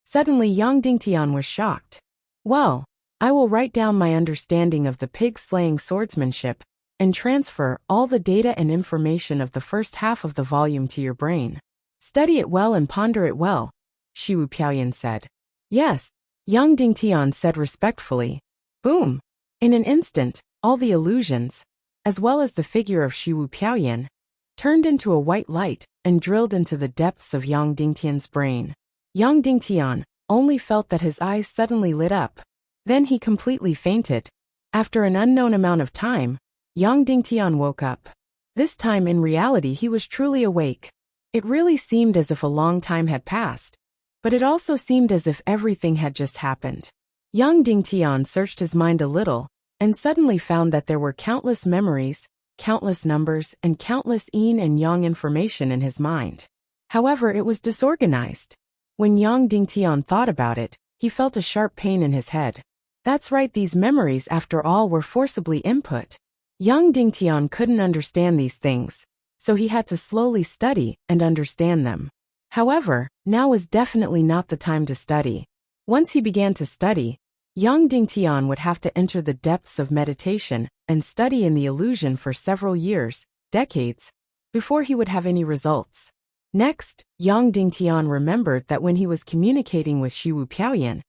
Suddenly Yang Dingtian was shocked. Well, I will write down my understanding of the pig-slaying swordsmanship and transfer all the data and information of the first half of the volume to your brain. Study it well and ponder it well, Shiwu Piaoyan said. Yes, Yang Dingtian said respectfully. Boom! In an instant, all the illusions, as well as the figure of Shiwu Piaoyan, turned into a white light and drilled into the depths of Yang Dingtian's brain. Yang Dingtian only felt that his eyes suddenly lit up. Then he completely fainted. After an unknown amount of time, Yang Dingtian woke up. This time in reality he was truly awake. It really seemed as if a long time had passed, but it also seemed as if everything had just happened. Yang Dingtian searched his mind a little, and suddenly found that there were countless memories, countless numbers, and countless yin and yang information in his mind. However, it was disorganized. When Yang Dingtian thought about it, he felt a sharp pain in his head. That's right, these memories after all were forcibly input. Yang Dingtian couldn't understand these things, so he had to slowly study and understand them. However, now was definitely not the time to study. Once he began to study, Yang Dingtian would have to enter the depths of meditation and study in the illusion for several years, decades, before he would have any results. Next, Yang Dingtian remembered that when he was communicating with Shiwu Piaoyan,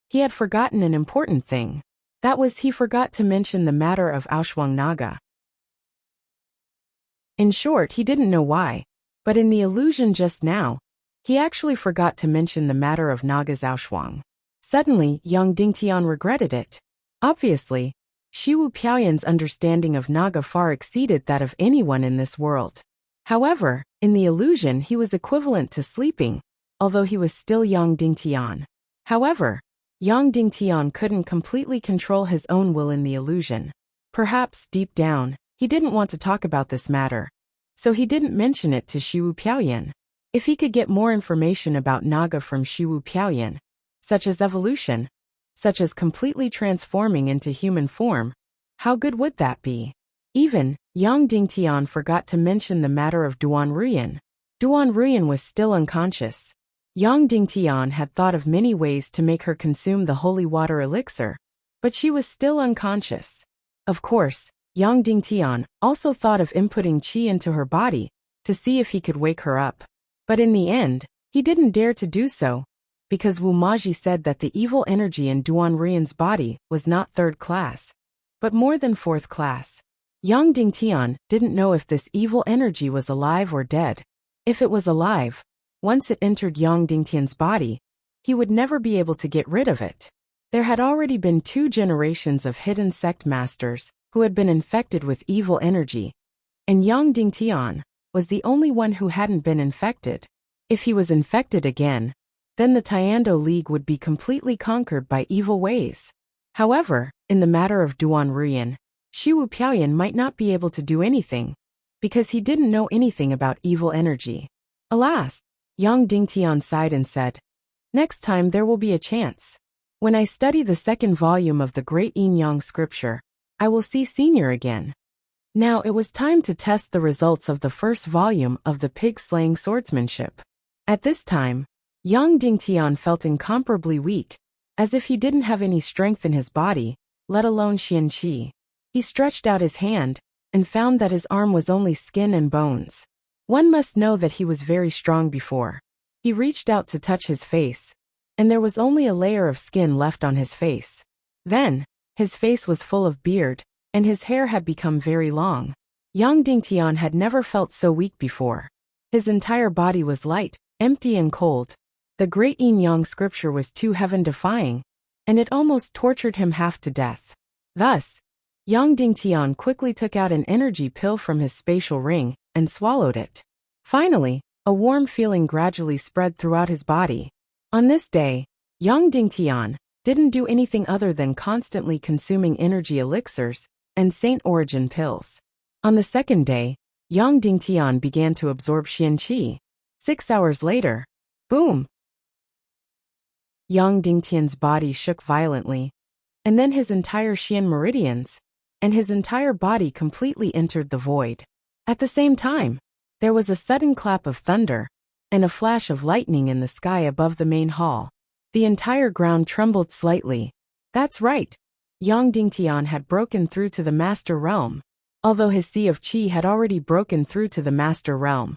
he had forgotten an important thing. That was, he forgot to mention the matter of Aoshuang Naga. In short, he didn't know why, but in the illusion just now, he actually forgot to mention the matter of Naga's Aoshuang. Suddenly, Yang Dingtian regretted it. Obviously, Shiwu Piaoyan's understanding of Naga far exceeded that of anyone in this world. However, in the illusion he was equivalent to sleeping, although he was still Yang Dingtian. However, Yang Dingtian couldn't completely control his own will in the illusion. Perhaps, deep down, he didn't want to talk about this matter, so he didn't mention it to Shiwu Piaoyan. If he could get more information about Naga from Shiwu Piaoyan, such as evolution, such as completely transforming into human form, how good would that be? Even, Yang Dingtian forgot to mention the matter of Duan Ruyan. Duan Ruyan was still unconscious. Yang Dingtian had thought of many ways to make her consume the holy water elixir, but she was still unconscious. Of course, Yang Dingtian also thought of inputting qi into her body to see if he could wake her up. But in the end, he didn't dare to do so, because Wu Maji said that the evil energy in Duan Ruyan's body was not 3rd class, but more than 4th class. Yang Dingtian didn't know if this evil energy was alive or dead. If it was alive, once it entered Yang Dingtian's body, he would never be able to get rid of it. There had already been 2 generations of hidden sect masters who had been infected with evil energy, and Yang Dingtian was the only one who hadn't been infected. If he was infected again, then the Tiando League would be completely conquered by evil ways. However, in the matter of Duan Ruyan, Shiwu Piaoyan might not be able to do anything, because he didn't know anything about evil energy. Alas, Yang Dingtian sighed and said, "Next time there will be a chance. When I study the second volume of the Great Yin Yang scripture, I will see Senior again." Now it was time to test the results of the first volume of the pig-slaying swordsmanship. At this time, Yang Dingtian felt incomparably weak, as if he didn't have any strength in his body, let alone qianqi. He stretched out his hand, and found that his arm was only skin and bones. One must know that he was very strong before. He reached out to touch his face, and there was only a layer of skin left on his face. Then, his face was full of beard, and his hair had become very long. Yang Dingtian had never felt so weak before. His entire body was light, empty and cold. The Great Yin Yang scripture was too heaven-defying, and it almost tortured him half to death. Thus, Yang Dingtian quickly took out an energy pill from his spatial ring and swallowed it. Finally, a warm feeling gradually spread throughout his body. On this day, Yang Dingtian didn't do anything other than constantly consuming energy elixirs and Saint Origin pills. On the second day, Yang Dingtian began to absorb qianqi. 6 hours later, boom! Yang Dingtian's body shook violently, and then his entire qian meridians and his entire body completely entered the void. At the same time, there was a sudden clap of thunder and a flash of lightning in the sky above the main hall. The entire ground trembled slightly. That's right, Yang Dingtian had broken through to the Master Realm. Although his Sea of Qi had already broken through to the Master Realm,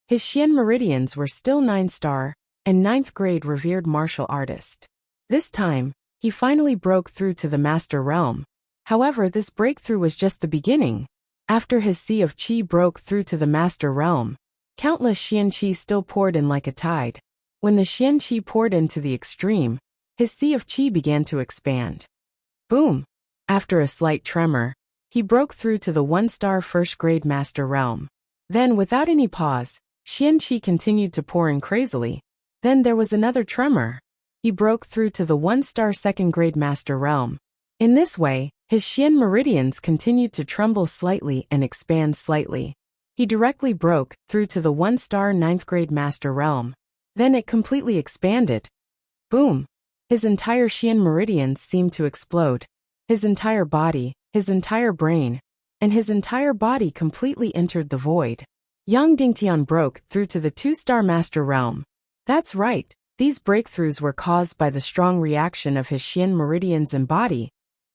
his qian meridians were still 9-star and 9th grade revered martial artist. This time, he finally broke through to the Master Realm. However, this breakthrough was just the beginning. After his Sea of Qi broke through to the Master Realm, countless qianqi still poured in like a tide. When the qianqi poured into the extreme, his Sea of Qi began to expand. Boom! After a slight tremor, he broke through to the 1-star 1st grade Master Realm. Then, without any pause, qianqi continued to pour in crazily. Then there was another tremor. He broke through to the 1-star 2nd grade Master Realm. In this way, his qian meridians continued to tremble slightly and expand slightly. He directly broke through to the 1-star 9th grade Master Realm. Then it completely expanded. Boom! His entire qian meridians seemed to explode. His entire body, his entire brain, and his entire body completely entered the void. Yang Dingtian broke through to the 2-star Master Realm. That's right, these breakthroughs were caused by the strong reaction of his qian meridians and body.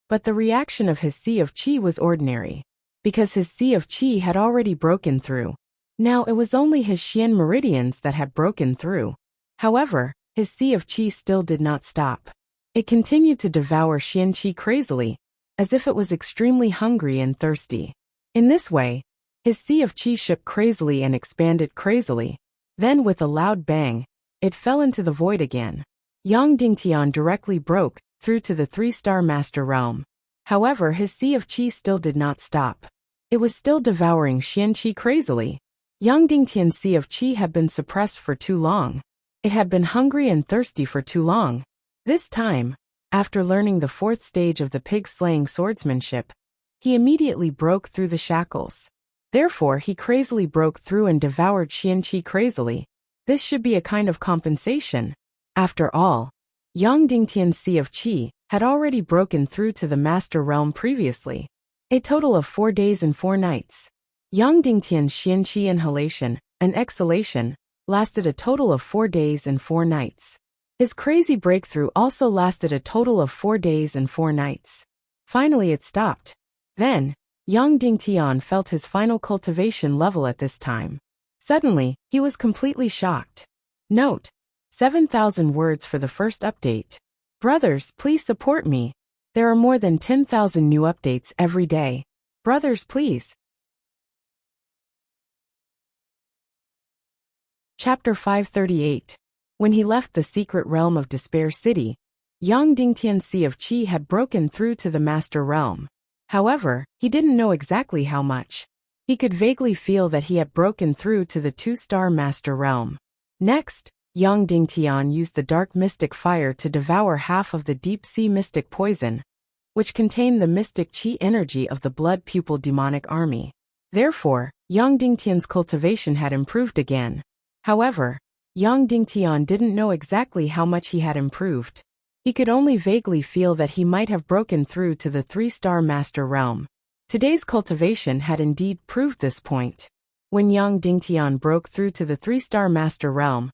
But the reaction of his Sea of Qi was ordinary, because his Sea of Qi had already broken through. Now it was only his qian meridians that had broken through. However, his Sea of Qi still did not stop. It continued to devour qianqi crazily, as if it was extremely hungry and thirsty. In this way, his Sea of Qi shook crazily and expanded crazily. Then with a loud bang, it fell into the void again. Yang Dingtian directly broke through to the 3-star Master Realm. However, his Sea of Qi still did not stop. It was still devouring qianqi crazily. Yang Dingtian's Sea of Qi had been suppressed for too long. It had been hungry and thirsty for too long. This time, after learning the 4th stage of the pig-slaying swordsmanship, he immediately broke through the shackles. Therefore, he crazily broke through and devoured qianqi crazily. This should be a kind of compensation. After all, Yang Dingtian's Sea of Qi had already broken through to the Master Realm previously. A total of 4 days and 4 nights. Yang Dingtian's qianqi inhalation and exhalation lasted a total of 4 days and 4 nights. His crazy breakthrough also lasted a total of 4 days and 4 nights. Finally it stopped. Then, Yang Dingtian felt his final cultivation level at this time. Suddenly, he was completely shocked. Note: 7,000 words for the first update. Brothers, please support me. There are more than 10,000 new updates every day. Brothers, please. Chapter 538. When he left the secret realm of Despair City, Yang Dingtian's Sea of Qi had broken through to the Master Realm. However, he didn't know exactly how much. He could vaguely feel that he had broken through to the 2-star Master Realm. Next, Yang Dingtian used the dark mystic fire to devour half of the deep sea mystic poison, which contained the mystic qi energy of the blood pupil demonic army. Therefore, Yang Dingtian's cultivation had improved again. However, Yang Dingtian didn't know exactly how much he had improved. He could only vaguely feel that he might have broken through to the 3-star master realm. Today's cultivation had indeed proved this point. When Yang Dingtian broke through to the 3-star master realm,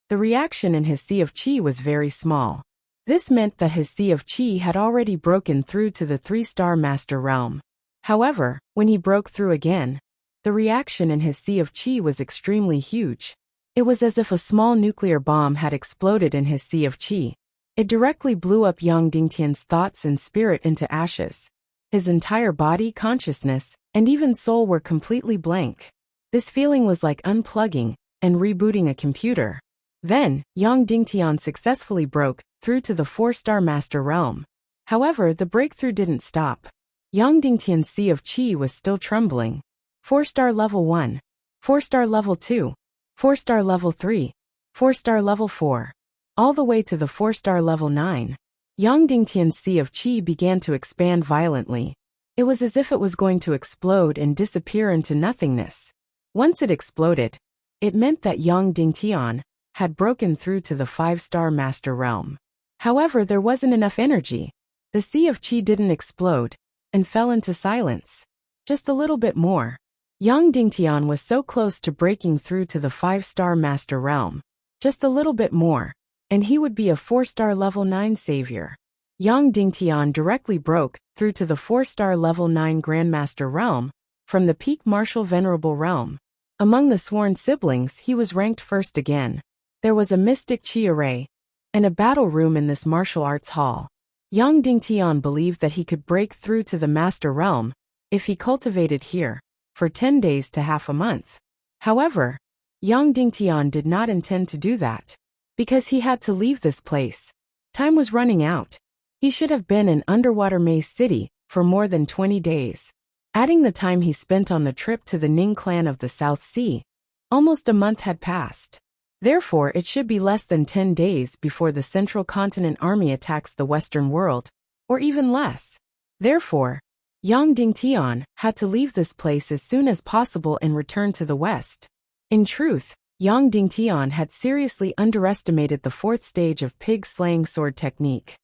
the reaction in his sea of qi was very small. This meant that his sea of qi had already broken through to the 3-star master realm. However, when he broke through again, the reaction in his sea of qi was extremely huge. It was as if a small nuclear bomb had exploded in his sea of qi. It directly blew up Yang Dingtian's thoughts and spirit into ashes. His entire body, consciousness, and even soul were completely blank. This feeling was like unplugging and rebooting a computer. Then, Yang Dingtian successfully broke through to the 4-star master realm. However, the breakthrough didn't stop. Yang Dingtian's sea of qi was still trembling. 4-star level 1, 4-star level 2, 4-star level 3, 4-star level 4, all the way to the 4-star level 9. Yang Dingtian's sea of qi began to expand violently. It was as if it was going to explode and disappear into nothingness. Once it exploded, it meant that Yang Dingtian had broken through to the 5-star master realm. However, there wasn't enough energy. The sea of qi didn't explode and fell into silence. Just a little bit more. Yang Dingtian was so close to breaking through to the 5-star master realm. Just a little bit more, and he would be a 4-star level 9 savior. Yang Dingtian directly broke through to the 4-star level 9 Grandmaster realm from the peak martial venerable realm. Among the sworn siblings, he was ranked first again. There was a mystic qi array and a battle room in this martial arts hall. Yang Dingtian believed that he could break through to the master realm if he cultivated here for 10 days to half a month. However, Yang Dingtian did not intend to do that, because he had to leave this place. Time was running out. He should have been in Underwater Maze City for more than 20 days. Adding the time he spent on the trip to the Ning clan of the South Sea, almost a month had passed. Therefore, it should be less than 10 days before the Central Continent Army attacks the Western world, or even less. Therefore, Yang Dingtian had to leave this place as soon as possible and return to the West. In truth, Yang Dingtian had seriously underestimated the 4th stage of pig-slaying sword technique.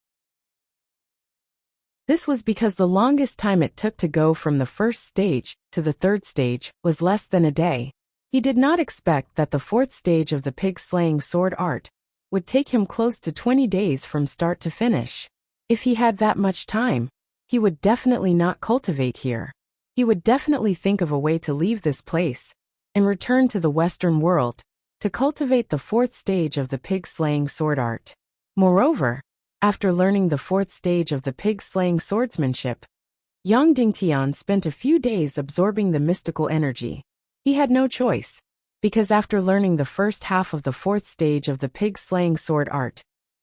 This was because the longest time it took to go from the 1st stage to the 3rd stage was less than a day. He did not expect that the 4th stage of the pig-slaying sword art would take him close to 20 days from start to finish. If he had that much time, he would definitely not cultivate here. He would definitely think of a way to leave this place and return to the Western world to cultivate the 4th stage of the pig-slaying sword art. Moreover, after learning the 4th stage of the pig-slaying swordsmanship, Yang Dingtian spent a few days absorbing the mystical energy. He had no choice, because after learning the first half of the 4th stage of the pig-slaying sword art,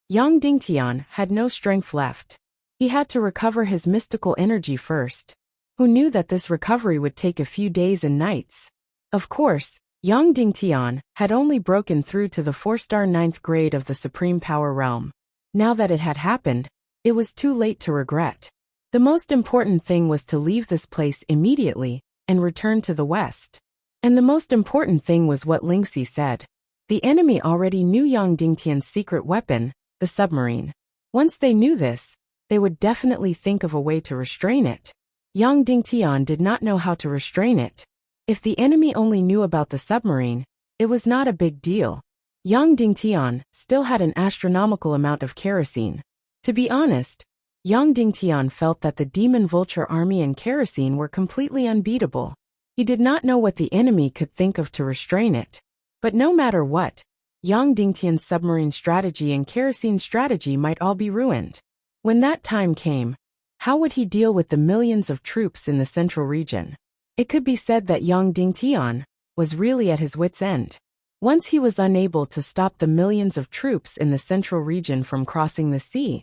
Yang Dingtian had no strength left. He had to recover his mystical energy first. Who knew that this recovery would take a few days and nights? Of course, Yang Dingtian had only broken through to the 4-star 9th grade of the Supreme Power Realm. Now that it had happened, it was too late to regret. The most important thing was to leave this place immediately and return to the West. And the most important thing was what Lingxi said. The enemy already knew Yang Dingtian's secret weapon, the submarine. Once they knew this, they would definitely think of a way to restrain it. Yang Dingtian did not know how to restrain it. If the enemy only knew about the submarine, it was not a big deal. Yang Dingtian still had an astronomical amount of kerosene. To be honest, Yang Dingtian felt that the Demon Vulture army and kerosene were completely unbeatable. He did not know what the enemy could think of to restrain it. But no matter what, Yang Dingtian's submarine strategy and kerosene strategy might all be ruined. When that time came, how would he deal with the millions of troops in the central region? It could be said that Yang Dingtian was really at his wit's end. Once he was unable to stop the millions of troops in the central region from crossing the sea,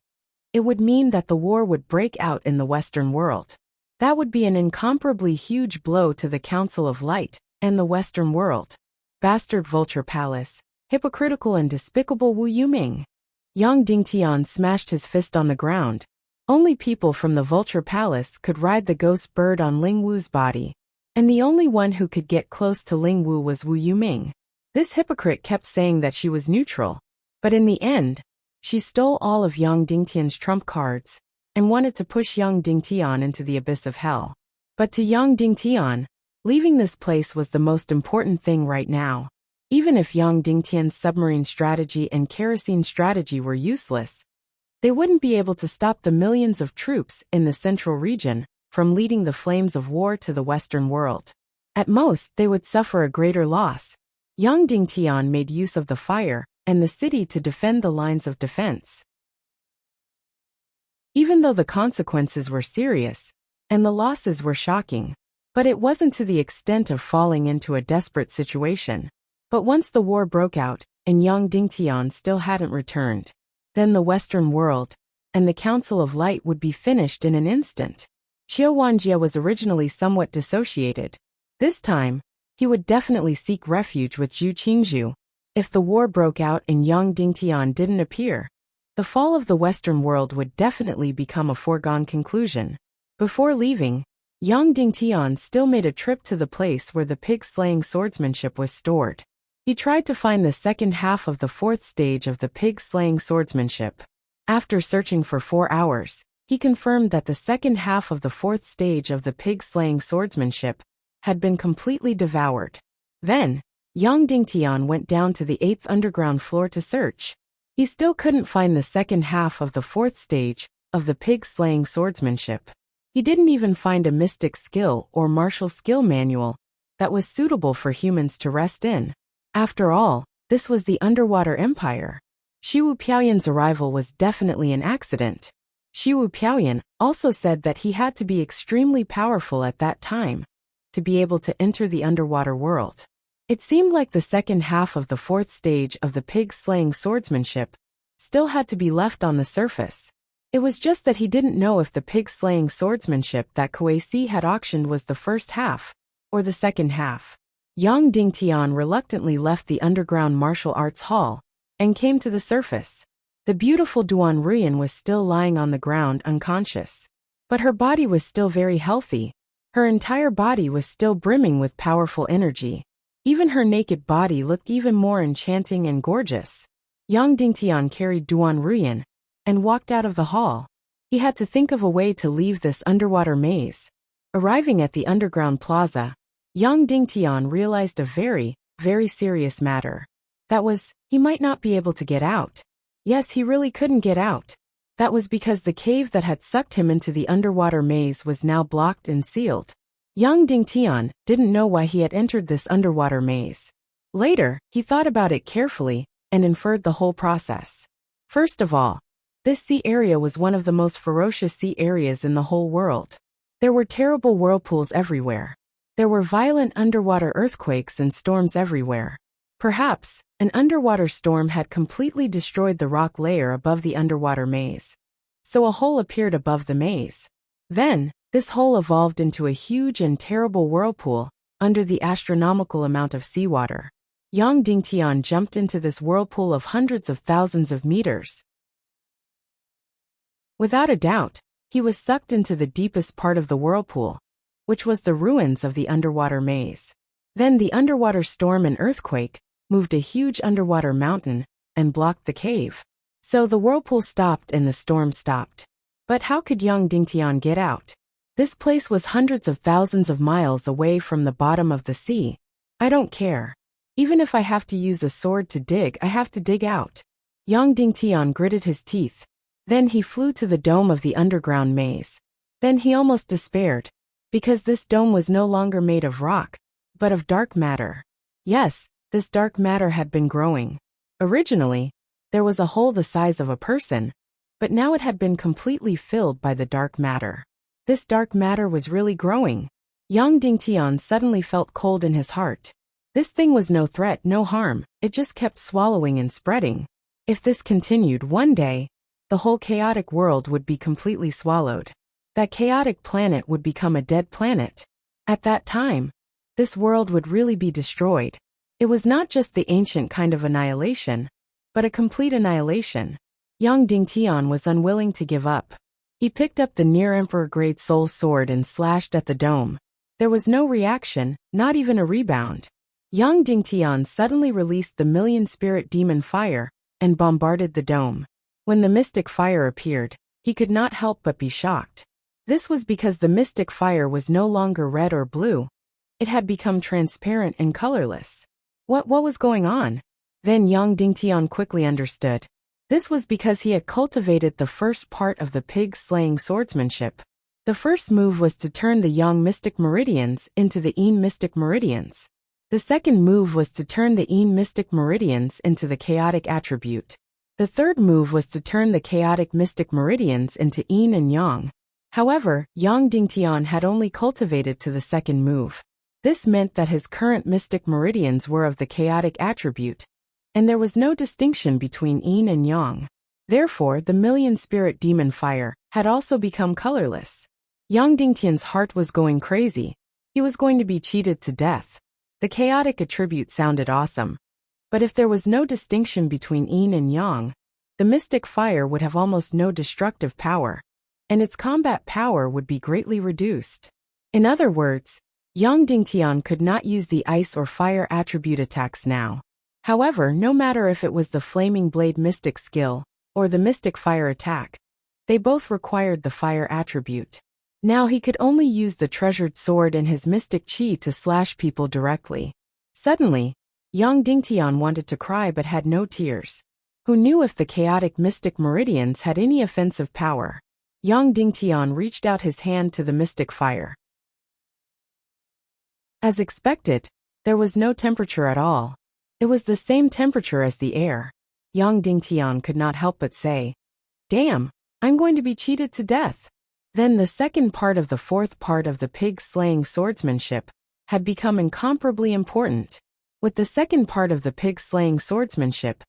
it would mean that the war would break out in the Western world. That would be an incomparably huge blow to the Council of Light and the Western world. Bastard Vulture Palace, hypocritical and despicable Wu Yuming. Yang Dingtian smashed his fist on the ground. Only people from the Vulture Palace could ride the ghost bird on Ling Wu's body. And the only one who could get close to Ling Wu was Wu Yuming. This hypocrite kept saying that she was neutral. But in the end, she stole all of Yang Dingtian's trump cards and wanted to push Yang Dingtian into the abyss of hell. But to Yang Dingtian, leaving this place was the most important thing right now. Even if Yang Dingtian's submarine strategy and kerosene strategy were useless, they wouldn't be able to stop the millions of troops in the central region from leading the flames of war to the Western world. At most, they would suffer a greater loss. Yang Dingtian made use of the fire and the city to defend the lines of defense. Even though the consequences were serious, and the losses were shocking, but it wasn't to the extent of falling into a desperate situation. But once the war broke out, and Yang Dingtian still hadn't returned, then the Western world, and the Council of Light would be finished in an instant. Qiu Wanjie was originally somewhat dissociated. This time, he would definitely seek refuge with Zhu Qingzhu. If the war broke out and Yang Dingtian didn't appear, the fall of the Western world would definitely become a foregone conclusion. Before leaving, Yang Dingtian still made a trip to the place where the pig-slaying swordsmanship was stored. He tried to find the second half of the fourth stage of the pig-slaying swordsmanship. After searching for 4 hours, he confirmed that the second half of the fourth stage of the pig-slaying swordsmanship had been completely devoured. Then, Yang Dingtian went down to the 8th underground floor to search. He still couldn't find the second half of the fourth stage of the pig-slaying swordsmanship. He didn't even find a mystic skill or martial skill manual that was suitable for humans to rest in. After all, this was the underwater empire. Shiwu Piaoyan's arrival was definitely an accident. Shiwu Piaoyan also said that he had to be extremely powerful at that time to be able to enter the underwater world. It seemed like the second half of the fourth stage of the pig-slaying swordsmanship still had to be left on the surface. It was just that he didn't know if the pig-slaying swordsmanship that Kuei-si had auctioned was the first half or the second half. Yang Dingtian reluctantly left the underground martial arts hall and came to the surface. The beautiful Duan Ruyan was still lying on the ground unconscious. But her body was still very healthy. Her entire body was still brimming with powerful energy. Even her naked body looked even more enchanting and gorgeous. Yang Dingtian carried Duan Ruyan and walked out of the hall. He had to think of a way to leave this underwater maze. Arriving at the underground plaza, Yang Dingtian realized a very, very serious matter. That was, he might not be able to get out. Yes, he really couldn't get out. That was because the cave that had sucked him into the underwater maze was now blocked and sealed. Yang Dingtian didn't know why he had entered this underwater maze. Later, he thought about it carefully and inferred the whole process. First of all, this sea area was one of the most ferocious sea areas in the whole world. There were terrible whirlpools everywhere. There were violent underwater earthquakes and storms everywhere. Perhaps, an underwater storm had completely destroyed the rock layer above the underwater maze. So a hole appeared above the maze. Then, this hole evolved into a huge and terrible whirlpool under the astronomical amount of seawater. Yang Dingtian jumped into this whirlpool of hundreds of thousands of meters. Without a doubt, he was sucked into the deepest part of the whirlpool, which was the ruins of the underwater maze. Then the underwater storm and earthquake moved a huge underwater mountain and blocked the cave. So the whirlpool stopped and the storm stopped. But how could Yang Dingtian get out? This place was hundreds of thousands of miles away from the bottom of the sea. I don't care. Even if I have to use a sword to dig, I have to dig out. Yang Dingtian gritted his teeth. Then he flew to the dome of the underground maze. Then he almost despaired, because this dome was no longer made of rock, but of dark matter. Yes, this dark matter had been growing. Originally, there was a hole the size of a person, but now it had been completely filled by the dark matter. This dark matter was really growing. Yang Dingtian suddenly felt cold in his heart. This thing was no threat, no harm, it just kept swallowing and spreading. If this continued, one day, the whole chaotic world would be completely swallowed. That chaotic planet would become a dead planet. At that time, this world would really be destroyed. It was not just the ancient kind of annihilation, but a complete annihilation. Yang Dingtian was unwilling to give up. He picked up the near emperor-grade soul sword and slashed at the dome. There was no reaction, not even a rebound. Yang Dingtian suddenly released the million spirit demon fire and bombarded the dome. When the mystic fire appeared, he could not help but be shocked. This was because the mystic fire was no longer red or blue. It had become transparent and colorless. What was going on? Then Yang Dingtian quickly understood. This was because he had cultivated the first part of the pig-slaying swordsmanship. The first move was to turn the Yang mystic meridians into the Yin mystic meridians. The second move was to turn the Yin mystic meridians into the chaotic attribute. The third move was to turn the chaotic mystic meridians into Yin and Yang. However, Yang Dingtian had only cultivated to the second move. This meant that his current mystic meridians were of the chaotic attribute, and there was no distinction between Yin and Yang. Therefore, the million spirit demon fire had also become colorless. Yang Dingtian's heart was going crazy. He was going to be cheated to death. The chaotic attribute sounded awesome. But if there was no distinction between Yin and Yang, the mystic fire would have almost no destructive power, and its combat power would be greatly reduced. In other words, Yang Dingtian could not use the ice or fire attribute attacks now. However, no matter if it was the Flaming Blade mystic skill or the mystic fire attack, they both required the fire attribute. Now he could only use the treasured sword and his mystic chi to slash people directly. Suddenly, Yang Dingtian wanted to cry but had no tears. Who knew if the chaotic mystic meridians had any offensive power? Yang Dingtian reached out his hand to the mystic fire. As expected, there was no temperature at all. It was the same temperature as the air. Yang Dingtian could not help but say, "Damn, I'm going to be cheated to death." Then the second part of the fourth part of the pig-slaying swordsmanship had become incomparably important. With the second part of the pig-slaying swordsmanship,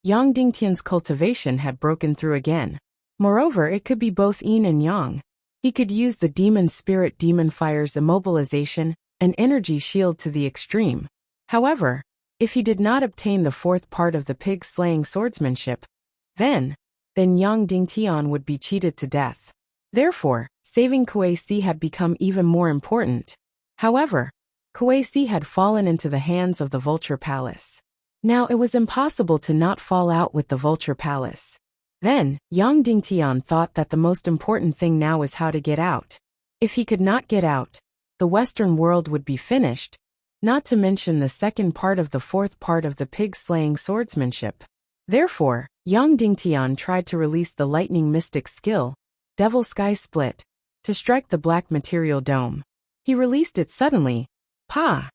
Yang Dingtian's cultivation had broken through again. Moreover, it could be both Yin and Yang. He could use the demon spirit demon fire's immobilization and energy shield to the extreme. However, if he did not obtain the fourth part of the pig-slaying swordsmanship, then Yang Dingtian would be cheated to death. Therefore, saving Kuei Si had become even more important. However, Kuei Si had fallen into the hands of the Vulture Palace. Now it was impossible to not fall out with the Vulture Palace. Then, Yang Dingtian thought that the most important thing now is how to get out. If he could not get out, the Western world would be finished, not to mention the second part of the fourth part of the pig-slaying swordsmanship. Therefore, Yang Dingtian tried to release the lightning mystic skill, Devil Sky Split, to strike the black material dome. He released it suddenly. Pa!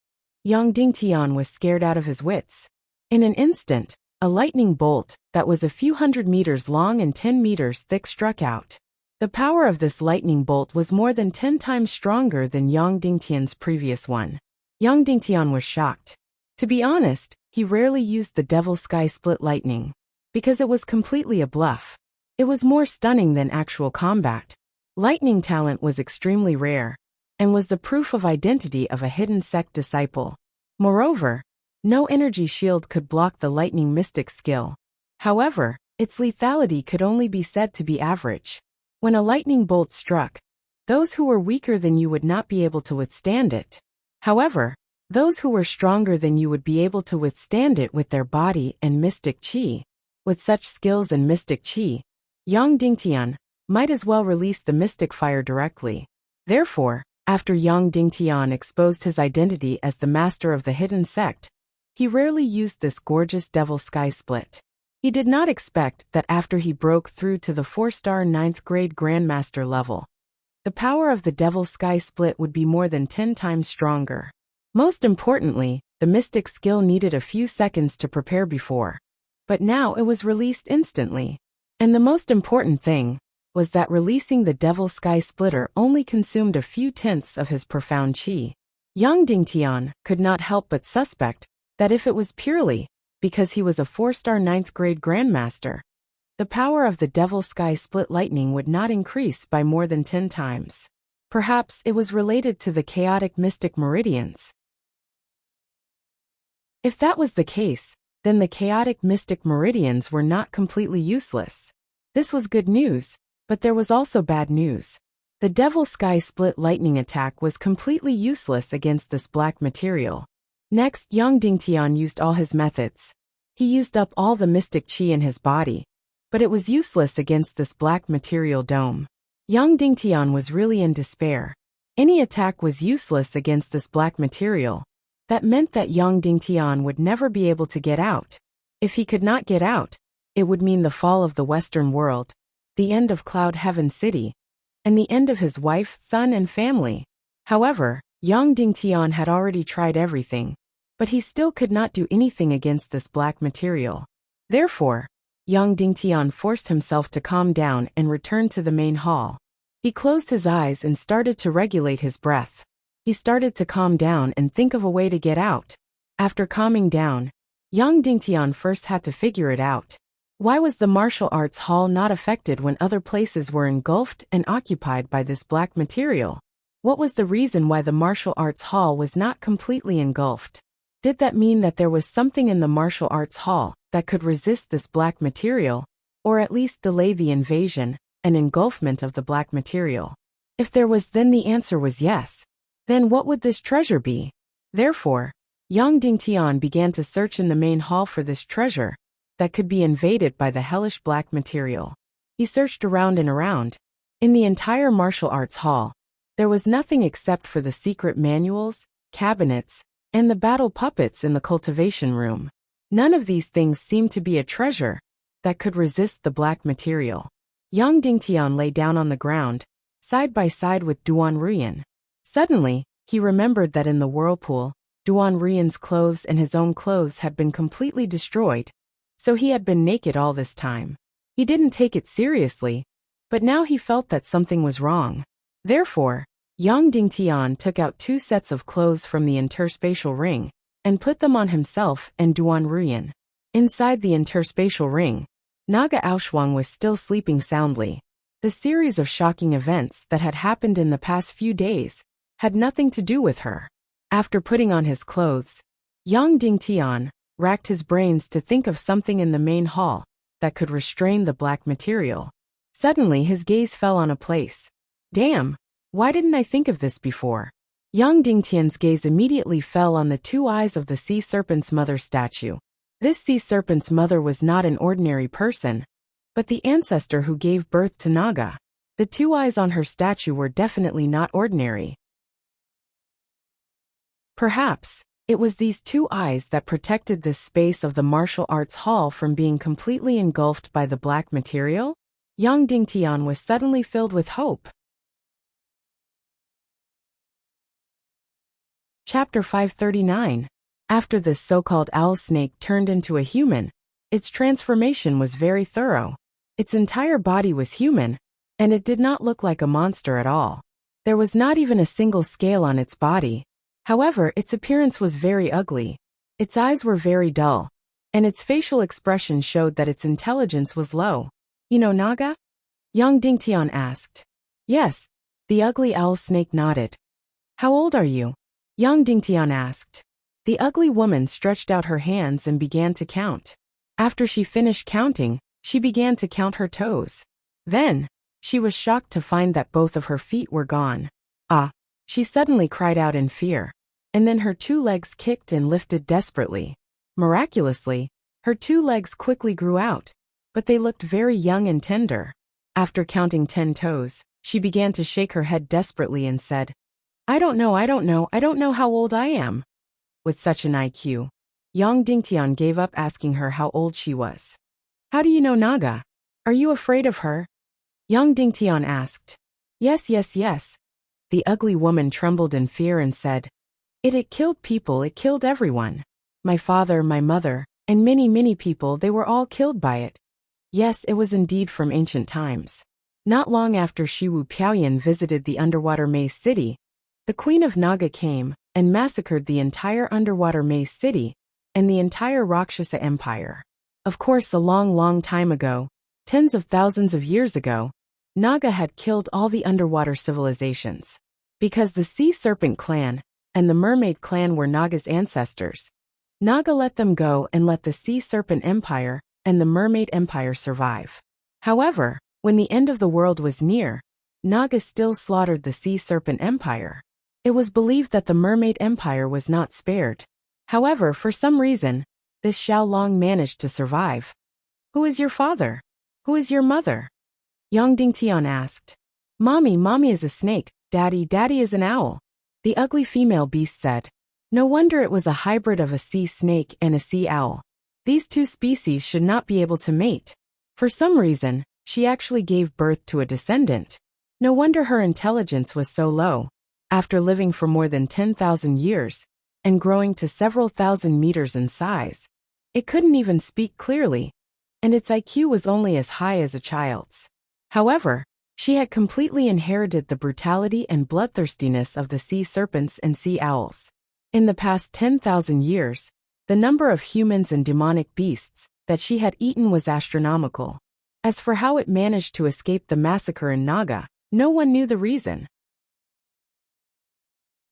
Yang Dingtian was scared out of his wits. In an instant, a lightning bolt that was a few hundred meters long and 10 meters thick struck out. The power of this lightning bolt was more than 10 times stronger than Yang Dingtian's previous one. Yang Dingtian was shocked. To be honest, he rarely used the Devil Sky Split lightning, because it was completely a bluff. It was more stunning than actual combat. Lightning talent was extremely rare, and was the proof of identity of a hidden sect disciple. Moreover, no energy shield could block the lightning mystic skill. However, its lethality could only be said to be average. When a lightning bolt struck, those who were weaker than you would not be able to withstand it. However, those who were stronger than you would be able to withstand it with their body and mystic chi. With such skills and mystic chi, Yang Dingtian might as well release the mystic fire directly. Therefore, after Yang Dingtian exposed his identity as the master of the hidden sect, he rarely used this gorgeous Devil Sky Split. He did not expect that after he broke through to the 4-star 9th grade Grandmaster level, the power of the Devil Sky Split would be more than 10 times stronger. Most importantly, the mystic skill needed a few seconds to prepare before, but now it was released instantly. And the most important thing was that releasing the Devil Sky Splitter only consumed a few tenths of his profound chi. Yang Dingtian could not help but suspect that if it was purely because he was a 4-star 9th grade Grandmaster, the power of the Devil Sky Split lightning would not increase by more than 10 times. Perhaps it was related to the chaotic mystic meridians. If that was the case, then the chaotic mystic meridians were not completely useless. This was good news, but there was also bad news. The Devil Sky Split lightning attack was completely useless against this black material. Next, Yang Dingtian used all his methods. He used up all the mystic qi in his body, but it was useless against this black material dome. Yang Dingtian was really in despair. Any attack was useless against this black material. That meant that Yang Dingtian would never be able to get out. If he could not get out, it would mean the fall of the Western world, the end of Cloud Heaven City, and the end of his wife, son, and family. However, Yang Dingtian had already tried everything, but he still could not do anything against this black material. Therefore, Yang Dingtian forced himself to calm down and return to the main hall. He closed his eyes and started to regulate his breath. He started to calm down and think of a way to get out. After calming down, Yang Dingtian first had to figure it out. Why was the martial arts hall not affected when other places were engulfed and occupied by this black material? What was the reason why the martial arts hall was not completely engulfed? Did that mean that there was something in the martial arts hall that could resist this black material, or at least delay the invasion and engulfment of the black material? If there was, then the answer was yes. Then what would this treasure be? Therefore, Yang Dingtian began to search in the main hall for this treasure that could be invaded by the hellish black material. He searched around and around. In the entire martial arts hall, there was nothing except for the secret manuals, cabinets, and the battle puppets in the cultivation room. None of these things seemed to be a treasure that could resist the black material. Yang Dingtian lay down on the ground, side by side with Duan Ruyan. Suddenly, he remembered that in the whirlpool, Duan Ruyan's clothes and his own clothes had been completely destroyed, so he had been naked all this time. He didn't take it seriously, but now he felt that something was wrong. Therefore, Yang Dingtian took out 2 sets of clothes from the interspatial ring and put them on himself and Duan Ruyan. Inside the interspatial ring, Naga Aoshuang was still sleeping soundly. The series of shocking events that had happened in the past few days had nothing to do with her. After putting on his clothes, Yang Dingtian racked his brains to think of something in the main hall that could restrain the black material. Suddenly his gaze fell on a place. Damn! Why didn't I think of this before? Yang Dingtian's gaze immediately fell on the 2 eyes of the sea serpent's mother statue. This sea serpent's mother was not an ordinary person, but the ancestor who gave birth to Naga. The 2 eyes on her statue were definitely not ordinary. Perhaps it was these 2 eyes that protected this space of the martial arts hall from being completely engulfed by the black material? Yang Dingtian was suddenly filled with hope. Chapter 539. After this so-called owl snake turned into a human, its transformation was very thorough. Its entire body was human, and it did not look like a monster at all. There was not even a single scale on its body. However, its appearance was very ugly. Its eyes were very dull, and its facial expression showed that its intelligence was low. You know Naga? Yang Dingtian asked. Yes, the ugly owl snake nodded. How old are you? Yang Dingtian asked. The ugly woman stretched out her hands and began to count. After she finished counting, she began to count her toes. Then, she was shocked to find that both of her feet were gone. Ah! She suddenly cried out in fear, and then her 2 legs kicked and lifted desperately. Miraculously, her 2 legs quickly grew out, but they looked very young and tender. After counting 10 toes, she began to shake her head desperately and said, I don't know how old I am. With such an IQ, Yang Dingtian gave up asking her how old she was. How do you know Naga? Are you afraid of her? Yang Dingtian asked. Yes. The ugly woman trembled in fear and said, It killed people, it killed everyone. My father, my mother, and many people, they were all killed by it. Yes, it was indeed from ancient times. Not long after Shiwu Piaoyan visited the underwater maze city, the Queen of Naga came and massacred the entire underwater maze city and the entire Rakshasa Empire. Of course, a long time ago, tens of thousands of years ago, Naga had killed all the underwater civilizations. Because the Sea Serpent clan and the Mermaid clan were Naga's ancestors, Naga let them go and let the Sea Serpent Empire and the Mermaid Empire survive. However, when the end of the world was near, Naga still slaughtered the sea serpent empire. It was believed that the mermaid empire was not spared. However, for some reason, this Xiaolong managed to survive. Who is your father? Who is your mother? Yang Dingtian asked. Mommy is a snake, daddy is an owl. The ugly female beast said. No wonder it was a hybrid of a sea snake and a sea owl. These two species should not be able to mate. For some reason, she actually gave birth to a descendant. No wonder her intelligence was so low. After living for more than 10,000 years, and growing to several thousand meters in size, it couldn't even speak clearly, and its IQ was only as high as a child's. However, she had completely inherited the brutality and bloodthirstiness of the sea serpents and sea owls. In the past 10,000 years, the number of humans and demonic beasts that she had eaten was astronomical. As for how it managed to escape the massacre in Naga, no one knew the reason.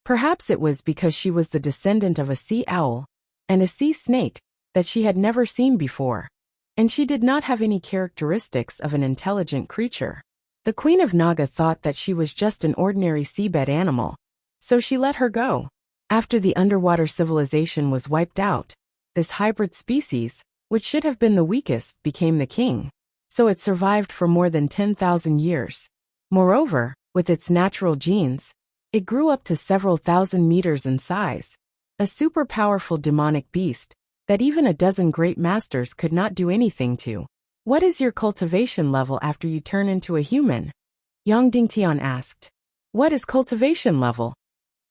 Perhaps it was because she was the descendant of a sea owl and a sea snake that she had never seen before, and she did not have any characteristics of an intelligent creature. The Queen of Naga thought that she was just an ordinary seabed animal, so she let her go. After the underwater civilization was wiped out, this hybrid species, which should have been the weakest, became the king. So it survived for more than 10,000 years. Moreover, with its natural genes, it grew up to several thousand meters in size, a super powerful demonic beast that even a dozen great masters could not do anything to. What is your cultivation level after you turn into a human? Yang Dingtian asked. What is cultivation level?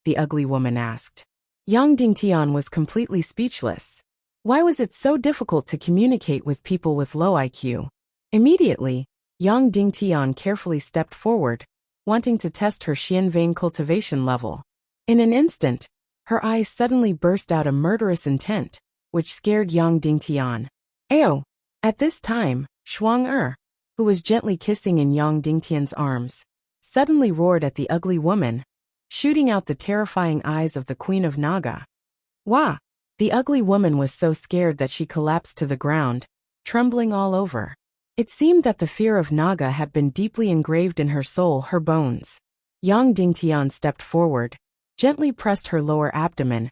The ugly woman asked. Yang Dingtian was completely speechless. Why was it so difficult to communicate with people with low IQ? Immediately, Yang Dingtian carefully stepped forward, wanting to test her Xian vein cultivation level. In an instant, her eyes suddenly burst out a murderous intent, which scared Yang Dingtian. Ayo! At this time, Shuang who was gently kissing in Yang Dingtian's arms, suddenly roared at the ugly woman, shooting out the terrifying eyes of the Queen of Naga. Wah! The ugly woman was so scared that she collapsed to the ground, trembling all over. It seemed that the fear of Naga had been deeply engraved in her soul, her bones. Yang Dingtian stepped forward, gently pressed her lower abdomen,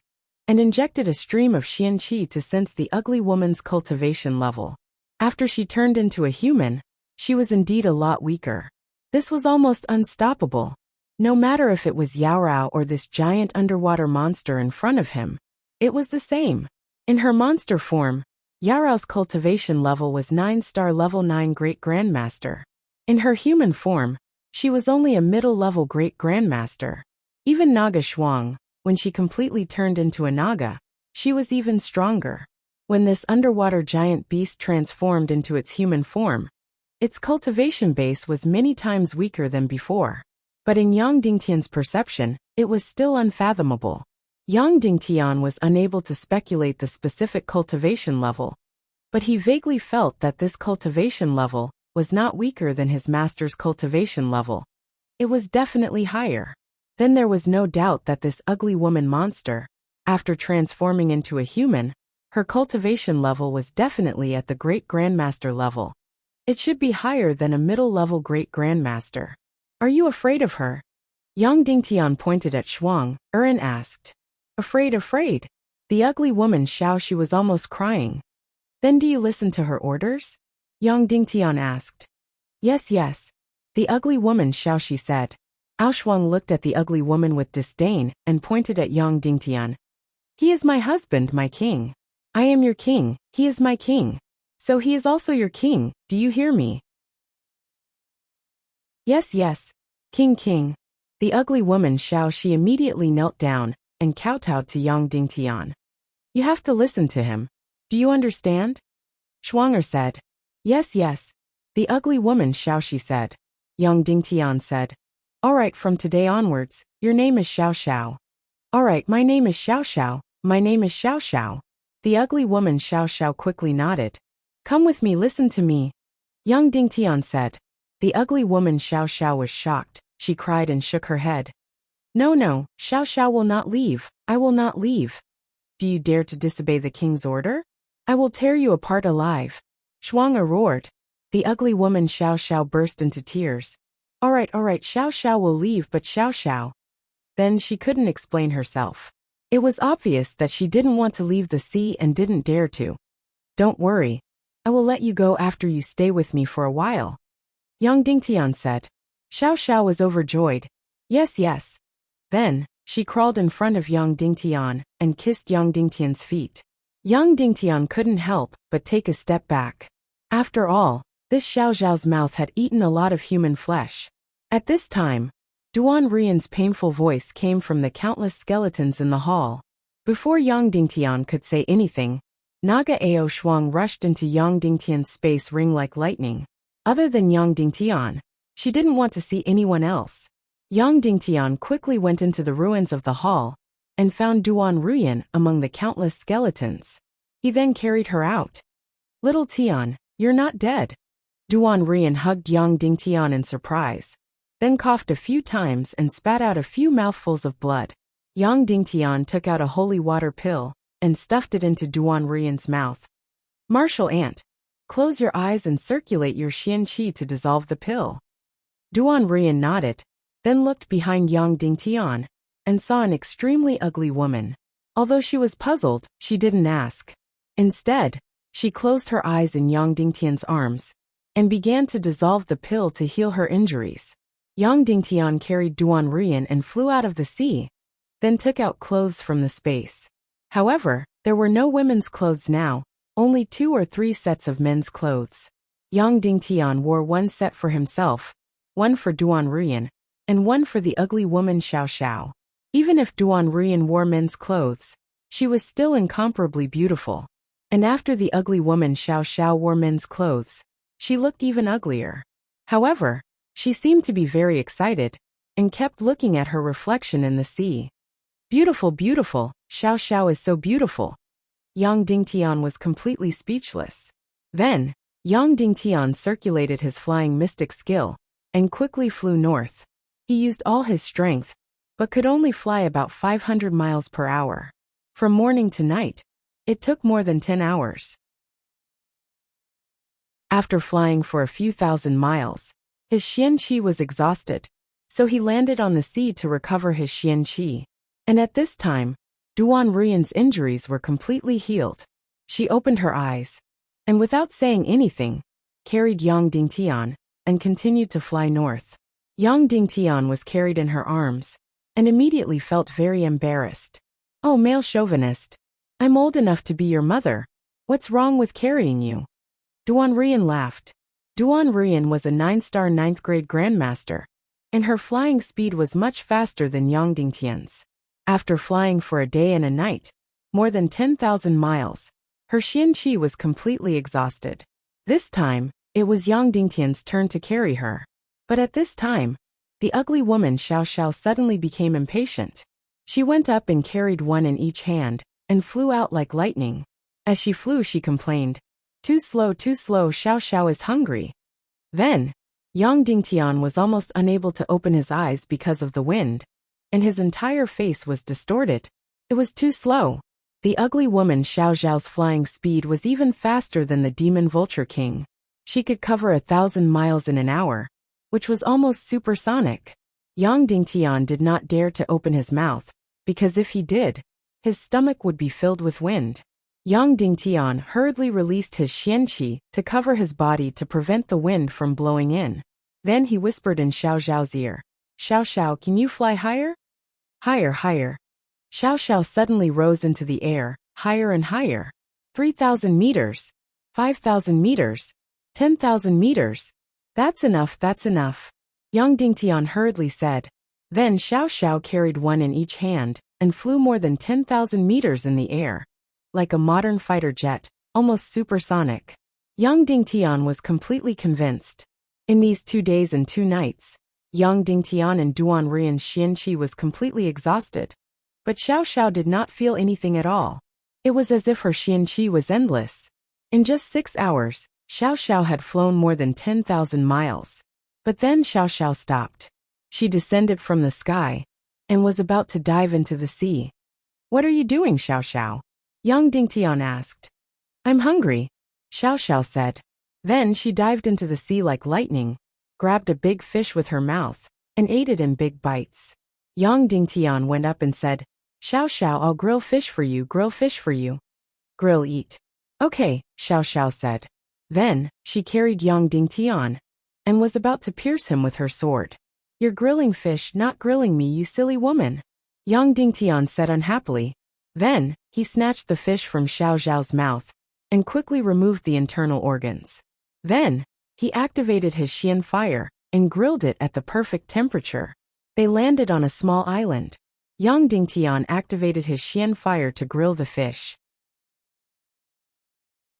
and injected a stream of Xian Qi to sense the ugly woman's cultivation level. After she turned into a human, she was indeed a lot weaker. This was almost unstoppable. No matter if it was Yaorao or this giant underwater monster in front of him, it was the same. In her monster form, Yaorao's cultivation level was 9-star level 9 Great Grandmaster. In her human form, she was only a middle-level Great Grandmaster. Even Naga Shuang, when she completely turned into a Naga, she was even stronger. When this underwater giant beast transformed into its human form, its cultivation base was many times weaker than before. But in Yang Dingtian's perception, it was still unfathomable. Yang Dingtian was unable to speculate the specific cultivation level, but he vaguely felt that this cultivation level was not weaker than his master's cultivation level. It was definitely higher. Then there was no doubt that this ugly woman monster, after transforming into a human, her cultivation level was definitely at the Great Grandmaster level. It should be higher than a middle-level Great Grandmaster. Are you afraid of her? Yang Dingtian pointed at Shuang and asked. Afraid. The ugly woman Xiao, she was almost crying. Then do you listen to her orders? Yang Dingtian asked. Yes. The ugly woman Xiao, she said. Shuang looked at the ugly woman with disdain and pointed at Yang Dingtian. He is my husband, my king. I am your king, he is my king. So he is also your king, do you hear me? Yes. King. The ugly woman Xiao, she immediately knelt down and kowtowed to Yang Dingtian. You have to listen to him. Do you understand? Shuang said. Yes. The ugly woman Xiao, she said. Yang Dingtian said. Alright, from today onwards, your name is Xiao. Alright, my name is Xiao. My name is Xiao. The ugly woman Xiao quickly nodded. Come with me, listen to me. Yang Dingtian said. The ugly woman Xiao was shocked. She cried and shook her head. No, Xiao will not leave. I will not leave. Do you dare to disobey the king's order? I will tear you apart alive. Shuang roared. The ugly woman Xiao burst into tears. All right, Xiao Xiao will leave, but Xiao Xiao. Then she couldn't explain herself. It was obvious that she didn't want to leave the sea and didn't dare to. Don't worry. I will let you go after you stay with me for a while. Yang Dingtian said. Xiao Xiao was overjoyed. Yes, yes. Then, she crawled in front of Yang Dingtian and kissed Yang Dingtian's feet. Yang Dingtian couldn't help but take a step back. After all, this Xiao Xiao's mouth had eaten a lot of human flesh. At this time, Duan Rian's painful voice came from the countless skeletons in the hall. Before Yang Dingtian could say anything, Naga Ao Shuang rushed into Yang Dingtian's space ring like lightning. Other than Yang Dingtian, she didn't want to see anyone else. Yang Dingtian quickly went into the ruins of the hall and found Duan Ruyan among the countless skeletons. He then carried her out. Little Tian, you're not dead. Duan Ruyan hugged Yang Dingtian in surprise, then coughed a few times and spat out a few mouthfuls of blood. Yang Dingtian took out a holy water pill and stuffed it into Duan Ruyan's mouth. Martial ant, close your eyes and circulate your xian qi to dissolve the pill. Duan Ruyan nodded, then looked behind Yang Dingtian and saw an extremely ugly woman. Although she was puzzled, she didn't ask. Instead, she closed her eyes in Yang Dingtian's arms and began to dissolve the pill to heal her injuries. Yang Dingtian carried Duan Ruyan and flew out of the sea, then took out clothes from the space. However, there were no women's clothes now, only 2 or 3 sets of men's clothes. Yang Dingtian wore one set for himself, one for Duan Ruyan, and one for the ugly woman Xiao Xiao. Even if Duan Ruyan wore men's clothes, she was still incomparably beautiful. And after the ugly woman Xiao Xiao wore men's clothes, she looked even uglier. However, she seemed to be very excited and kept looking at her reflection in the sea. Beautiful, beautiful, Xiao Xiao is so beautiful. Yang Dingtian was completely speechless. Then, Yang Dingtian circulated his flying mystic skill and quickly flew north. He used all his strength, but could only fly about 500 miles per hour. From morning to night, it took more than 10 hours. After flying for a few thousand miles, his xian qi was exhausted, so he landed on the sea to recover his xian qi. And at this time, Duan Ruyan's injuries were completely healed. She opened her eyes, and without saying anything, carried Yang Dingtian and continued to fly north. Yang Dingtian was carried in her arms and immediately felt very embarrassed. Oh, male chauvinist. I'm old enough to be your mother. What's wrong with carrying you? Duan Ruyan laughed. Duan Ruyan was a 9-star 9th grade grandmaster, and her flying speed was much faster than Yang Dingtian's. After flying for a day and a night, more than 10,000 miles, her xian qi was completely exhausted. This time, it was Yang Dingtian's turn to carry her. But at this time, the ugly woman Xiao Xiao suddenly became impatient. She went up and carried one in each hand and flew out like lightning. As she flew, she complained, too slow, Xiao Xiao is hungry. Then, Yang Dingtian was almost unable to open his eyes because of the wind, and his entire face was distorted. It was too slow. The ugly woman Xiao Xiao's flying speed was even faster than the demon vulture king. She could cover 1,000 miles in an hour, which was almost supersonic. Yang Dingtian did not dare to open his mouth, because if he did, his stomach would be filled with wind. Yang Dingtian hurriedly released his xian qi to cover his body to prevent the wind from blowing in. Then he whispered in Xiao Xiao's ear, Xiao Xiao, can you fly higher? Higher, higher. Xiao Xiao suddenly rose into the air, higher and higher. 3,000 meters. 5,000 meters. 10,000 meters. That's enough, that's enough. Yang Dingtian hurriedly said. Then Xiao Xiao carried one in each hand and flew more than 10,000 meters in the air, like a modern fighter jet, almost supersonic. Yang Dingtian was completely convinced. In these 2 days and 2 nights, Yang Dingtian and Duan Ruyan's xian qi was completely exhausted. But Xiao Xiao did not feel anything at all. It was as if her xian qi was endless. In just 6 hours, Xiao Xiao had flown more than 10,000 miles. But then Xiao Xiao stopped. She descended from the sky and was about to dive into the sea. What are you doing, Xiao Xiao? Yang Dingtian asked. I'm hungry, Xiao Xiao said. Then she dived into the sea like lightning grabbed a big fish with her mouth, and ate it in big bites. Yang Dingtian went up and said, "Xiao Xiao, I'll grill fish for you, grill fish for you." "Grill, eat." "Okay," Xiao Xiao said. Then, she carried Yang Dingtian, and was about to pierce him with her sword. "You're grilling fish, not grilling me, you silly woman," Yang Dingtian said unhappily. Then, he snatched the fish from Xiao Xiao's mouth, and quickly removed the internal organs. Then, he activated his Xian fire, and grilled it at the perfect temperature. They landed on a small island. Yang Dingtian activated his Xian fire to grill the fish.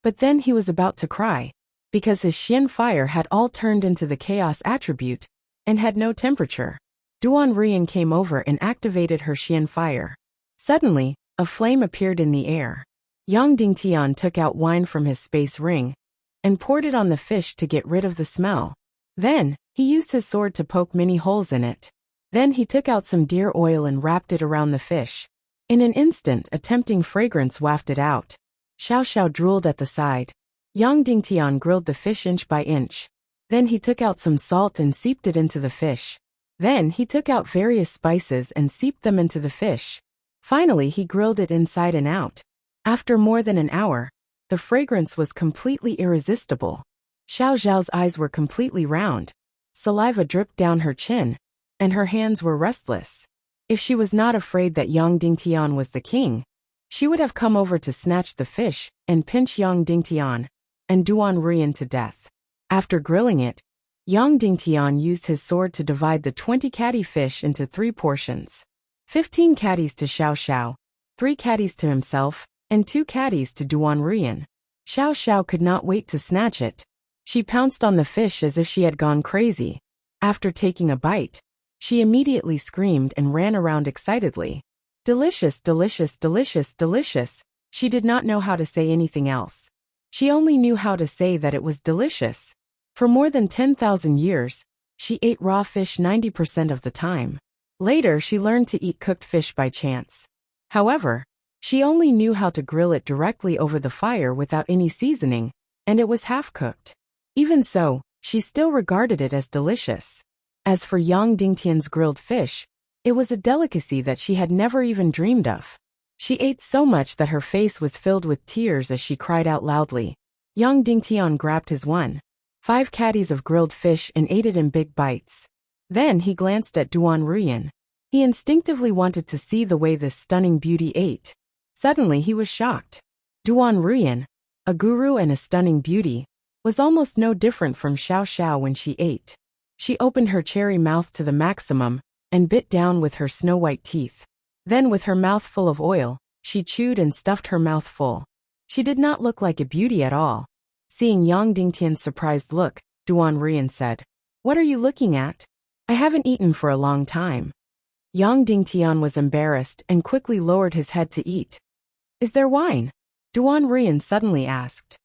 But then he was about to cry, because his Xian fire had all turned into the chaos attribute, and had no temperature. Duan Rian came over and activated her Xian fire. Suddenly, a flame appeared in the air. Yang Dingtian took out wine from his space ring, and poured it on the fish to get rid of the smell. Then, he used his sword to poke many holes in it. Then he took out some deer oil and wrapped it around the fish. In an instant, a tempting fragrance wafted out. Xiao Xiao drooled at the side. Yang Dingtian grilled the fish inch by inch. Then he took out some salt and seeped it into the fish. Then he took out various spices and seeped them into the fish. Finally, he grilled it inside and out. After more than an hour, the fragrance was completely irresistible. Xiao Xiao's eyes were completely round. Saliva dripped down her chin, and her hands were restless. If she was not afraid that Yang Dingtian was the king, she would have come over to snatch the fish and pinch Yang Dingtian and Duan Rian to death. After grilling it, Yang Dingtian used his sword to divide the 20 catty fish into 3 portions. 15 catties to Xiao Xiao, 3 catties to himself, and 2 catties to Duan Rian. Xiao Xiao could not wait to snatch it. She pounced on the fish as if she had gone crazy. After taking a bite, she immediately screamed and ran around excitedly. Delicious, delicious, delicious, delicious. She did not know how to say anything else. She only knew how to say that it was delicious. For more than 10,000 years, she ate raw fish 90% of the time. Later, she learned to eat cooked fish by chance. However, she only knew how to grill it directly over the fire without any seasoning, and it was half-cooked. Even so, she still regarded it as delicious. As for Yang Dingtian's grilled fish, it was a delicacy that she had never even dreamed of. She ate so much that her face was filled with tears as she cried out loudly. Yang Dingtian grabbed his 1.5 catties of grilled fish and ate it in big bites. Then he glanced at Duan Rian. He instinctively wanted to see the way this stunning beauty ate. Suddenly he was shocked. Duan Rian, a guru and a stunning beauty, was almost no different from Xiao Xiao when she ate. She opened her cherry mouth to the maximum, and bit down with her snow-white teeth. Then with her mouth full of oil, she chewed and stuffed her mouth full. She did not look like a beauty at all. Seeing Yang Dingtian's surprised look, Duan Rian said, "What are you looking at? I haven't eaten for a long time." Yang Dingtian was embarrassed and quickly lowered his head to eat. "Is there wine?" Duan Rian suddenly asked.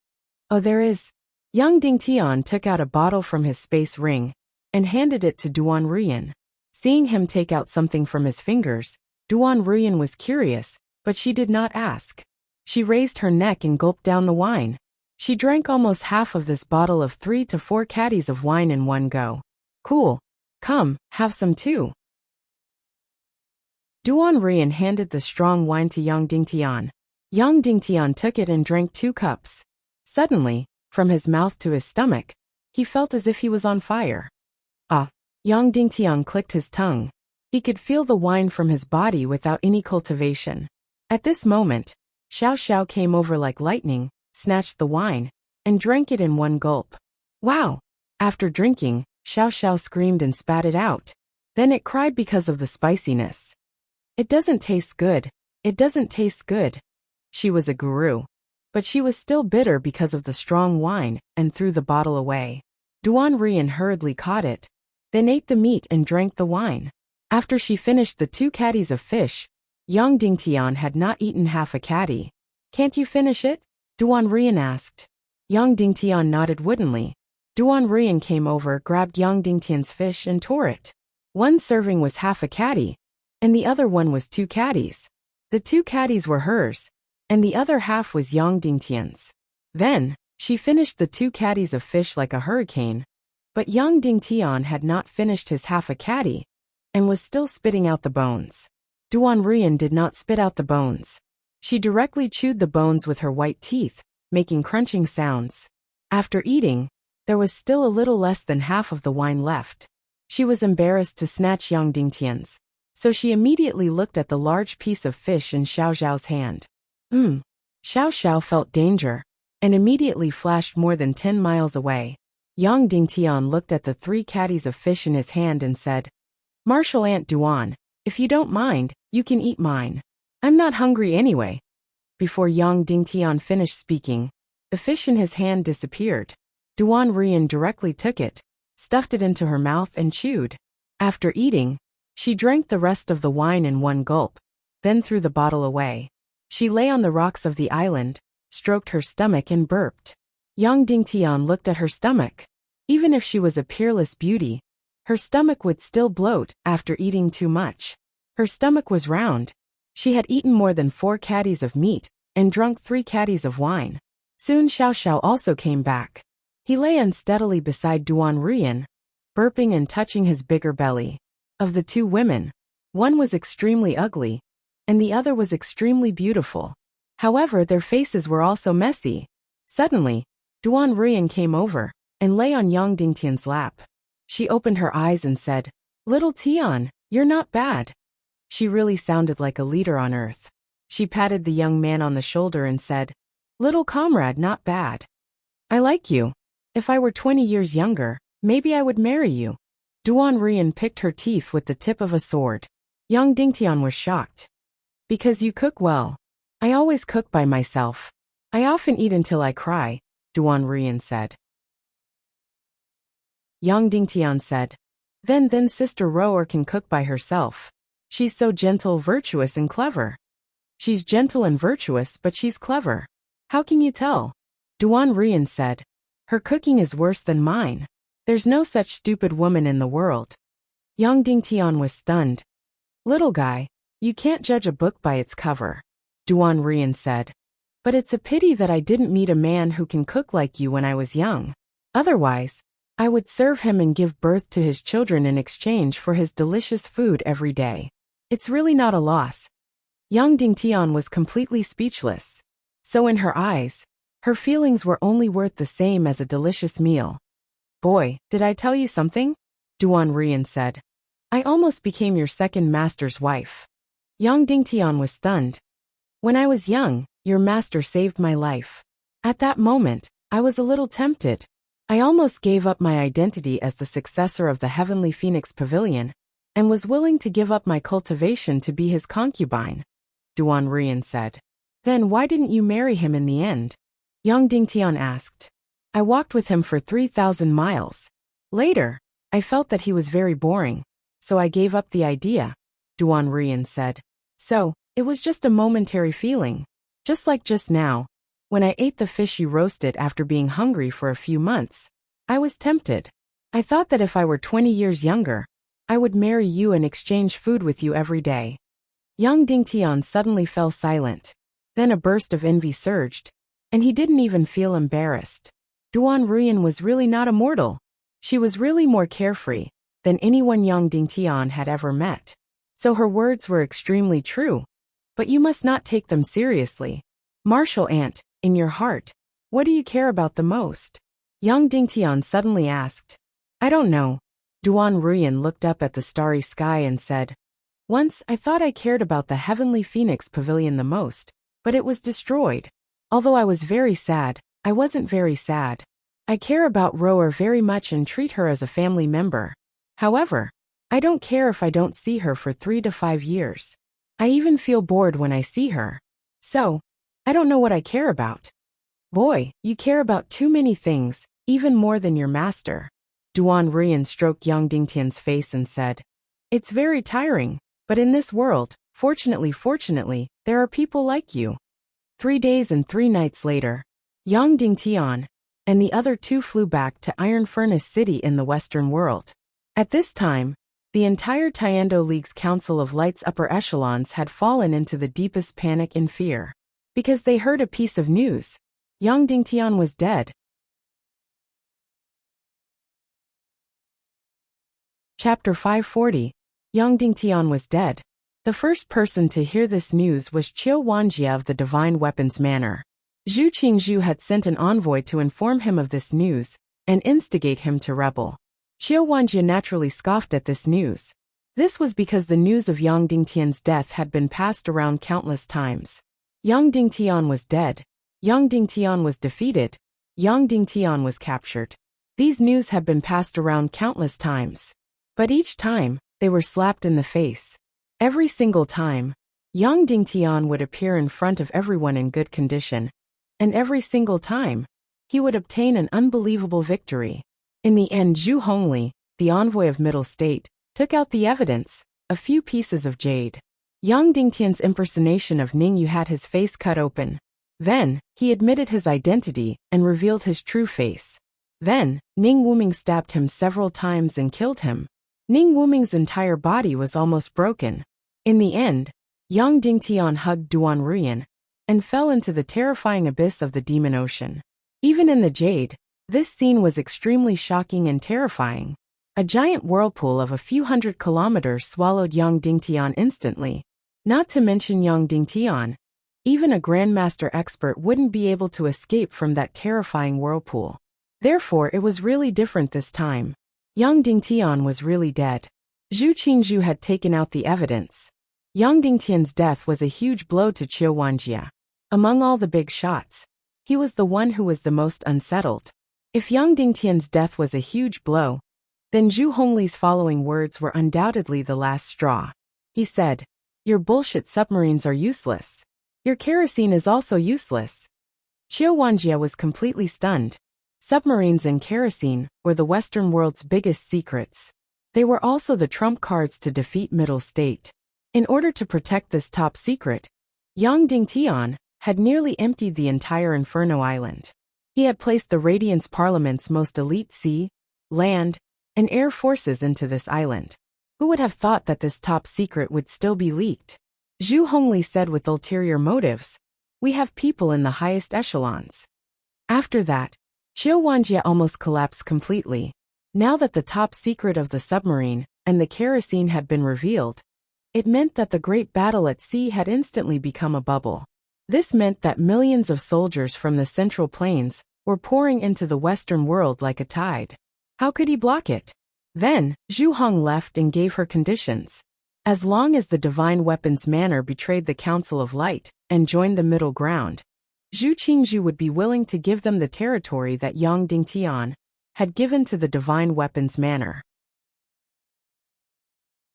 "Oh, there is." Yang Dingtian took out a bottle from his space ring, and handed it to Duan Rian. Seeing him take out something from his fingers, Duan Rian was curious, but she did not ask. She raised her neck and gulped down the wine. She drank almost half of this bottle of 3 to 4 catties of wine in one go. "Cool. Come, have some too." Duan Rian handed the strong wine to Yang Dingtian. Yang Dingtian took it and drank 2 cups. Suddenly, from his mouth to his stomach, he felt as if he was on fire. Ah! Yang Dingtian clicked his tongue. He could feel the wine from his body without any cultivation. At this moment, Xiao Xiao came over like lightning, snatched the wine, and drank it in one gulp. Wow! After drinking, Xiao Xiao screamed and spat it out. Then it cried because of the spiciness. "It doesn't taste good. It doesn't taste good." She was a guru. But she was still bitter because of the strong wine, and threw the bottle away. Duan Rian hurriedly caught it, then ate the meat and drank the wine. After she finished the 2 catties of fish, Yang Dingtian had not eaten half a catty. "Can't you finish it?" Duan Rian asked. Yang Dingtian nodded woodenly. Duan Rian came over, grabbed Yang Dingtian's fish and tore it. One serving was half a catty, and the other one was 2 catties. The 2 catties were hers, and the other half was Yang Dingtian's. Then, she finished the 2 catties of fish like a hurricane, But young Ding Tian had not finished his half a catty, and was still spitting out the bones. Duan Rian did not spit out the bones. She directly chewed the bones with her white teeth, making crunching sounds. After eating, there was still a little less than half of the wine left. She was embarrassed to snatch young Ding Tian's, so she immediately looked at the large piece of fish in Xiao Xiao's hand. Xiao Xiao felt danger, and immediately flashed more than 10 miles away. Young Ding Tian looked at the 3 catties of fish in his hand and said, "Martial Aunt Duan, if you don't mind, you can eat mine. I'm not hungry anyway." Before young Ding Tian finished speaking, the fish in his hand disappeared. Duan Rian directly took it, stuffed it into her mouth and chewed. After eating, she drank the rest of the wine in one gulp, then threw the bottle away. She lay on the rocks of the island, stroked her stomach and burped. Young Ding Tian looked at her stomach. Even if she was a peerless beauty, her stomach would still bloat after eating too much. Her stomach was round. She had eaten more than 4 catties of meat and drunk 3 catties of wine. Soon Xiao Xiao also came back. He lay unsteadily beside Duan Rian, burping and touching his bigger belly. Of the 2 women, one was extremely ugly, and the other was extremely beautiful. However, their faces were also messy. Suddenly, Duan Rian came over and lay on young Ding Tian's lap. She opened her eyes and said, "Little Tian, you're not bad." She really sounded like a leader on earth. She patted the young man on the shoulder and said, "Little comrade, not bad. I like you. If I were 20 years younger, maybe I would marry you." Duan Rian picked her teeth with the tip of a sword. Young Ding Tian was shocked. "Because you cook well. I always cook by myself. I often eat until I cry," Duan Rian said. Young Ding Tian said, Then Sister Roer can cook by herself. She's so gentle, virtuous, and clever." "She's gentle and virtuous, but she's clever. How can you tell?" Duan Rian said, "Her cooking is worse than mine. There's no such stupid woman in the world." Young Ding Tian was stunned. "Little guy, you can't judge a book by its cover," Duan Rian said. "But it's a pity that I didn't meet a man who can cook like you when I was young. Otherwise, I would serve him and give birth to his children in exchange for his delicious food every day. It's really not a loss." Young Ding Tian was completely speechless. So in her eyes, her feelings were only worth the same as a delicious meal. "Boy, did I tell you something?" Duan Rian said. "I almost became your second master's wife." Young Ding Tian was stunned. "When I was young, your master saved my life. At that moment, I was a little tempted. I almost gave up my identity as the successor of the Heavenly Phoenix Pavilion, and was willing to give up my cultivation to be his concubine," Duan Rian said. "Then why didn't you marry him in the end?" Young Ding Tian asked. "I walked with him for 3,000 miles. Later, I felt that he was very boring, so I gave up the idea," Duan Rian said. "So, it was just a momentary feeling. Just like just now, when I ate the fish you roasted after being hungry for a few months. I was tempted. I thought that if I were 20 years younger, I would marry you and exchange food with you every day." Young Ding Tian suddenly fell silent. Then a burst of envy surged, and he didn't even feel embarrassed. Duan Rian was really not a mortal. She was really more carefree than anyone young Ding Tian had ever met. So her words were extremely true. But you must not take them seriously. "Martial Aunt, in your heart, what do you care about the most?" Young Ding Tian suddenly asked. "I don't know." Duan Rian looked up at the starry sky and said, "Once I thought I cared about the Heavenly Phoenix Pavilion the most, but it was destroyed. Although I was very sad, I wasn't very sad. I care about Roer very much and treat her as a family member. However, I don't care if I don't see her for 3 to 5 years. I even feel bored when I see her. So, I don't know what I care about." "Boy, you care about too many things, even more than your master." Duan Rian stroked young Ding Tian's face and said, "It's very tiring, but in this world, fortunately, there are people like you." 3 days and 3 nights later, young Ding Tian and the other 2 flew back to Iron Furnace City in the Western world. At this time, the entire Tiando League's Council of Light's upper echelons had fallen into the deepest panic and fear. Because they heard a piece of news. Young Ding Tian was dead. Chapter 540. Yang Dingtian was dead. The first person to hear this news was Qiu Wanjie of the Divine Weapons Manor. Zhu Qingzhu had sent an envoy to inform him of this news and instigate him to rebel. Qiu Wanjie naturally scoffed at this news. This was because the news of Yang Dingtian's death had been passed around countless times. Yang Dingtian was dead. Yang Dingtian was defeated. Yang Dingtian was captured. These news had been passed around countless times. But each time, they were slapped in the face. Every single time, Yang Dingtian would appear in front of everyone in good condition. And every single time, he would obtain an unbelievable victory. In the end, Zhu Hongli, the envoy of Middle State, took out the evidence, a few pieces of jade. Yang Dingtian's impersonation of Ning Yu had his face cut open. Then, he admitted his identity and revealed his true face. Then, Ning Wuming stabbed him several times and killed him. Ning Wuming's entire body was almost broken. In the end, Yang Dingtian hugged Duan Ruyan and fell into the terrifying abyss of the demon ocean. Even in the jade, this scene was extremely shocking and terrifying. A giant whirlpool of a few hundred kilometers swallowed Yang Dingtian instantly. Not to mention Yang Dingtian, even a grandmaster expert wouldn't be able to escape from that terrifying whirlpool. Therefore, it was really different this time. Yang Dingtian was really dead. Zhu Qingzhu had taken out the evidence. Yang Dingtian's death was a huge blow to Qiu Wanjie. Among all the big shots, he was the one who was the most unsettled. If Yang Dingtian's death was a huge blow, then Zhu Hongli's following words were undoubtedly the last straw. He said, "Your bullshit submarines are useless. Your kerosene is also useless." Qiu Wanjie was completely stunned. Submarines and kerosene were the Western world's biggest secrets. They were also the trump cards to defeat Middle State. In order to protect this top secret, Yang Dingtian had nearly emptied the entire Inferno Island. He had placed the Radiance Parliament's most elite sea, land, and air forces into this island. Who would have thought that this top secret would still be leaked? Zhu Hongli said with ulterior motives, "We have people in the highest echelons." After that, Qiu Wanjie almost collapsed completely. Now that the top secret of the submarine and the kerosene had been revealed, it meant that the great battle at sea had instantly become a bubble. This meant that millions of soldiers from the Central Plains were pouring into the Western world like a tide. How could he block it? Then, Zhu Hong left and gave her conditions. As long as the Divine Weapons Manor betrayed the Council of Light and joined the middle ground, Zhu Qingzhu would be willing to give them the territory that Yang Dingtian had given to the Divine Weapons Manor.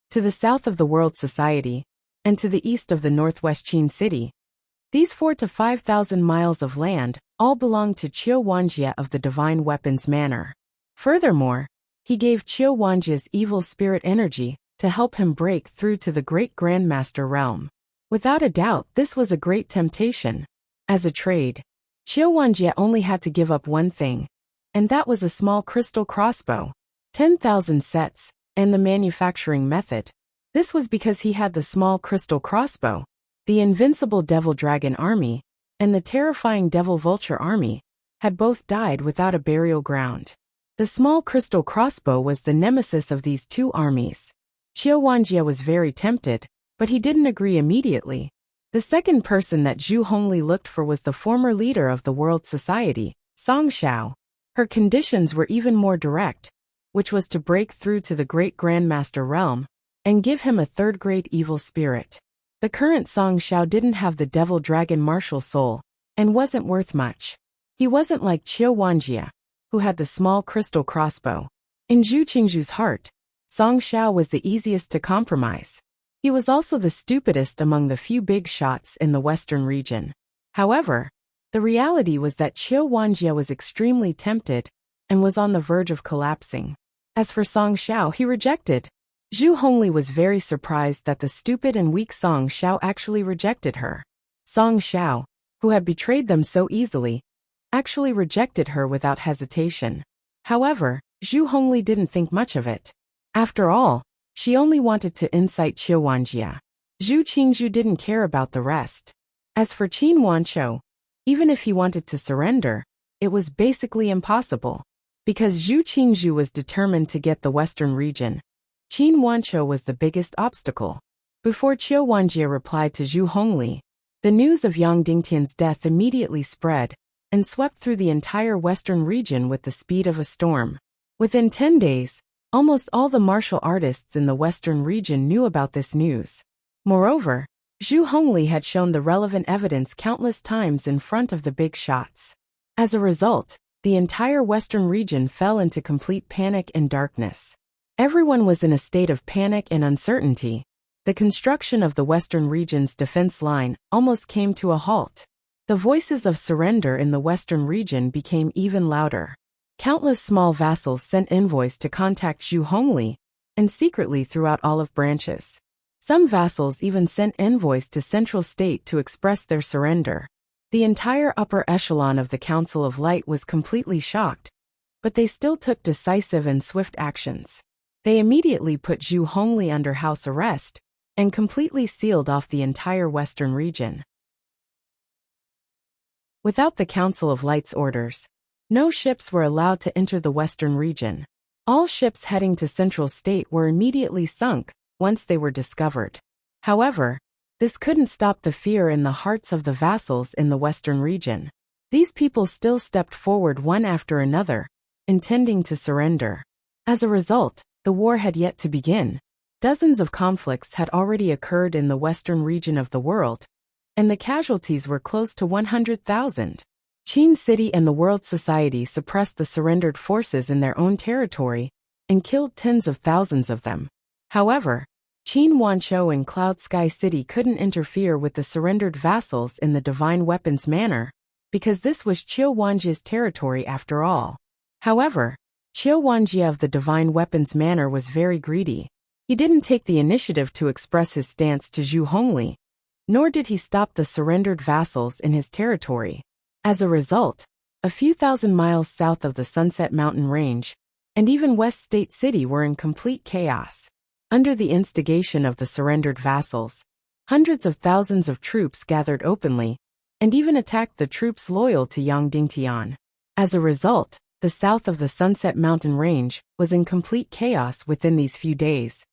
To the south of the World Society, and to the east of the Northwest Qin City, these 4,000 to 5,000 miles of land all belonged to Qiu Wanjie of the Divine Weapons Manor. Furthermore, he gave Qiu Wanjie's evil spirit energy to help him break through to the Great Grandmaster realm. Without a doubt, this was a great temptation. As a trade, Qiu Wanjie only had to give up one thing, and that was a small crystal crossbow, 10,000 sets, and the manufacturing method. This was because he had the small crystal crossbow, the invincible Devil Dragon army, and the terrifying Devil Vulture army, had both died without a burial ground. The small crystal crossbow was the nemesis of these two armies. Qiu Wanjie was very tempted, but he didn't agree immediately. The second person that Zhu Hongli looked for was the former leader of the World Society, Song Xiao. Her conditions were even more direct, which was to break through to the Great Grandmaster realm and give him a third-grade evil spirit. The current Song Xiao didn't have the Devil Dragon martial soul and wasn't worth much. He wasn't like Qiu Wanjie, who had the small crystal crossbow. In Zhu Qingzhu's heart, Song Xiao was the easiest to compromise. He was also the stupidest among the few big shots in the western region. However, the reality was that Qiu Wanjie was extremely tempted and was on the verge of collapsing. As for Song Xiao, he rejected. Zhu Hongli was very surprised that the stupid and weak Song Xiao actually rejected her. Song Xiao, who had betrayed them so easily, actually rejected her without hesitation. However, Zhu Hongli didn't think much of it. After all, she only wanted to incite Qiu Wanjie. Zhu Qingzhu didn't care about the rest. As for Qin Wanshou, even if he wanted to surrender, it was basically impossible, because Zhu Qingzhu was determined to get the western region, Qin Wanqiu was the biggest obstacle. Before Qiu Wanjie replied to Zhu Hongli, the news of Yang Dingtian's death immediately spread and swept through the entire western region with the speed of a storm. Within 10 days, almost all the martial artists in the western region knew about this news. Moreover, Zhu Hongli had shown the relevant evidence countless times in front of the big shots. As a result, the entire western region fell into complete panic and darkness. Everyone was in a state of panic and uncertainty. The construction of the western region's defense line almost came to a halt. The voices of surrender in the western region became even louder. Countless small vassals sent envoys to contact Zhu Hongli, and secretly throughout olive branches. Some vassals even sent envoys to Central State to express their surrender. The entire upper echelon of the Council of Light was completely shocked, but they still took decisive and swift actions. They immediately put Zhu Hongli under house arrest and completely sealed off the entire western region. Without the Council of Light's orders, no ships were allowed to enter the western region. All ships heading to Central State were immediately sunk once they were discovered. However, this couldn't stop the fear in the hearts of the vassals in the western region. These people still stepped forward one after another, intending to surrender. As a result, the war had yet to begin. Dozens of conflicts had already occurred in the western region of the world, and the casualties were close to 100,000. Qin City and the World Society suppressed the surrendered forces in their own territory and killed tens of thousands of them. However, Qin Wanqiu and Cloud Sky City couldn't interfere with the surrendered vassals in the divine weapons manner, because this was Qiu Wanjie's territory after all. However, Qiu Wanjie of the divine weapons manner was very greedy. He didn't take the initiative to express his stance to Zhu Hongli, nor did he stop the surrendered vassals in his territory. As a result, a few thousand miles south of the Sunset Mountain Range, and even West State City were in complete chaos. Under the instigation of the surrendered vassals, hundreds of thousands of troops gathered openly, and even attacked the troops loyal to Yang Dingtian. As a result, the south of the Sunset Mountain Range was in complete chaos within these few days,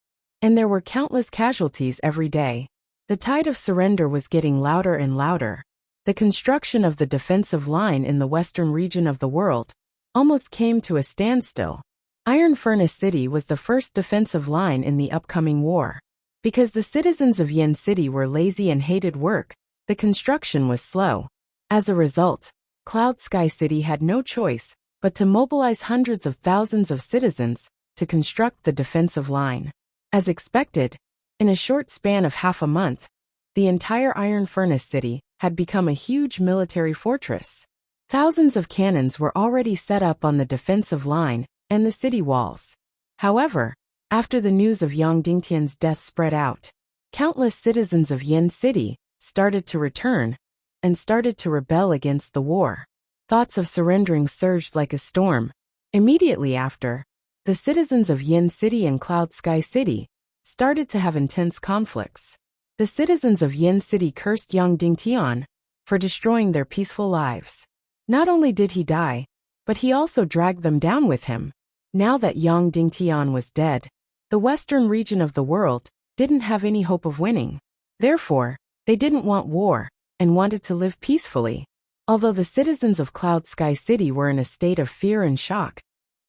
and there were countless casualties every day. The tide of surrender was getting louder and louder. The construction of the defensive line in the western region of the world almost came to a standstill. Iron Furnace City was the first defensive line in the upcoming war. Because the citizens of Yen City were lazy and hated work, the construction was slow. As a result, Cloud Sky City had no choice but to mobilize hundreds of thousands of citizens to construct the defensive line. As expected, in a short span of half a month, the entire Iron Furnace City had become a huge military fortress. Thousands of cannons were already set up on the defensive line and the city walls. However, after the news of Yang Dingtian's death spread out, countless citizens of Yen City started to return and started to rebel against the war. Thoughts of surrendering surged like a storm. Immediately after, the citizens of Yen City and Cloud Sky City started to have intense conflicts. The citizens of Yen City cursed Yang Dingtian for destroying their peaceful lives. Not only did he die, but he also dragged them down with him. Now that Yang Dingtian was dead, the western region of the world didn't have any hope of winning. Therefore, they didn't want war and wanted to live peacefully. Although the citizens of Cloud Sky City were in a state of fear and shock,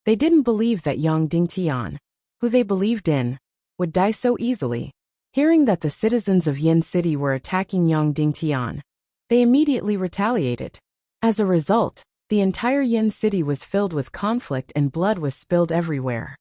they didn't believe that Yang Dingtian, who they believed in, would die so easily. Hearing that the citizens of Yen City were attacking Yang Dingtian, they immediately retaliated. As a result, the entire Yen City was filled with conflict and blood was spilled everywhere.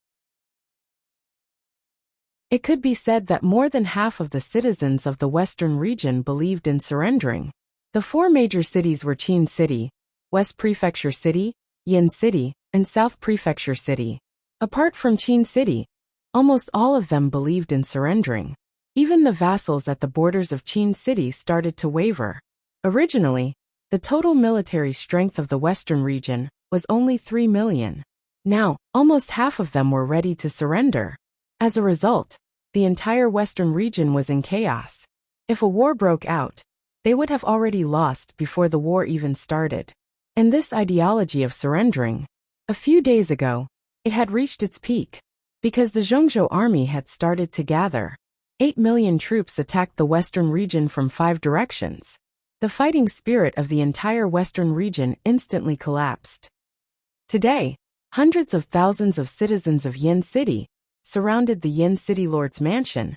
It could be said that more than half of the citizens of the western region believed in surrendering. The four major cities were Qin City, West Prefecture City, Yen City, and South Prefecture City. Apart from Qin City, almost all of them believed in surrendering. Even the vassals at the borders of Qin City started to waver. Originally, the total military strength of the western region was only 3 million. Now, almost half of them were ready to surrender. As a result, the entire western region was in chaos. If a war broke out, they would have already lost before the war even started. And this ideology of surrendering, a few days ago, it had reached its peak. Because the Zhongzhou army had started to gather. 8 million troops attacked the western region from 5 directions. The fighting spirit of the entire western region instantly collapsed. Today, hundreds of thousands of citizens of Yin City surrounded the Yin City Lord's mansion,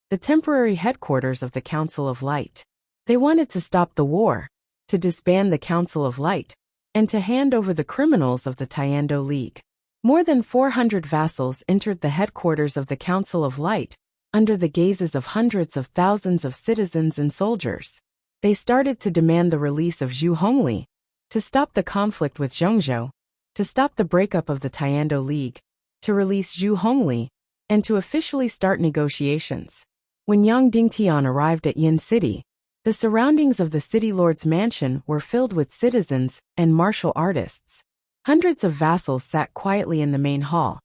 the temporary headquarters of the Council of Light. They wanted to stop the war, to disband the Council of Light, and to hand over the criminals of the Tiando League. More than 400 vassals entered the headquarters of the Council of Light, under the gazes of hundreds of thousands of citizens and soldiers. They started to demand the release of Zhu Hongli, to stop the conflict with Zhongzhou, to stop the breakup of the Tiando League, to release Zhu Hongli, and to officially start negotiations. When Yang Dingtian arrived at Yin City, the surroundings of the city lord's mansion were filled with citizens and martial artists. Hundreds of vassals sat quietly in the main hall,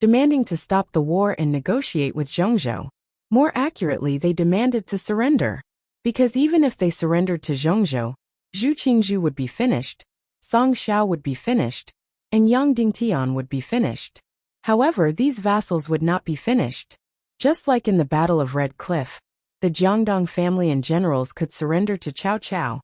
demanding to stop the war and negotiate with Zhongzhou. More accurately, they demanded to surrender. Because even if they surrendered to Zhongzhou, Zhu Qingzhu would be finished, Song Xiao would be finished, and Yang Dingtian would be finished. However, these vassals would not be finished. Just like in the Battle of Red Cliff, the Jiangdong family and generals could surrender to Cao Cao,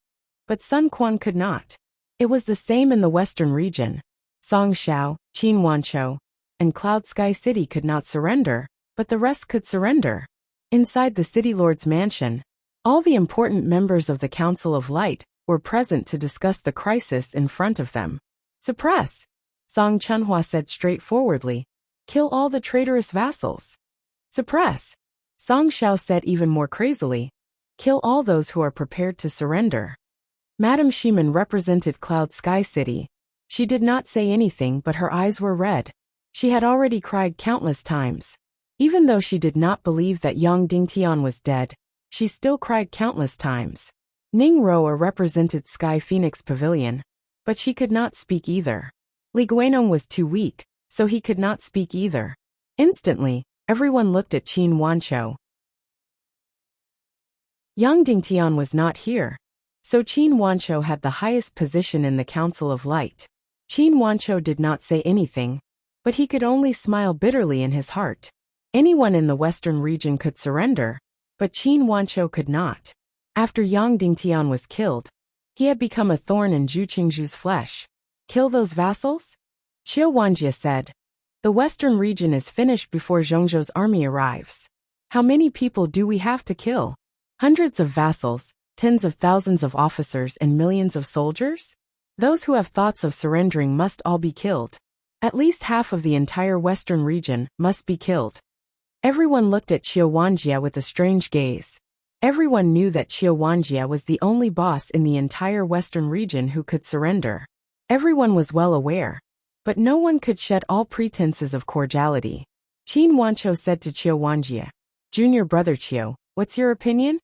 but Sun Quan could not. It was the same in the western region. Song Xiao, Qin Wanchou, and Cloud Sky City could not surrender, but the rest could surrender. Inside the city lord's mansion, all the important members of the Council of Light were present to discuss the crisis in front of them. Suppress, Song Chunhua said straightforwardly. Kill all the traitorous vassals. Suppress, Song Xiao said even more crazily. Kill all those who are prepared to surrender. Madame Shiman represented Cloud Sky City. She did not say anything, but her eyes were red. She had already cried countless times. Even though she did not believe that Yang Dingtian was dead, she still cried countless times. Ning Roa represented Sky Phoenix Pavilion, but she could not speak either. Li Guanong was too weak, so he could not speak either. Instantly, everyone looked at Qin Wanchou. Yang Dingtian was not here, so Qin Wanchou had the highest position in the Council of Light. Qin Wanchou did not say anything, but he could only smile bitterly in his heart. Anyone in the western region could surrender, but Qin Wanchou could not. After Yang Dingtian was killed, he had become a thorn in Zhu Qingzhu's flesh. Kill those vassals? Qiu Wanjie said. The western region is finished before Zhongzhou's army arrives. How many people do we have to kill? Hundreds of vassals, tens of thousands of officers, and millions of soldiers? Those who have thoughts of surrendering must all be killed. At least half of the entire western region must be killed. Everyone looked at Qiu Wanjie with a strange gaze. Everyone knew that Qiu Wanjie was the only boss in the entire western region who could surrender. Everyone was well aware, but no one could shed all pretenses of cordiality. Qin Wanchou said to Qiu Wanjie, "Junior brother Qiu, what's your opinion?"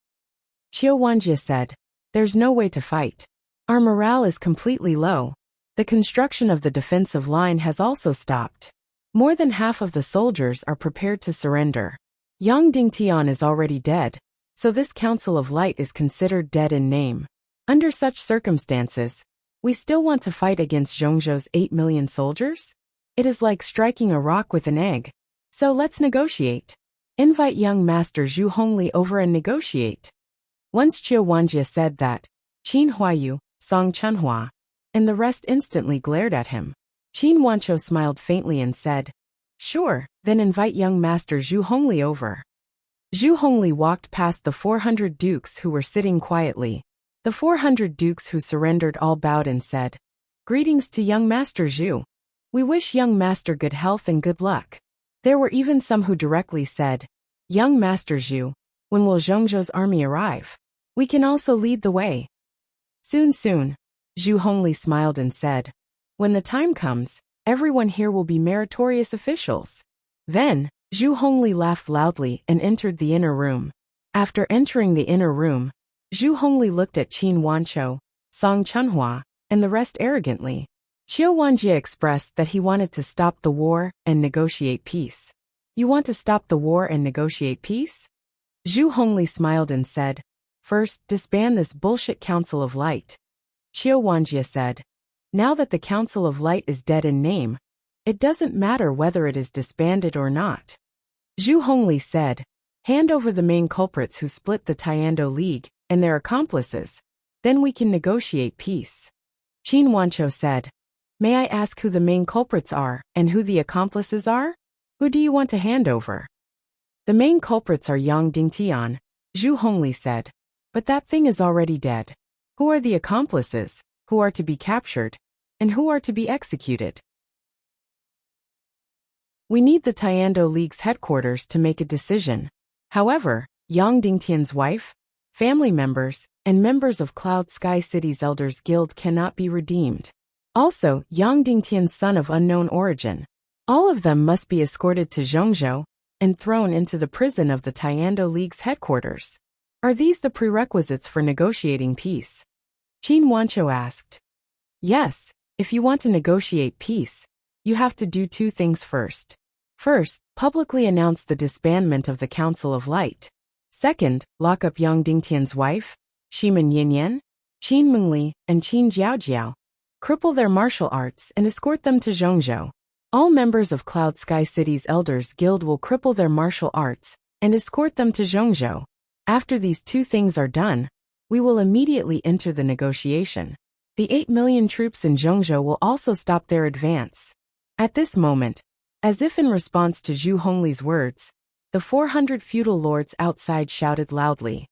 Qiu Wanjie said, "There's no way to fight. Our morale is completely low. The construction of the defensive line has also stopped. More than half of the soldiers are prepared to surrender. Yang Dingtian is already dead, so this Council of Light is considered dead in name. Under such circumstances, we still want to fight against Zhongzhou's 8 million soldiers? It is like striking a rock with an egg. So let's negotiate. Invite young Master Zhu Hongli over and negotiate." Once Qiu Wanjie said that, Qin Huayu, Song Chunhua, and the rest instantly glared at him. Qin Wanchou smiled faintly and said, "Sure, then invite young Master Zhu Hongli over." Zhu Hongli walked past the 400 dukes who were sitting quietly. The 400 dukes who surrendered all bowed and said, "Greetings to young Master Zhu. We wish young Master good health and good luck." There were even some who directly said, "Young Master Zhu, when will Zhongzhou's army arrive? We can also lead the way." Soon. Zhu Hongli smiled and said, "When the time comes, everyone here will be meritorious officials." Then, Zhu Hongli laughed loudly and entered the inner room. After entering the inner room, Zhu Hongli looked at Qin Wanchou, Song Chunhua, and the rest arrogantly. Qiu Wanjie expressed that he wanted to stop the war and negotiate peace. "You want to stop the war and negotiate peace?" Zhu Hongli smiled and said, "First, disband this bullshit Council of Light." Qiu Wanjie said, "Now that the Council of Light is dead in name, It doesn't matter whether it is disbanded or not. Zhu Hongli said, hand over the main culprits who split the Tiando League and their accomplices. Then we can negotiate peace. Qin Wancho said, may I ask who the main culprits are and who the accomplices are? Who do you want to hand over? The main culprits are Yang Dingtian, Zhu Hongli said. But that thing is already dead. Who are the accomplices, who are to be captured, and who are to be executed? We need the Tiando League's headquarters to make a decision. However, Yang Dingtian's wife, family members, and members of Cloud Sky City's Elders Guild cannot be redeemed. Also, Yang Dingtian's son of unknown origin. All of them must be escorted to Zhongzhou and thrown into the prison of the Tiando League's headquarters. Are these the prerequisites for negotiating peace? Qin Wancho asked. Yes, if you want to negotiate peace, you have to do two things first. First, publicly announce the disbandment of the Council of Light. Second, lock up Yang Dingtian's wife, Shimen Yinyan, Qin Mengli, and Qin Jiaojiao, cripple their martial arts and escort them to Zhongzhou. All members of Cloud Sky City's Elders Guild will cripple their martial arts and escort them to Zhongzhou. After these two things are done, we will immediately enter the negotiation. The 8 million troops in Zhongzhou will also stop their advance. At this moment, as if in response to Zhu Hongli's words, the 400 feudal lords outside shouted loudly.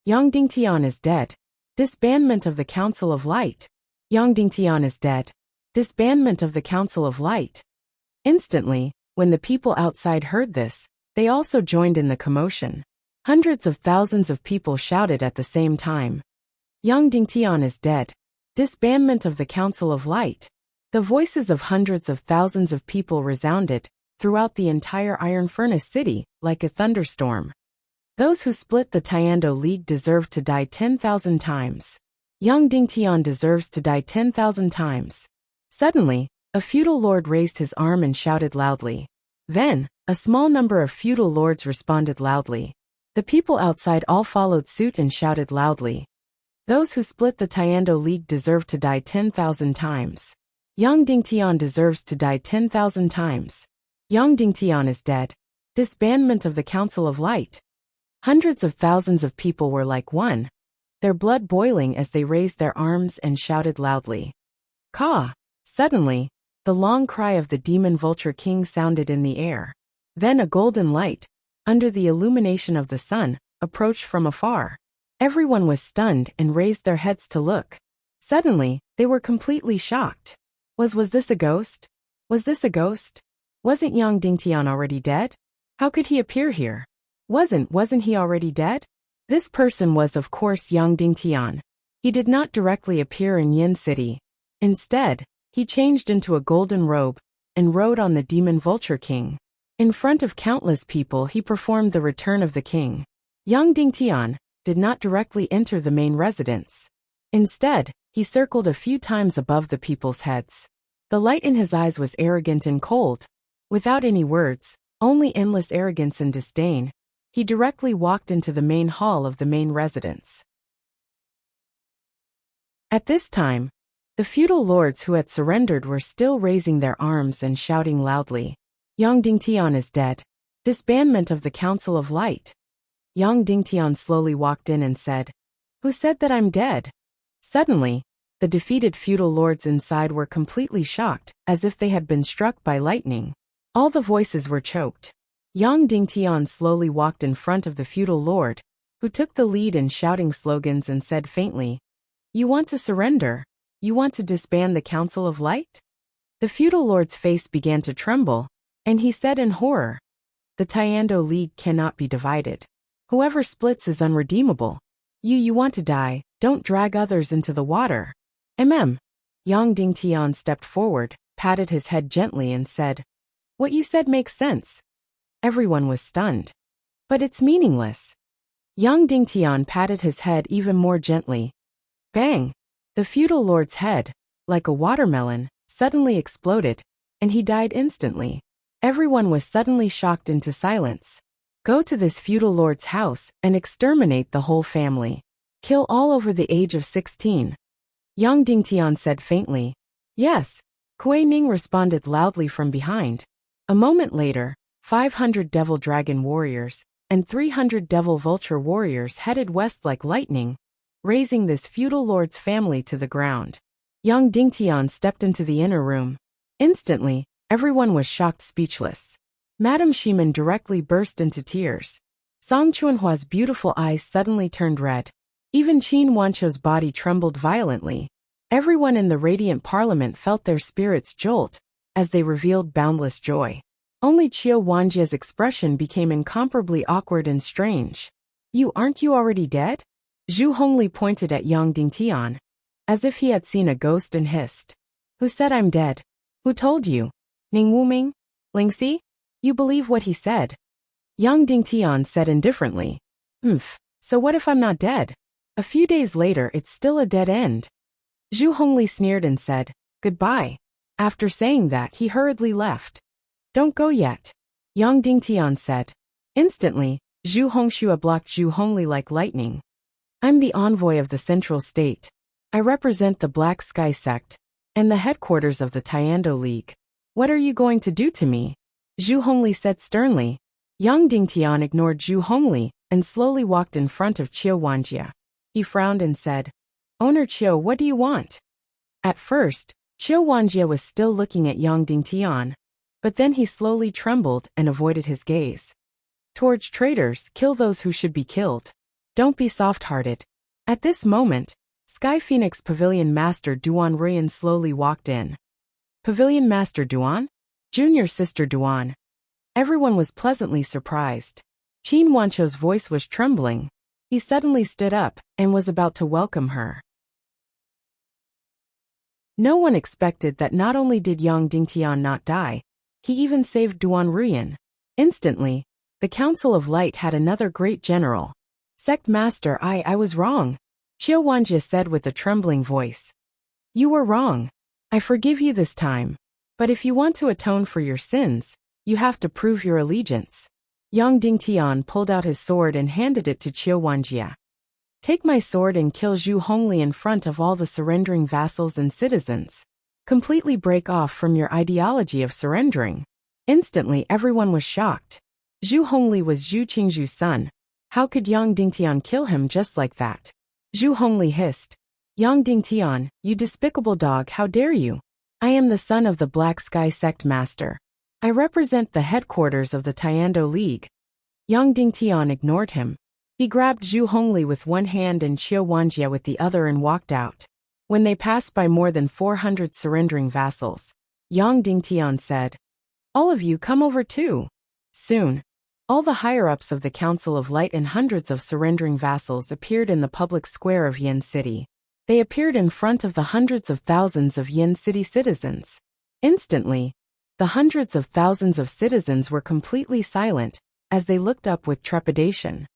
Yang Dingtian is dead. Disbandment of the Council of Light. Yang Dingtian is dead. Disbandment of the Council of Light. Instantly, when the people outside heard this, they also joined in the commotion. Hundreds of thousands of people shouted at the same time. Yang Dingtian is dead. Disbandment of the Council of Light. The voices of hundreds of thousands of people resounded throughout the entire Iron Furnace City like a thunderstorm. Those who split the Tiando League deserve to die 10,000 times. Yang Dingtian deserves to die 10,000 times. Suddenly, a feudal lord raised his arm and shouted loudly. Then, a small number of feudal lords responded loudly. The people outside all followed suit and shouted loudly. Those who split the Tiando League deserve to die 10,000 times. Yang Dingtian deserves to die 10,000 times. Yang Dingtian is dead. Disbandment of the Council of Light. Hundreds of thousands of people were like one, their blood boiling as they raised their arms and shouted loudly. Caw! Suddenly, the long cry of the demon vulture king sounded in the air. Then a golden light, under the illumination of the sun, approached from afar. Everyone was stunned and raised their heads to look. Suddenly, they were completely shocked. Was this a ghost? Was this a ghost? Wasn't Yang Dingtian already dead? How could he appear here? Wasn't he already dead? This person was of course Yang Dingtian. He did not directly appear in Yin City. Instead, he changed into a golden robe and rode on the demon vulture king. In front of countless people he performed the return of the king. Yang Dingtian did not directly enter the main residence. Instead, he circled a few times above the people's heads. The light in his eyes was arrogant and cold. Without any words, only endless arrogance and disdain, he directly walked into the main hall of the main residence. At this time, the feudal lords who had surrendered were still raising their arms and shouting loudly. Yang Dingtian is dead. Disbandment of the Council of Light. Yang Dingtian slowly walked in and said, Who said that I'm dead? Suddenly, the defeated feudal lords inside were completely shocked, as if they had been struck by lightning. All the voices were choked. Yang Dingtian slowly walked in front of the feudal lord, who took the lead in shouting slogans and said faintly, You want to surrender? You want to disband the Council of Light? The feudal lord's face began to tremble, and he said in horror, The Tiando League cannot be divided. Whoever splits is unredeemable. You want to die, don't drag others into the water. Yang Dingtian stepped forward, patted his head gently and said, What you said makes sense. Everyone was stunned. But it's meaningless. Yang Dingtian patted his head even more gently. Bang! The feudal lord's head, like a watermelon, suddenly exploded, and he died instantly. Everyone was suddenly shocked into silence. Go to this feudal lord's house and exterminate the whole family. Kill all over the age of 16. Yang Dingtian said faintly. Yes, Kuei Ning responded loudly from behind. A moment later, 500 Devil Dragon warriors and 300 Devil Vulture warriors headed west like lightning, razing this feudal lord's family to the ground. Young Dingtian stepped into the inner room. Instantly, everyone was shocked speechless. Madame Shimin directly burst into tears. Song Chuanhua's beautiful eyes suddenly turned red. Even Qin Wancho's body trembled violently. Everyone in the radiant parliament felt their spirits jolt as they revealed boundless joy. Only Qiu Wanjia's expression became incomparably awkward and strange. Aren't you already dead? Zhu Hongli pointed at Yang Dingtian, as if he had seen a ghost, and hissed. Who said I'm dead? Who told you? Ning Wuming? Lingxi? You believe what he said? Yang Dingtian said indifferently. So what if I'm not dead? A few days later it's still a dead end. Zhu Hongli sneered and said, goodbye. After saying that he hurriedly left. Don't go yet, Yang Dingtian said. Instantly, Zhu Hongxue blocked Zhu Hongli like lightning. I'm the envoy of the Central State. I represent the Black Sky Sect and the headquarters of the Tiando League. What are you going to do to me? Zhu Hongli said sternly. Yang Dingtian ignored Zhu Hongli and slowly walked in front of Qiu Wanjia. He frowned and said, Owner Qiu, what do you want? At first, Qiu Wanjia was still looking at Yang Dingtian, but then he slowly trembled and avoided his gaze. Towards traitors, kill those who should be killed. Don't be soft-hearted. At this moment, Sky Phoenix Pavilion Master Duan Ruyan slowly walked in. Pavilion Master Duan? Junior Sister Duan. Everyone was pleasantly surprised. Qin Wancho's voice was trembling. He suddenly stood up and was about to welcome her. No one expected that not only did Yang Dingtian not die, he even saved Duan Ruyan. Instantly, the Council of Light had another great general. Sect Master, I was wrong, Qiu Wanjia said with a trembling voice. You were wrong. I forgive you this time. But if you want to atone for your sins, you have to prove your allegiance. Yang Dingtian pulled out his sword and handed it to Qiu Wanjia. Take my sword and kill Zhu Hongli in front of all the surrendering vassals and citizens. Completely break off from your ideology of surrendering. Instantly everyone was shocked. Zhu Hongli was Zhu Qingzhu's son. How could Yang Dingtian kill him just like that? Zhu Hongli hissed. Yang Dingtian, you despicable dog, how dare you? I am the son of the Black Sky Sect Master. I represent the headquarters of the Tiando League. Yang Dingtian ignored him. He grabbed Zhu Hongli with one hand and Qiu Wanjia with the other and walked out. When they passed by more than 400 surrendering vassals, Yang Dingtian said, All of you come over too. Soon, all the higher-ups of the Council of Light and hundreds of surrendering vassals appeared in the public square of Yin City. They appeared in front of the hundreds of thousands of Yin City citizens. Instantly, the hundreds of thousands of citizens were completely silent as they looked up with trepidation.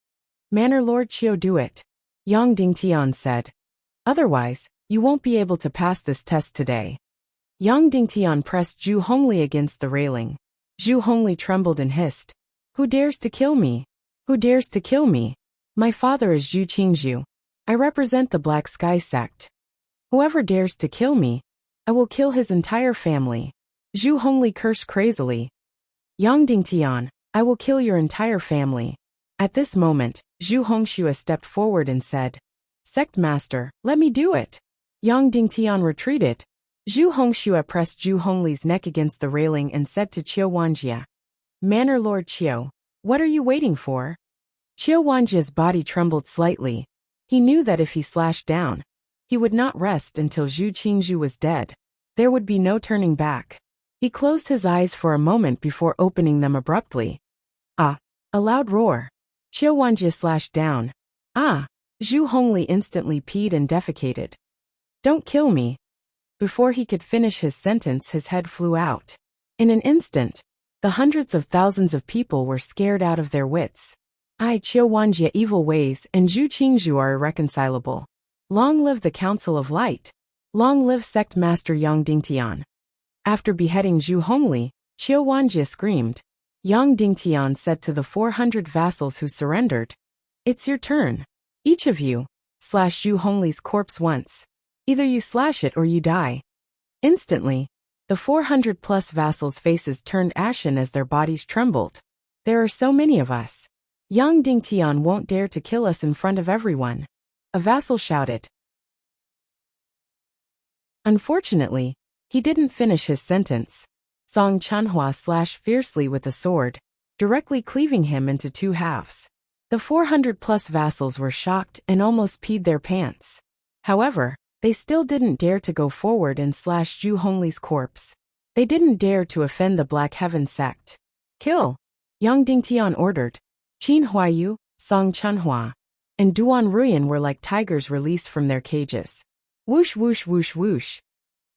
Manor Lord Qiu, do it, Yang Dingtian said. Otherwise, you won't be able to pass this test today. Yang Dingtian pressed Zhu Hongli against the railing. Zhu Hongli trembled and hissed. Who dares to kill me? Who dares to kill me? My father is Zhu Qingzhu. I represent the Black Sky Sect. Whoever dares to kill me, I will kill his entire family. Zhu Hongli cursed crazily. Yang Dingtian, I will kill your entire family. At this moment, Zhu Hongxue stepped forward and said, Sect Master, let me do it. Yang Dingtian retreated. Zhu Hongxue pressed Zhu Hongli's neck against the railing and said to Qiu Wanjia, Manor Lord Qiu, what are you waiting for? Qiu Wanjia's body trembled slightly. He knew that if he slashed down, he would not rest until Zhu Qingzhu was dead. There would be no turning back. He closed his eyes for a moment before opening them abruptly. Ah! A loud roar. Qiu Wanjia slashed down. Ah! Zhu Hongli instantly peed and defecated. Don't kill me. Before he could finish his sentence, his head flew out. In an instant, the hundreds of thousands of people were scared out of their wits. Qiu Wanjia evil ways and Zhu Qingzhu are irreconcilable. Long live the Council of Light. Long live Sect Master Yang Dingtian. After beheading Zhu Hongli, Qiu Wanjia screamed. Yang Dingtian said to the 400 vassals who surrendered, It's your turn. Each of you, slash Zhu Hongli's corpse once. Either you slash it or you die. Instantly, The 400-plus vassals' faces turned ashen as their bodies trembled. There are so many of us. Yang Dingtian won't dare to kill us in front of everyone. A vassal shouted. Unfortunately, he didn't finish his sentence. Song Chunhua slashed fiercely with a sword, directly cleaving him into two halves. The 400-plus vassals were shocked and almost peed their pants. However, they still didn't dare to go forward and slash Zhu Hongli's corpse. They didn't dare to offend the Black Heaven sect. Kill! Yang Dingtian ordered. Qin Huayu, Song Chunhua, and Duan Ruyan were like tigers released from their cages. Whoosh whoosh whoosh whoosh.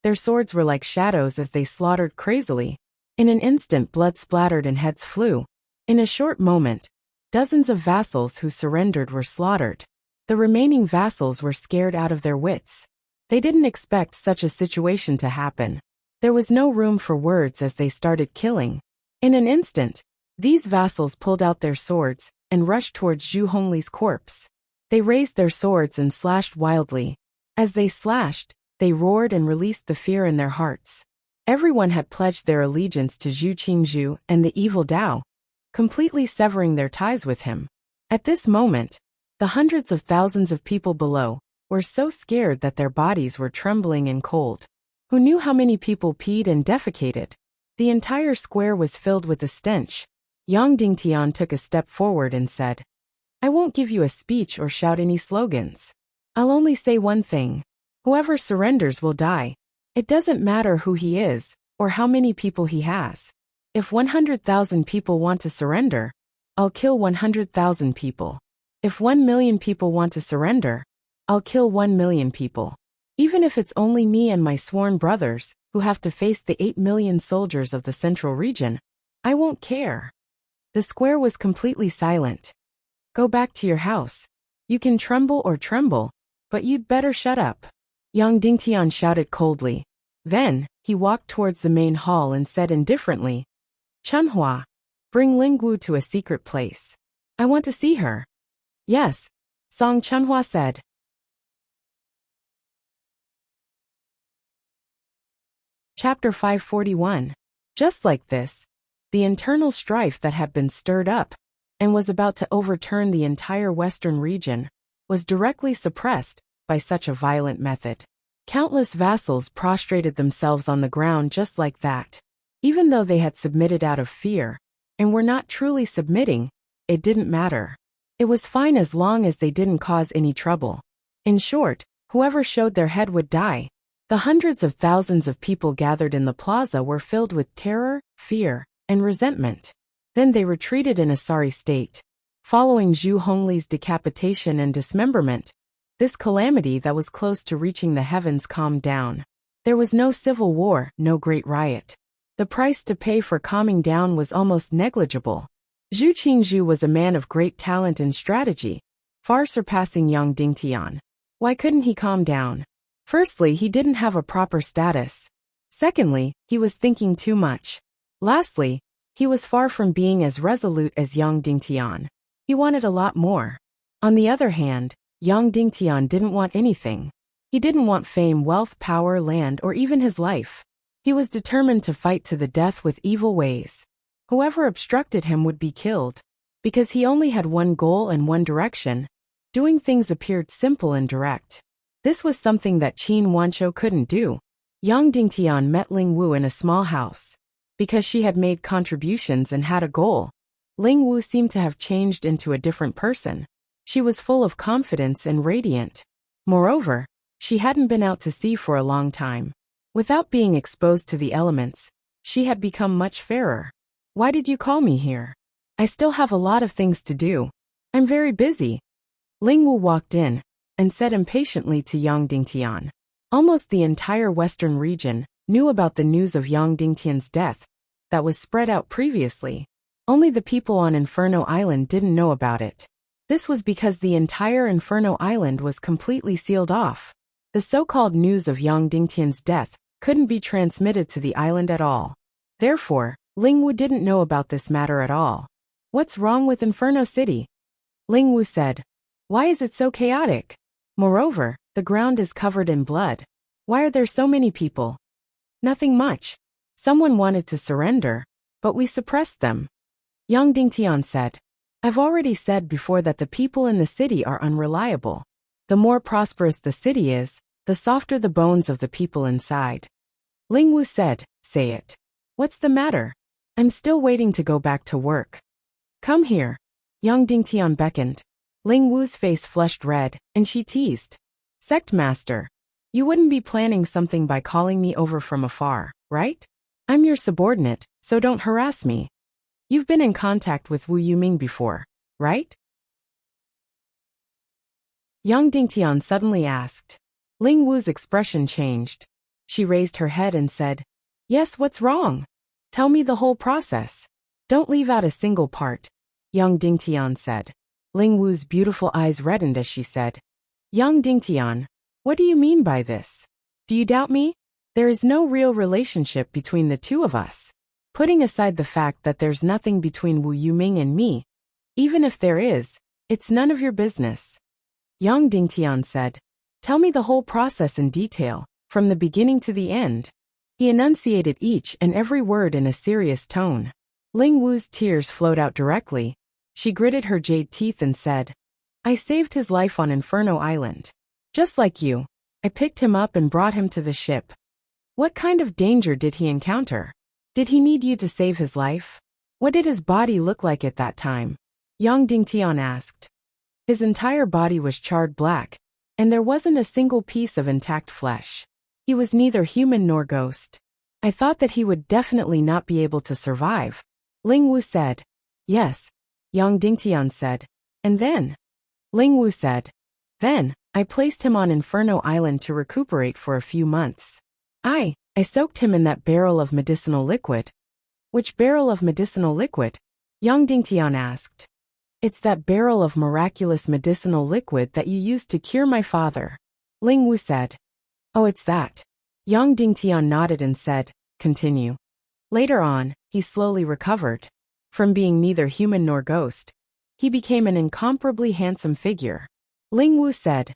Their swords were like shadows as they slaughtered crazily. In an instant blood splattered and heads flew. In a short moment, dozens of vassals who surrendered were slaughtered. The remaining vassals were scared out of their wits. They didn't expect such a situation to happen. There was no room for words as they started killing. In an instant, these vassals pulled out their swords and rushed towards Zhu Hongli's corpse. They raised their swords and slashed wildly. As they slashed, they roared and released the fear in their hearts. Everyone had pledged their allegiance to Zhu Qingzhu and the evil Dao, completely severing their ties with him. At this moment, the hundreds of thousands of people below were so scared that their bodies were trembling and cold. Who knew how many people peed and defecated? The entire square was filled with a stench. Yang Dingtian took a step forward and said, I won't give you a speech or shout any slogans. I'll only say one thing. Whoever surrenders will die. It doesn't matter who he is, or how many people he has. If 100,000 people want to surrender, I'll kill 100,000 people. If 1 million people want to surrender, I'll kill 1 million people. Even if it's only me and my sworn brothers, who have to face the 8 million soldiers of the central region, I won't care. The square was completely silent. Go back to your house. You can tremble or tremble, but you'd better shut up. Yang Dingtian shouted coldly. Then, he walked towards the main hall and said indifferently, Chunhua, bring Lingwu to a secret place. I want to see her. Yes, Song Chunhua said. Chapter 541. Just like this, the internal strife that had been stirred up and was about to overturn the entire western region was directly suppressed by such a violent method. Countless vassals prostrated themselves on the ground just like that. Even though they had submitted out of fear and were not truly submitting, it didn't matter. It was fine as long as they didn't cause any trouble. In short, whoever showed their head would die. The hundreds of thousands of people gathered in the plaza were filled with terror, fear, and resentment. Then they retreated in a sorry state. Following Zhu Hongli's decapitation and dismemberment, this calamity that was close to reaching the heavens calmed down. There was no civil war, no great riot. The price to pay for calming down was almost negligible. Zhu Qingzhu was a man of great talent and strategy, far surpassing Yang Dingtian. Why couldn't he calm down? Firstly, he didn't have a proper status. Secondly, he was thinking too much. Lastly, he was far from being as resolute as Yang Dingtian. He wanted a lot more. On the other hand, Yang Dingtian didn't want anything. He didn't want fame, wealth, power, land, or even his life. He was determined to fight to the death with evil ways. Whoever obstructed him would be killed. Because he only had one goal and one direction, doing things appeared simple and direct. This was something that Qin Wanqiu couldn't do. Yang Dingtian met Ling Wu in a small house. Because she had made contributions and had a goal, Ling Wu seemed to have changed into a different person. She was full of confidence and radiant. Moreover, she hadn't been out to sea for a long time. Without being exposed to the elements, she had become much fairer. Why did you call me here? I still have a lot of things to do. I'm very busy. Ling Wu walked in and said impatiently to Yang Dingtian. Almost the entire western region knew about the news of Yang Dingtian's death that was spread out previously. Only the people on Inferno Island didn't know about it. This was because the entire Inferno Island was completely sealed off. The so-called news of Yang Dingtian's death couldn't be transmitted to the island at all. Therefore, Ling Wu didn't know about this matter at all. What's wrong with Inferno City? Ling Wu said. Why is it so chaotic? Moreover, the ground is covered in blood. Why are there so many people? Nothing much. Someone wanted to surrender, but we suppressed them. Yang Dingtian said. I've already said before that the people in the city are unreliable. The more prosperous the city is, the softer the bones of the people inside. Ling Wu said, say it. What's the matter? I'm still waiting to go back to work. Come here. Yang Dingtian beckoned. Ling Wu's face flushed red, and she teased. Sect Master, you wouldn't be planning something by calling me over from afar, right? I'm your subordinate, so don't harass me. You've been in contact with Wu Yuming before, right? Yang Dingtian suddenly asked. Ling Wu's expression changed. She raised her head and said, Yes, what's wrong? Tell me the whole process. Don't leave out a single part, Yang Dingtian said. Ling Wu's beautiful eyes reddened as she said, Yang Dingtian, what do you mean by this? Do you doubt me? There is no real relationship between the two of us. Putting aside the fact that there's nothing between Wu Yuming and me, even if there is, it's none of your business. Yang Dingtian said, Tell me the whole process in detail, from the beginning to the end. He enunciated each and every word in a serious tone. Ling Wu's tears flowed out directly. She gritted her jade teeth and said, I saved his life on Inferno Island. Just like you, I picked him up and brought him to the ship. What kind of danger did he encounter? Did he need you to save his life? What did his body look like at that time? Yang Dingtian asked. His entire body was charred black, and there wasn't a single piece of intact flesh. He was neither human nor ghost. I thought that he would definitely not be able to survive. Ling Wu said. Yes, Yang Dingtian said. And then? Ling Wu said. Then, I placed him on Inferno Island to recuperate for a few months. I soaked him in that barrel of medicinal liquid. Which barrel of medicinal liquid? Yang Dingtian asked. It's that barrel of miraculous medicinal liquid that you used to cure my father. Ling Wu said. Oh, it's that. Yang Dingtian nodded and said, Continue. Later on, he slowly recovered. From being neither human nor ghost, he became an incomparably handsome figure. Ling Wu said.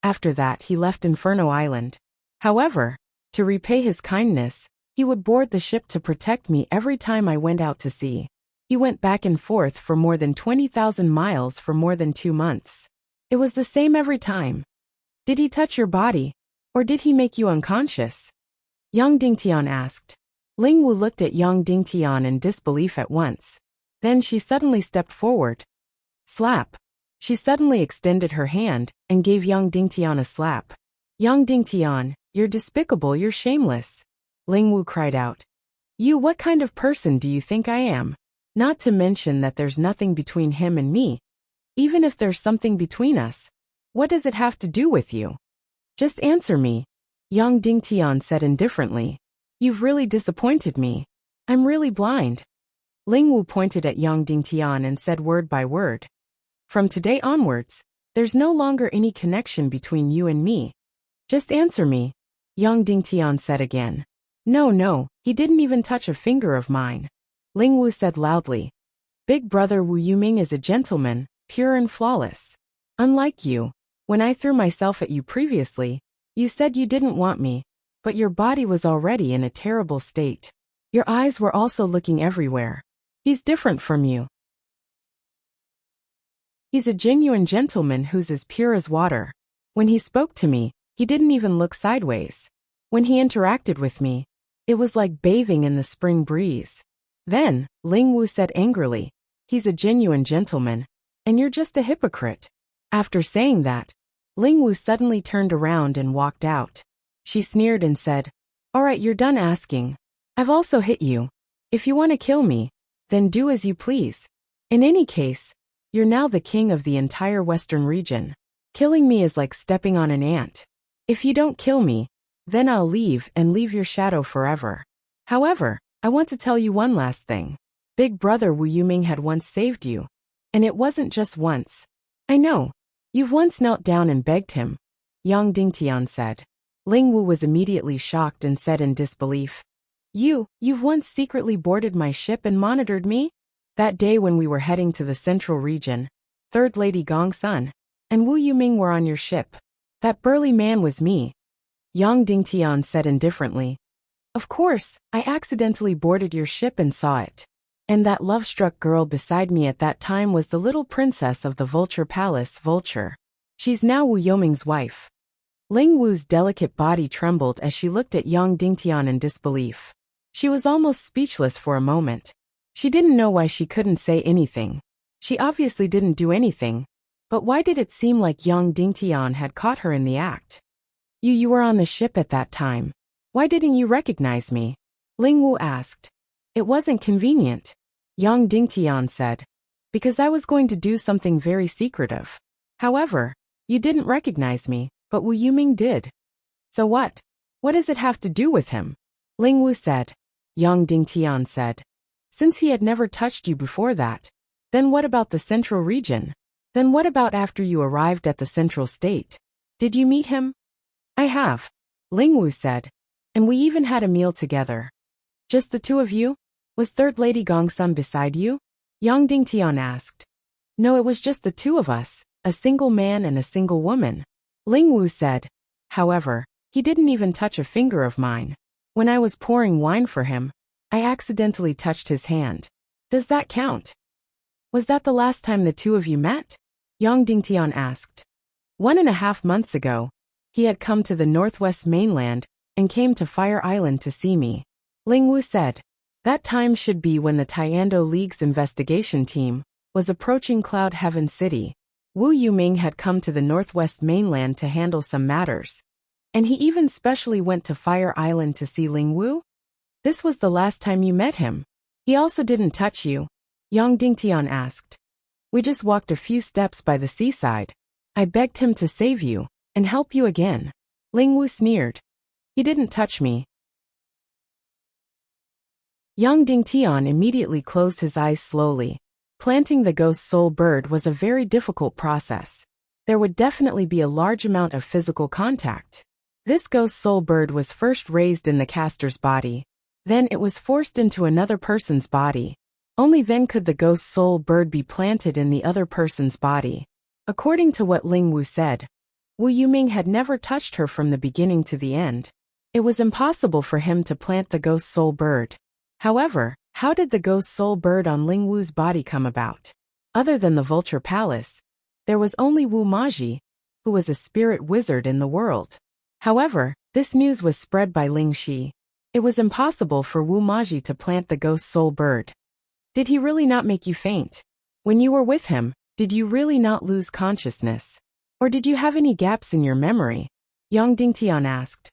After that he left Inferno Island. However, to repay his kindness, he would board the ship to protect me every time I went out to sea. He went back and forth for more than 20,000 miles for more than 2 months. It was the same every time. Did he touch your body, or did he make you unconscious? Yang Dingtian asked. Ling Wu looked at Yang Dingtian in disbelief at once. Then she suddenly stepped forward. Slap. She suddenly extended her hand and gave Yang Dingtian a slap. Yang Dingtian, you're despicable, you're shameless. Ling Wu cried out. You, what kind of person do you think I am? Not to mention that there's nothing between him and me. Even if there's something between us, what does it have to do with you? Just answer me. Yang Dingtian said indifferently. You've really disappointed me. I'm really blind. Ling Wu pointed at Yang Dingtian and said word by word. From today onwards, there's no longer any connection between you and me. Just answer me. Yang Dingtian said again. No, he didn't even touch a finger of mine. Ling Wu said loudly. Big brother Wu Yuming is a gentleman, pure and flawless. Unlike you, when I threw myself at you previously, you said you didn't want me, but your body was already in a terrible state. Your eyes were also looking everywhere. He's different from you. He's a genuine gentleman who's as pure as water. When he spoke to me, he didn't even look sideways. When he interacted with me, it was like bathing in the spring breeze. Then, Ling Wu said angrily, he's a genuine gentleman, and you're just a hypocrite. After saying that, Ling Wu suddenly turned around and walked out. She sneered and said, All right, you're done asking. I've also hit you. If you want to kill me, then do as you please. In any case, you're now the king of the entire western region. Killing me is like stepping on an ant. If you don't kill me, then I'll leave and leave your shadow forever. However, I want to tell you one last thing. Big brother Wu Yuming had once saved you. And it wasn't just once. I know. You've once knelt down and begged him. Yang Dingtian said. Ling Wu was immediately shocked and said in disbelief. You've once secretly boarded my ship and monitored me? That day when we were heading to the central region, Third Lady Gongsun and Wu Yuming were on your ship. That burly man was me. Yang Dingtian said indifferently. Of course, I accidentally boarded your ship and saw it. And that love-struck girl beside me at that time was the little princess of the Vulture Palace, Vulture. She's now Wu Yoming's wife. Ling Wu's delicate body trembled as she looked at Yang Dingtian in disbelief. She was almost speechless for a moment. She didn't know why she couldn't say anything. She obviously didn't do anything, but why did it seem like Yang Dingtian had caught her in the act? You were on the ship at that time. Why didn't you recognize me? Ling Wu asked. It wasn't convenient, Yang Dingtian said, because I was going to do something very secretive. However, you didn't recognize me, but Wu Yuming did. So what? What does it have to do with him? Ling Wu said. Yang Dingtian said. Since he had never touched you before that, then what about the central region? Then what about after you arrived at the central state? Did you meet him? I have, Ling Wu said. And we even had a meal together. Just the two of you? Was Third Lady Gongsun beside you? Yang Dingtian asked. No, it was just the two of us, a single man and a single woman. Ling Wu said. However, he didn't even touch a finger of mine. When I was pouring wine for him, I accidentally touched his hand. Does that count? Was that the last time the two of you met? Yang Dingtian asked. 1.5 months ago, he had come to the northwest mainland and came to Fire Island to see me. Ling Wu said. That time should be when the Tiando League's investigation team was approaching Cloud Heaven City. Wu Yuming had come to the northwest mainland to handle some matters. And he even specially went to Fire Island to see Ling Wu? This was the last time you met him. He also didn't touch you? Yang Dingtian asked. We just walked a few steps by the seaside. I begged him to save you and help you again. Ling Wu sneered. He didn't touch me. Yang Dingtian immediately closed his eyes slowly. Planting the ghost soul bird was a very difficult process. There would definitely be a large amount of physical contact. This ghost soul bird was first raised in the caster's body. Then it was forced into another person's body. Only then could the ghost soul bird be planted in the other person's body. According to what Ling Wu said, Wu Yuming had never touched her from the beginning to the end. It was impossible for him to plant the ghost soul bird. However, how did the ghost soul bird on Ling Wu's body come about? Other than the Vulture Palace, there was only Wu Maji, who was a spirit wizard in the world. However, this news was spread by Ling Shi. It was impossible for Wu Maji to plant the ghost soul bird. Did he really not make you faint? When you were with him, did you really not lose consciousness? Or did you have any gaps in your memory? Yang Dingtian asked.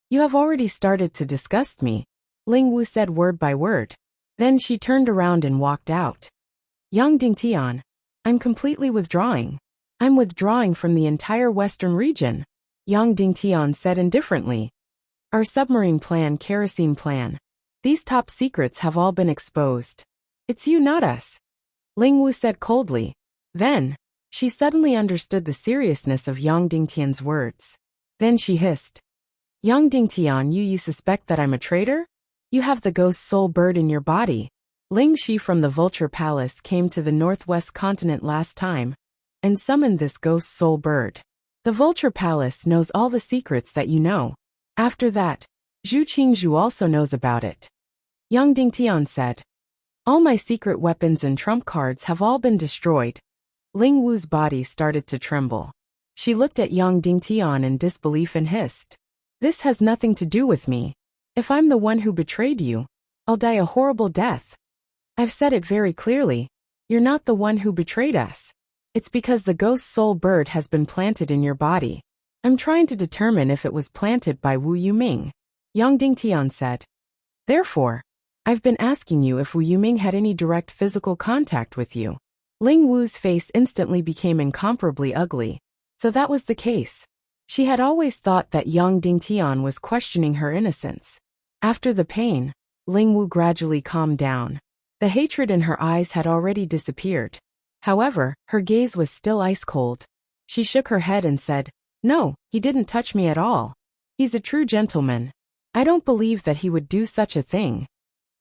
You have already started to disgust me, Ling Wu said word by word. Then she turned around and walked out. Yang Dingtian, I'm completely withdrawing. I'm withdrawing from the entire western region, Yang Dingtian said indifferently. Our submarine plan, kerosene plan. These top secrets have all been exposed. It's you, not us, Ling Wu said coldly. Then, she suddenly understood the seriousness of Yang Dingtian's words. Then she hissed. Yang Dingtian, you suspect that I'm a traitor? You have the ghost soul bird in your body. Ling Shi from the Vulture Palace came to the northwest continent last time and summoned this ghost soul bird. The Vulture Palace knows all the secrets that you know. After that, Zhu Qingzhu also knows about it. Yang Dingtian said. All my secret weapons and trump cards have all been destroyed. Ling Wu's body started to tremble. She looked at Yang Dingtian in disbelief and hissed. This has nothing to do with me. If I'm the one who betrayed you, I'll die a horrible death. I've said it very clearly. You're not the one who betrayed us. It's because the ghost soul bird has been planted in your body. I'm trying to determine if it was planted by Wu Yuming, Yang Dingtian said. Therefore, I've been asking you if Wu Yuming had any direct physical contact with you. Ling Wu's face instantly became incomparably ugly. So that was the case. She had always thought that Yang Dingtian was questioning her innocence. After the pain, Ling Wu gradually calmed down. The hatred in her eyes had already disappeared. However, her gaze was still ice cold. She shook her head and said, No, he didn't touch me at all. He's a true gentleman. I don't believe that he would do such a thing.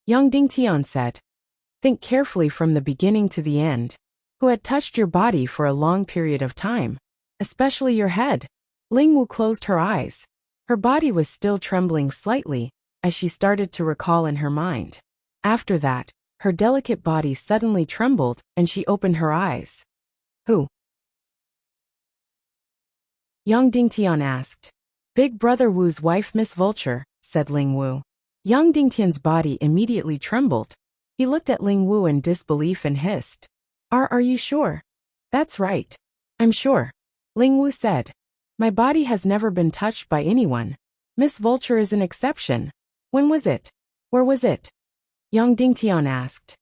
Yang Dingtian said. Think carefully from the beginning to the end. Who had touched your body for a long period of time? Especially your head. Ling Wu closed her eyes. Her body was still trembling slightly as she started to recall in her mind. After that, her delicate body suddenly trembled and she opened her eyes. Who? Yang Dingtian asked. Big Brother Wu's wife, Miss Vulture, said Ling Wu. Yang Dingtian's body immediately trembled. He looked at Ling Wu in disbelief and hissed. Are you sure? That's right. I'm sure. Ling Wu said. My body has never been touched by anyone. Miss Vulture is an exception. When was it? Where was it? Yang Dingtian asked.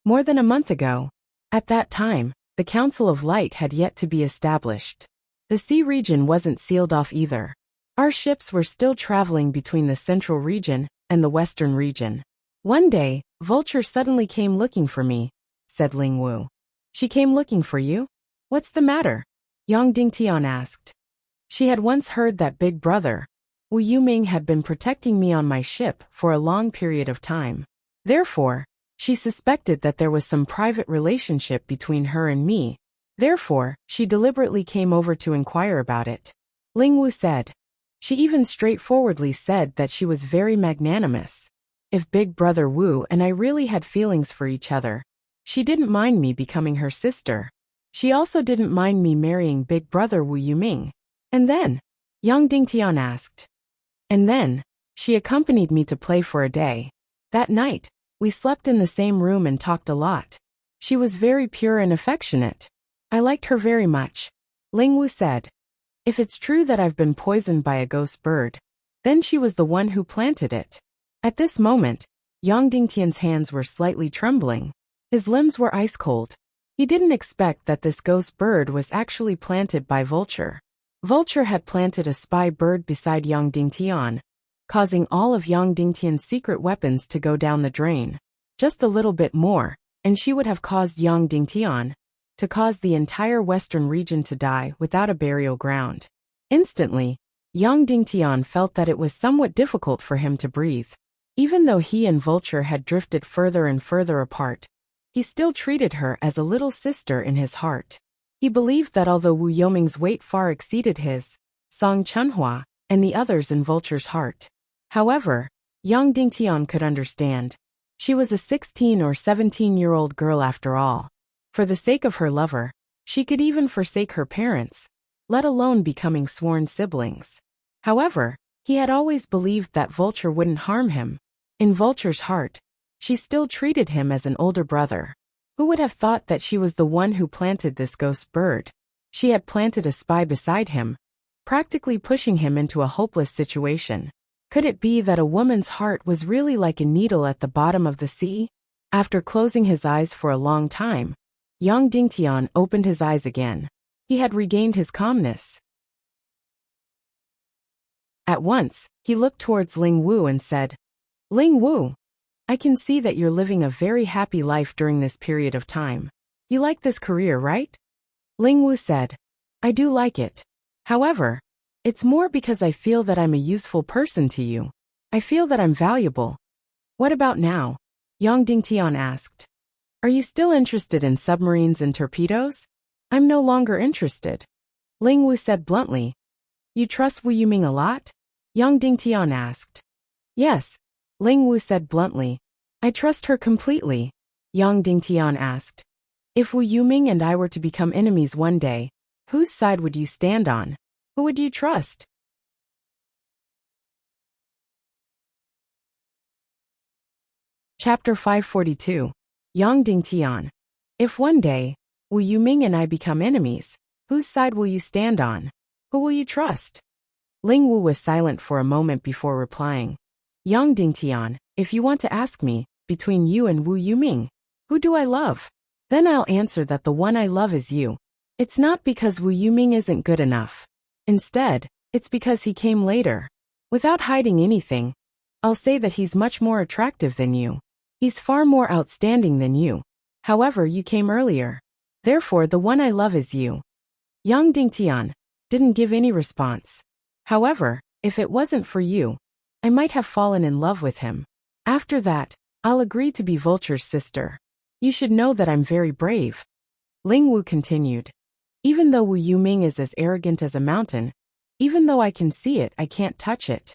More than a month ago. At that time, the Council of Light had yet to be established. The sea region wasn't sealed off either. Our ships were still traveling between the central region and the western region. One day, Vulture suddenly came looking for me, said Ling Wu. She came looking for you? What's the matter? Yang Dingtian asked. She had once heard that Big Brother, Wu Yuming, had been protecting me on my ship for a long period of time. Therefore, she suspected that there was some private relationship between her and me. Therefore, she deliberately came over to inquire about it. Ling Wu said. She even straightforwardly said that she was very magnanimous. If Big Brother Wu and I really had feelings for each other, she didn't mind me becoming her sister. She also didn't mind me marrying Big Brother Wu Yuming. And then? Yang Dingtian asked. And then, she accompanied me to play for a day. That night, we slept in the same room and talked a lot. She was very pure and affectionate. I liked her very much. Ling Wu said. If it's true that I've been poisoned by a ghost bird, then she was the one who planted it. At this moment, Yang Dingtian's hands were slightly trembling. His limbs were ice cold. He didn't expect that this ghost bird was actually planted by Vulture. Vulture had planted a spy bird beside Yang Dingtian, causing all of Yang Dingtian's secret weapons to go down the drain. Just a little bit more, and she would have caused Yang Dingtian to cause the entire western region to die without a burial ground. Instantly, Yang Dingtian felt that it was somewhat difficult for him to breathe. Even though he and Vulture had drifted further and further apart, he still treated her as a little sister in his heart. He believed that although Wu Yoming's weight far exceeded his, Song Chunhua, and the others in Vulture's heart. However, Yang Dingtian could understand. She was a 16 or 17-year-old girl after all. For the sake of her lover, she could even forsake her parents, let alone becoming sworn siblings. However, he had always believed that Vulture wouldn't harm him. In Vulture's heart, she still treated him as an older brother. Who would have thought that she was the one who planted this ghost bird? She had planted a spy beside him, practically pushing him into a hopeless situation. Could it be that a woman's heart was really like a needle at the bottom of the sea? After closing his eyes for a long time, Yang Dingtian opened his eyes again. He had regained his calmness. At once, he looked towards Ling Wu and said, Ling Wu, I can see that you're living a very happy life during this period of time. You like this career, right? Ling Wu said, I do like it. However, it's more because I feel that I'm a useful person to you. I feel that I'm valuable. What about now? Yang Dingtian asked. Are you still interested in submarines and torpedoes? I'm no longer interested. Ling Wu said bluntly. You trust Wu Yuming a lot? Yang Dingtian asked. Yes, Ling Wu said bluntly. I trust her completely. Yang Dingtian asked. If Wu Yuming and I were to become enemies one day, whose side would you stand on? Who would you trust? Chapter 542. Yang Dingtian. If one day, Wu Yuming and I become enemies, whose side will you stand on? Who will you trust? Ling Wu was silent for a moment before replying. Yang Dingtian, if you want to ask me, between you and Wu Yuming, who do I love? Then I'll answer that the one I love is you. It's not because Wu Yuming isn't good enough. Instead, it's because he came later. Without hiding anything, I'll say that he's much more attractive than you. He's far more outstanding than you. However, you came earlier. Therefore, the one I love is you. Yang Dingtian didn't give any response. However, if it wasn't for you, I might have fallen in love with him. After that, I'll agree to be Vulture's sister. You should know that I'm very brave. Ling Wu continued. Even though Wu Yuming is as arrogant as a mountain, even though I can see it, I can't touch it.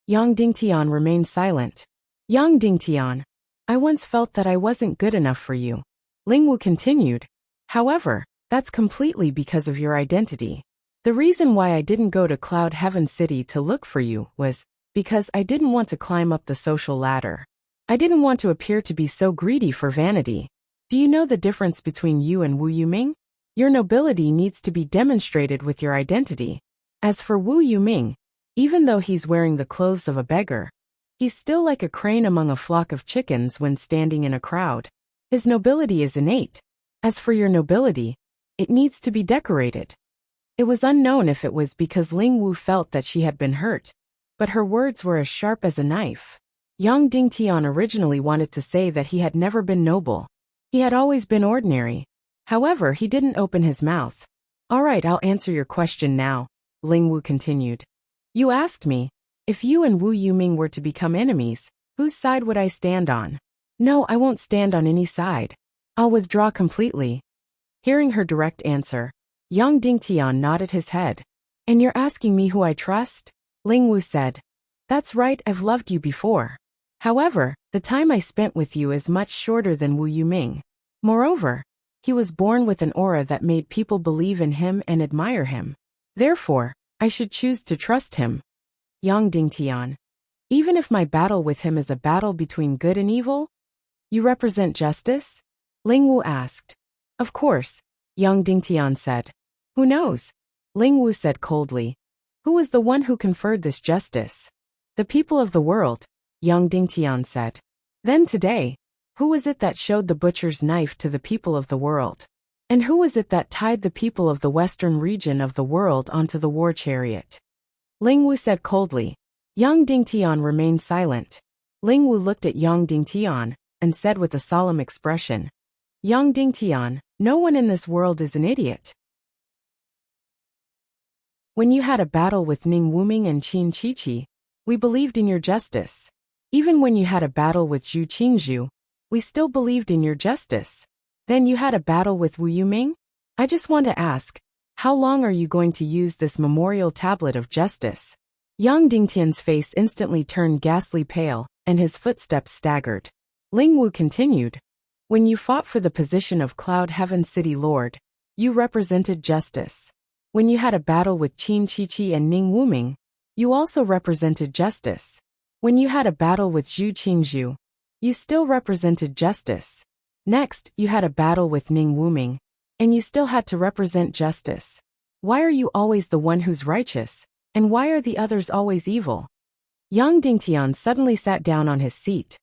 Yang Dingtian remained silent. Yang Dingtian, I once felt that I wasn't good enough for you. Lingwu continued. However, that's completely because of your identity. The reason why I didn't go to Cloud Heaven City to look for you was because I didn't want to climb up the social ladder. I didn't want to appear to be so greedy for vanity. Do you know the difference between you and Wu Yuming? Your nobility needs to be demonstrated with your identity. As for Wu Yuming, even though he's wearing the clothes of a beggar, he's still like a crane among a flock of chickens when standing in a crowd. His nobility is innate. As for your nobility, it needs to be decorated. It was unknown if it was because Ling Wu felt that she had been hurt, but her words were as sharp as a knife. Yang Dingtian originally wanted to say that he had never been noble. He had always been ordinary. However, he didn't open his mouth. All right, I'll answer your question now, Ling Wu continued. You asked me, if you and Wu Yuming were to become enemies, whose side would I stand on? No, I won't stand on any side. I'll withdraw completely. Hearing her direct answer, Yang Dingtian nodded his head. And you're asking me who I trust? Ling Wu said. That's right, I've loved you before. However, the time I spent with you is much shorter than Wu Yuming. Moreover, he was born with an aura that made people believe in him and admire him. Therefore, I should choose to trust him. Yang Dingtian. Even if my battle with him is a battle between good and evil? You represent justice? Ling Wu asked. Of course, Yang Dingtian said. Who knows? Ling Wu said coldly. Who was the one who conferred this justice? The people of the world, Yang Dingtian said. Then today, who was it that showed the butcher's knife to the people of the world? And who was it that tied the people of the western region of the world onto the war chariot? Ling Wu said coldly. Yang Dingtian remained silent. Ling Wu looked at Yang Dingtian and said with a solemn expression, Yang Dingtian, no one in this world is an idiot. When you had a battle with Ning Wuming and Qin Chichi, we believed in your justice. Even when you had a battle with Zhu Qingzhu, we still believed in your justice. Then you had a battle with Wu Yuming? I just want to ask, how long are you going to use this memorial tablet of justice? Yang Dingtian's face instantly turned ghastly pale, and his footsteps staggered. Ling Wu continued. When you fought for the position of Cloud Heaven City Lord, you represented justice. When you had a battle with Qin Chichi and Ning Wuming, you also represented justice. When you had a battle with Zhu Qingzhu, you still represented justice. Next, you had a battle with Ning Wuming, and you still had to represent justice. Why are you always the one who's righteous, and why are the others always evil? Yang Dingtian suddenly sat down on his seat.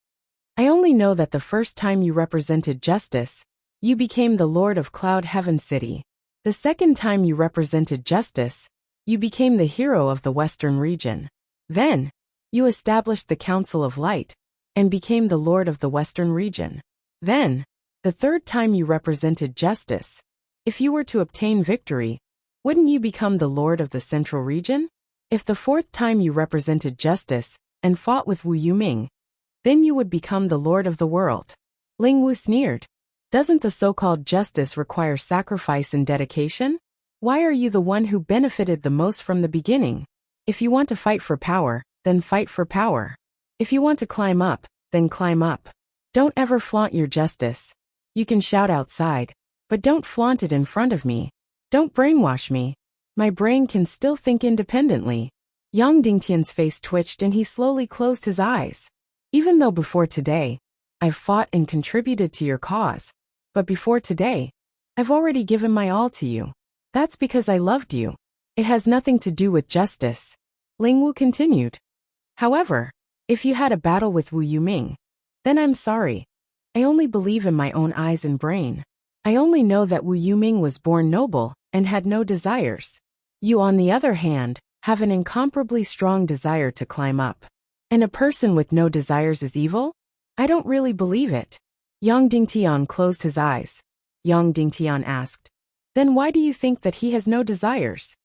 I only know that the first time you represented justice, you became the Lord of Cloud Heaven City. The second time you represented justice, you became the hero of the Western region. Then, you established the Council of Light, and became the Lord of the Western region. Then, the third time you represented justice, if you were to obtain victory, wouldn't you become the Lord of the Central region? If the fourth time you represented justice, and fought with Wu Yuming, then you would become the Lord of the world. Ling Wu sneered. Doesn't the so-called justice require sacrifice and dedication? Why are you the one who benefited the most from the beginning? If you want to fight for power, then fight for power. If you want to climb up, then climb up. Don't ever flaunt your justice. You can shout outside, but don't flaunt it in front of me. Don't brainwash me. My brain can still think independently. Yang Dingtian's face twitched and he slowly closed his eyes. Even though before today, I've fought and contributed to your cause, but before today, I've already given my all to you. That's because I loved you. It has nothing to do with justice. Ling Wu continued. However, if you had a battle with Wu Yuming, then I'm sorry. I only believe in my own eyes and brain. I only know that Wu Yuming was born noble and had no desires. You, on the other hand, have an incomparably strong desire to climb up. And a person with no desires is evil? I don't really believe it. Yang Dingtian closed his eyes. Yang Dingtian asked, then why do you think that he has no desires?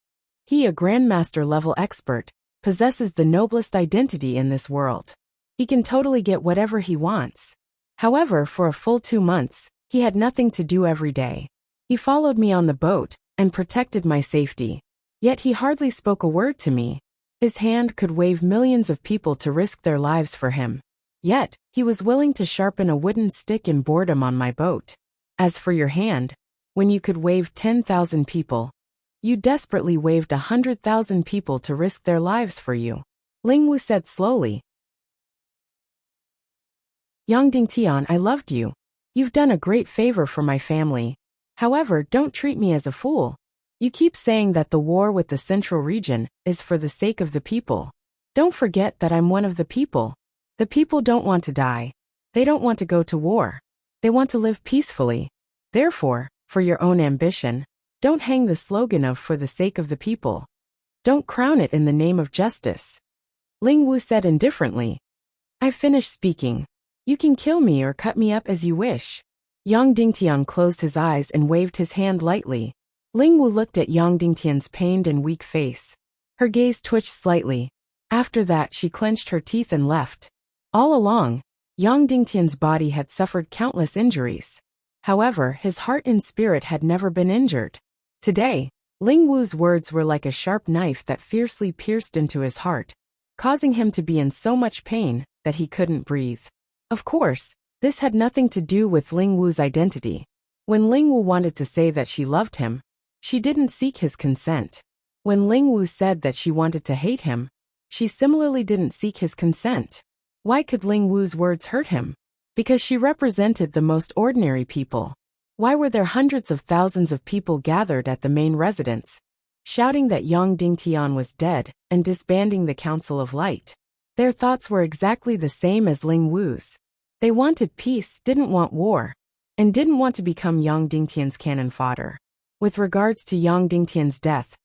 He, a grandmaster-level expert, possesses the noblest identity in this world. He can totally get whatever he wants. However, for a full 2 months, he had nothing to do every day. He followed me on the boat and protected my safety. Yet he hardly spoke a word to me. His hand could wave millions of people to risk their lives for him. Yet, he was willing to sharpen a wooden stick in boredom on my boat. As for your hand, when you could wave 10,000 people, you desperately waved 100,000 people to risk their lives for you. Ling Wu said slowly. Yang Dingtian, I loved you. You've done a great favor for my family. However, don't treat me as a fool. You keep saying that the war with the central region is for the sake of the people. Don't forget that I'm one of the people. The people don't want to die. They don't want to go to war. They want to live peacefully. Therefore, for your own ambition, don't hang the slogan of for the sake of the people. Don't crown it in the name of justice. Ling Wu said indifferently. I've finished speaking. You can kill me or cut me up as you wish. Yang Dingtian closed his eyes and waved his hand lightly. Ling Wu looked at Yang Dingtian's pained and weak face. Her gaze twitched slightly. After that, she clenched her teeth and left. All along, Yang Dingtian's body had suffered countless injuries. However, his heart and spirit had never been injured. Today, Ling Wu's words were like a sharp knife that fiercely pierced into his heart, causing him to be in so much pain that he couldn't breathe. Of course, this had nothing to do with Ling Wu's identity. When Ling Wu wanted to say that she loved him, she didn't seek his consent. When Ling Wu said that she wanted to hate him, she similarly didn't seek his consent. Why could Ling Wu's words hurt him? Because she represented the most ordinary people. Why were there hundreds of thousands of people gathered at the main residence, shouting that Yang Dingtian was dead and disbanding the Council of Light? Their thoughts were exactly the same as Ling Wu's. They wanted peace, didn't want war, and didn't want to become Yang Dingtian's cannon fodder. With regards to Yang Dingtian's death,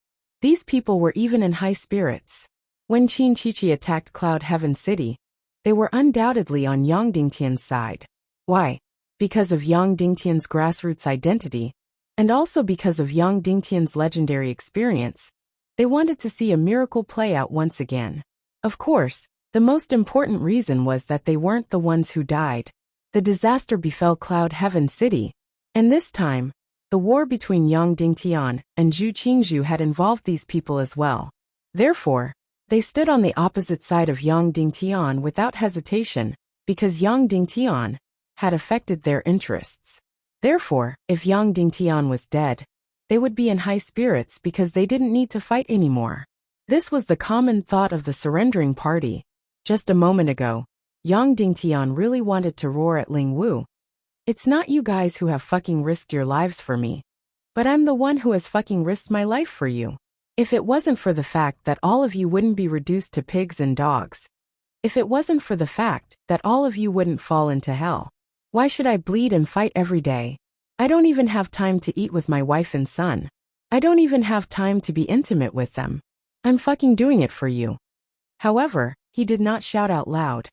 these people were even in high spirits. When Qin Chichi attacked Cloud Heaven City, they were undoubtedly on Yang Dingtian's side. Why? Because of Yang Dingtian's grassroots identity, and also because of Yang Dingtian's legendary experience. They wanted to see a miracle play out once again. Of course, the most important reason was that they weren't the ones who died. The disaster befell Cloud Heaven City, and this time, the war between Yang Dingtian and Zhu Qingzhu had involved these people as well. Therefore, they stood on the opposite side of Yang Dingtian without hesitation, because Yang Dingtian had affected their interests. Therefore, if Yang Dingtian was dead, they would be in high spirits because they didn't need to fight anymore. This was the common thought of the surrendering party. Just a moment ago, Yang Dingtian really wanted to roar at Ling Wu. It's not you guys who have fucking risked your lives for me, but I'm the one who has fucking risked my life for you. If it wasn't for the fact that all of you wouldn't be reduced to pigs and dogs, if it wasn't for the fact that all of you wouldn't fall into hell, why should I bleed and fight every day? I don't even have time to eat with my wife and son. I don't even have time to be intimate with them. I'm fucking doing it for you. However, he did not shout out loud.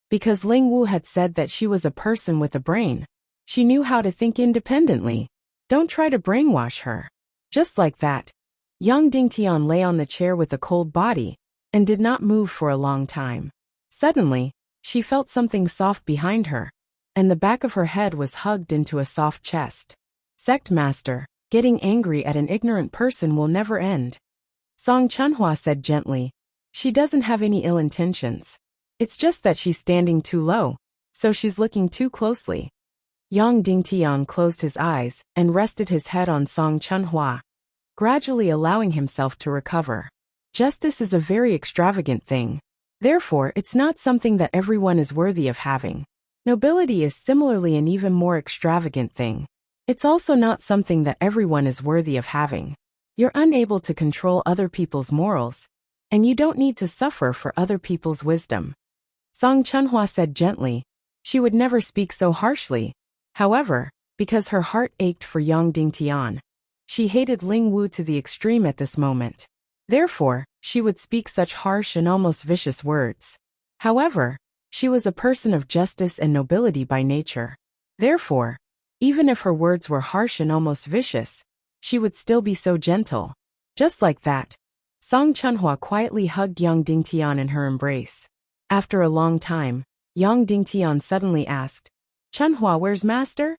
Because Ling Wu had said that she was a person with a brain. She knew how to think independently. Don't try to brainwash her. Just like that, Yang Dingtian lay on the chair with a cold body, and did not move for a long time. Suddenly, she felt something soft behind her, and the back of her head was hugged into a soft chest. Sect Master, getting angry at an ignorant person will never end. Song Chunhua said gently. She doesn't have any ill intentions. It's just that she's standing too low, so she's looking too closely. Yang Dingtian closed his eyes and rested his head on Song Chunhua, gradually allowing himself to recover. Justice is a very extravagant thing. Therefore, it's not something that everyone is worthy of having. Nobility is similarly an even more extravagant thing. It's also not something that everyone is worthy of having. You're unable to control other people's morals, and you don't need to suffer for other people's wisdom. Song Chunhua said gently. She would never speak so harshly. However, because her heart ached for Yang Dingtian, she hated Ling Wu to the extreme at this moment. Therefore, she would speak such harsh and almost vicious words. However, she was a person of justice and nobility by nature. Therefore, even if her words were harsh and almost vicious, she would still be so gentle. Just like that, Song Chunhua quietly hugged Yang Dingtian in her embrace. After a long time, Yang Dingtian suddenly asked, Chunhua, where's Master?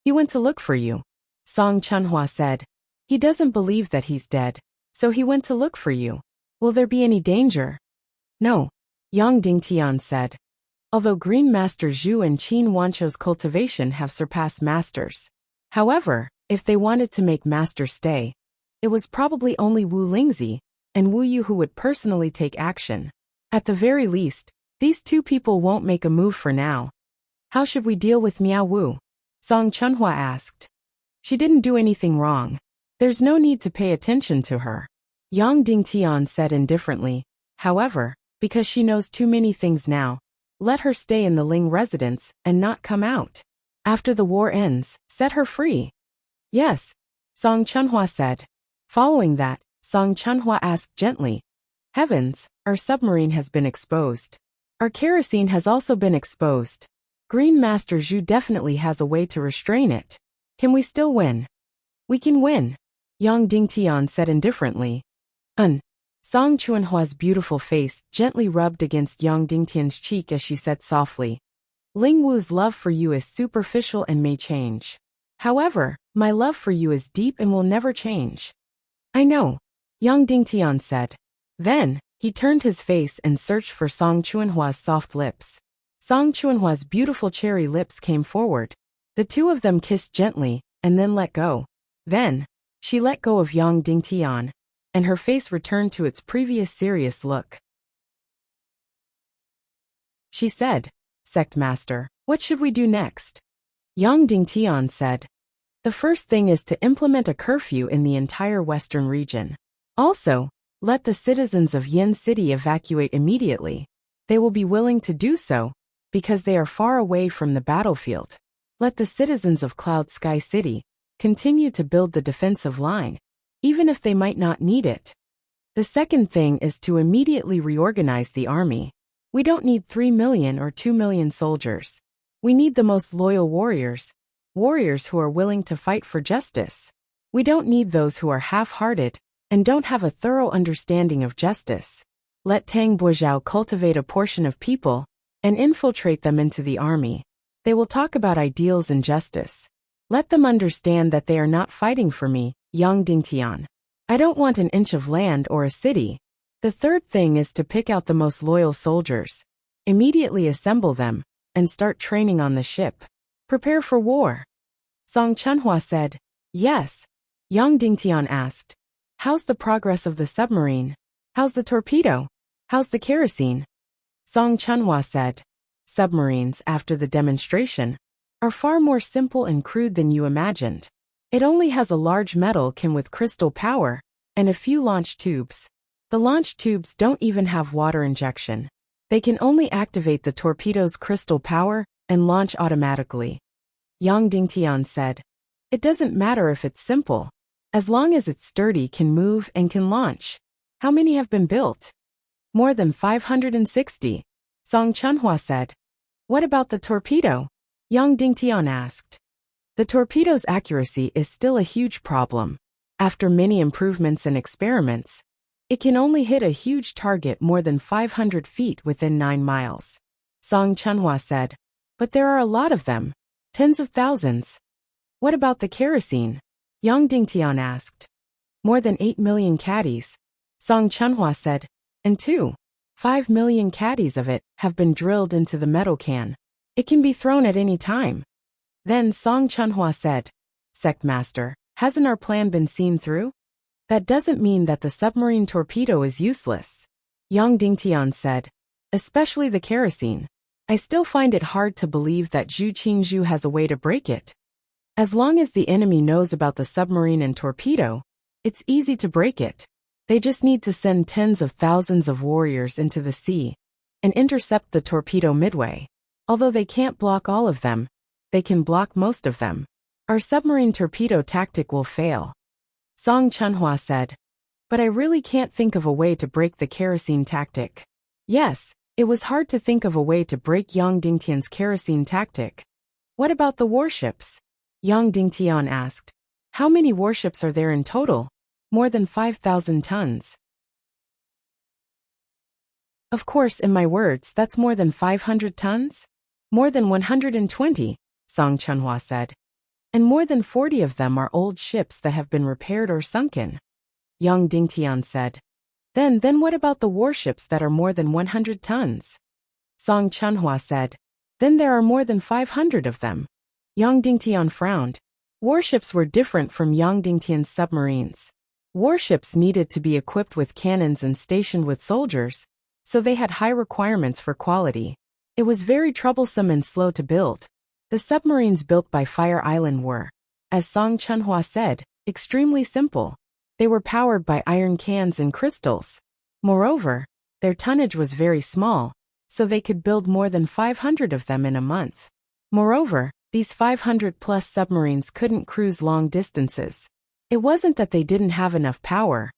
He went to look for you. Song Chunhua said. He doesn't believe that he's dead, So he went to look for you. Will there be any danger? No, Yang Dingtian said. Although Green Master Zhu and Qin Wancho's cultivation have surpassed Masters. However, if they wanted to make Master stay, it was probably only Wu Lingzi and Wu Yu who would personally take action. At the very least, these two people won't make a move for now. How should we deal with Miao Wu? Song Chunhua asked. She didn't do anything wrong. There's no need to pay attention to her. Yang Dingtian said indifferently. However, because she knows too many things now, let her stay in the Ling residence and not come out. After the war ends, set her free. Yes, Song Chunhua said. Following that, Song Chunhua asked gently, Heavens, our submarine has been exposed. Our kerosene has also been exposed. Green Master Zhu definitely has a way to restrain it. Can we still win? We can win, Yang Dingtian said indifferently. Song Chunhua's beautiful face gently rubbed against Yang Dingtian's cheek as she said softly, Ling Wu's love for you is superficial and may change. However, my love for you is deep and will never change. I know, Yang Dingtian said. Then, he turned his face and searched for Song Chunhua's soft lips. Song Chunhua's beautiful cherry lips came forward. The two of them kissed gently, and then let go. Then, she let go of Yang Dingtian, and her face returned to its previous serious look. She said, Sect Master, what should we do next? Yang Dingtian said, the first thing is to implement a curfew in the entire western region. Also, let the citizens of Yin City evacuate immediately. They will be willing to do so, because they are far away from the battlefield. Let the citizens of Cloud Sky City continue to build the defensive line, even if they might not need it. The second thing is to immediately reorganize the army. We don't need 3 million or 2 million soldiers. We need the most loyal warriors who are willing to fight for justice. We don't need those who are half-hearted and don't have a thorough understanding of justice. Let Tang Boizhou cultivate a portion of people and infiltrate them into the army. They will talk about ideals and justice. Let them understand that they are not fighting for me, Yang Dingtian. I don't want an inch of land or a city. The third thing is to pick out the most loyal soldiers, immediately assemble them, and start training on the ship. Prepare for war. Song Chunhua said, yes. Yang Dingtian asked, how's the progress of the submarine? How's the torpedo? How's the kerosene? Song Chunhua said, submarines after the demonstration are far more simple and crude than you imagined. It only has a large metal can with crystal power and a few launch tubes. The launch tubes don't even have water injection. They can only activate the torpedo's crystal power and launch automatically. Yang Dingtian said, it doesn't matter if it's simple. As long as it's sturdy, can move and can launch. How many have been built? More than 560. Song Chunhua said. What about the torpedo? Yang Dingtian asked. The torpedo's accuracy is still a huge problem. After many improvements and experiments, it can only hit a huge target more than 500 feet within 9 miles. Song Chunhua said. But there are a lot of them. Tens of thousands. What about the kerosene? Yang Dingtian asked. More than 8 million caddies. Song Chunhua said. And 5 million caddies of it have been drilled into the metal can. It can be thrown at any time. Then Song Chunhua said, Sect Master, hasn't our plan been seen through? That doesn't mean that the submarine torpedo is useless. Yang Dingtian said, especially the kerosene. I still find it hard to believe that Zhu Qingzhu has a way to break it. As long as the enemy knows about the submarine and torpedo, it's easy to break it. They just need to send tens of thousands of warriors into the sea and intercept the torpedo midway. Although they can't block all of them, they can block most of them. Our submarine torpedo tactic will fail. Song Chunhua said. But I really can't think of a way to break the kerosene tactic. Yes, it was hard to think of a way to break Yang Dingtian's kerosene tactic. What about the warships? Yang Dingtian asked. How many warships are there in total? More than 5,000 tons. Of course, in my words, that's more than 500 tons? More than 120, Song Chunhua said. And more than 40 of them are old ships that have been repaired or sunken. Yang Dingtian said. Then what about the warships that are more than 100 tons? Song Chunhua said. Then there are more than 500 of them. Yang Dingtian frowned. Warships were different from Yang Dingtian's submarines. Warships needed to be equipped with cannons and stationed with soldiers, so they had high requirements for quality. It was very troublesome and slow to build. The submarines built by Fire Island were, as Song Chunhua said, extremely simple. They were powered by iron cans and crystals. Moreover, their tonnage was very small, so they could build more than 500 of them in a month. Moreover, these 500-plus submarines couldn't cruise long distances. It wasn't that they didn't have enough power,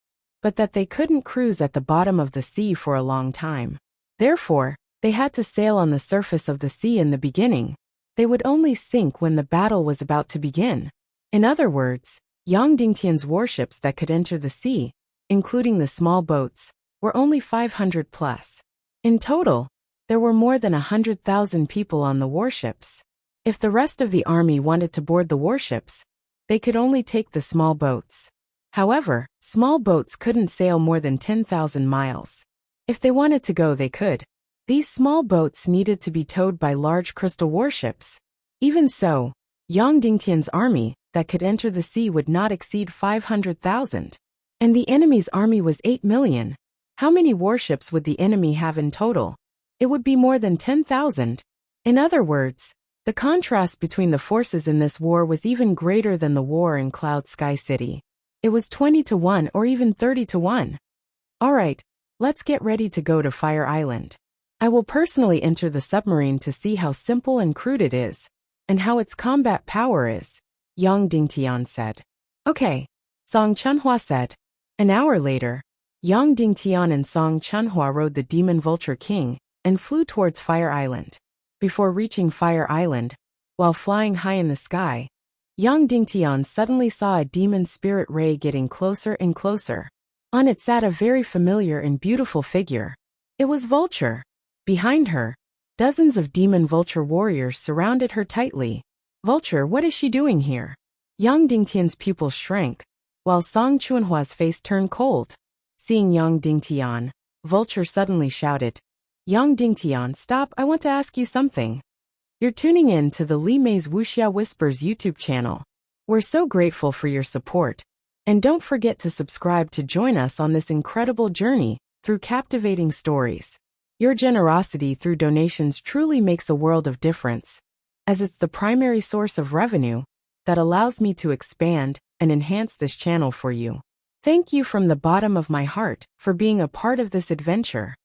but that they couldn't cruise at the bottom of the sea for a long time. Therefore, they had to sail on the surface of the sea in the beginning. They would only sink when the battle was about to begin. In other words, Yang Dingtian's warships that could enter the sea, including the small boats, were only 500 plus. In total, there were more than 100,000 people on the warships. If the rest of the army wanted to board the warships, they could only take the small boats. However, small boats couldn't sail more than 10,000 miles. If they wanted to go, they could. These small boats needed to be towed by large crystal warships. Even so, Yang Dingtian's army that could enter the sea would not exceed 500,000. And the enemy's army was 8 million. How many warships would the enemy have in total? It would be more than 10,000. In other words, the contrast between the forces in this war was even greater than the war in Cloud Sky City. It was 20-1 or even 30-1. Alright, let's get ready to go to Fire Island. I will personally enter the submarine to see how simple and crude it is, and how its combat power is, Yang Dingtian said. Okay, Song Chunhua said. An hour later, Yang Dingtian and Song Chunhua rode the Demon Vulture King and flew towards Fire Island. Before reaching Fire Island, while flying high in the sky, Yang Dingtian suddenly saw a demon spirit ray getting closer and closer. On it sat a very familiar and beautiful figure. It was Vulture. Behind her, dozens of demon vulture warriors surrounded her tightly. Vulture, what is she doing here? Yang Dingtian's pupils shrank, while Song Chunhua's face turned cold. Seeing Yang Dingtian, Vulture suddenly shouted, Yang Dingtian, stop, I want to ask you something. You're tuning in to the Li Mei's Wuxia Whispers YouTube channel. We're so grateful for your support. And don't forget to subscribe to join us on this incredible journey through captivating stories. Your generosity through donations truly makes a world of difference, as it's the primary source of revenue that allows me to expand and enhance this channel for you. Thank you from the bottom of my heart for being a part of this adventure.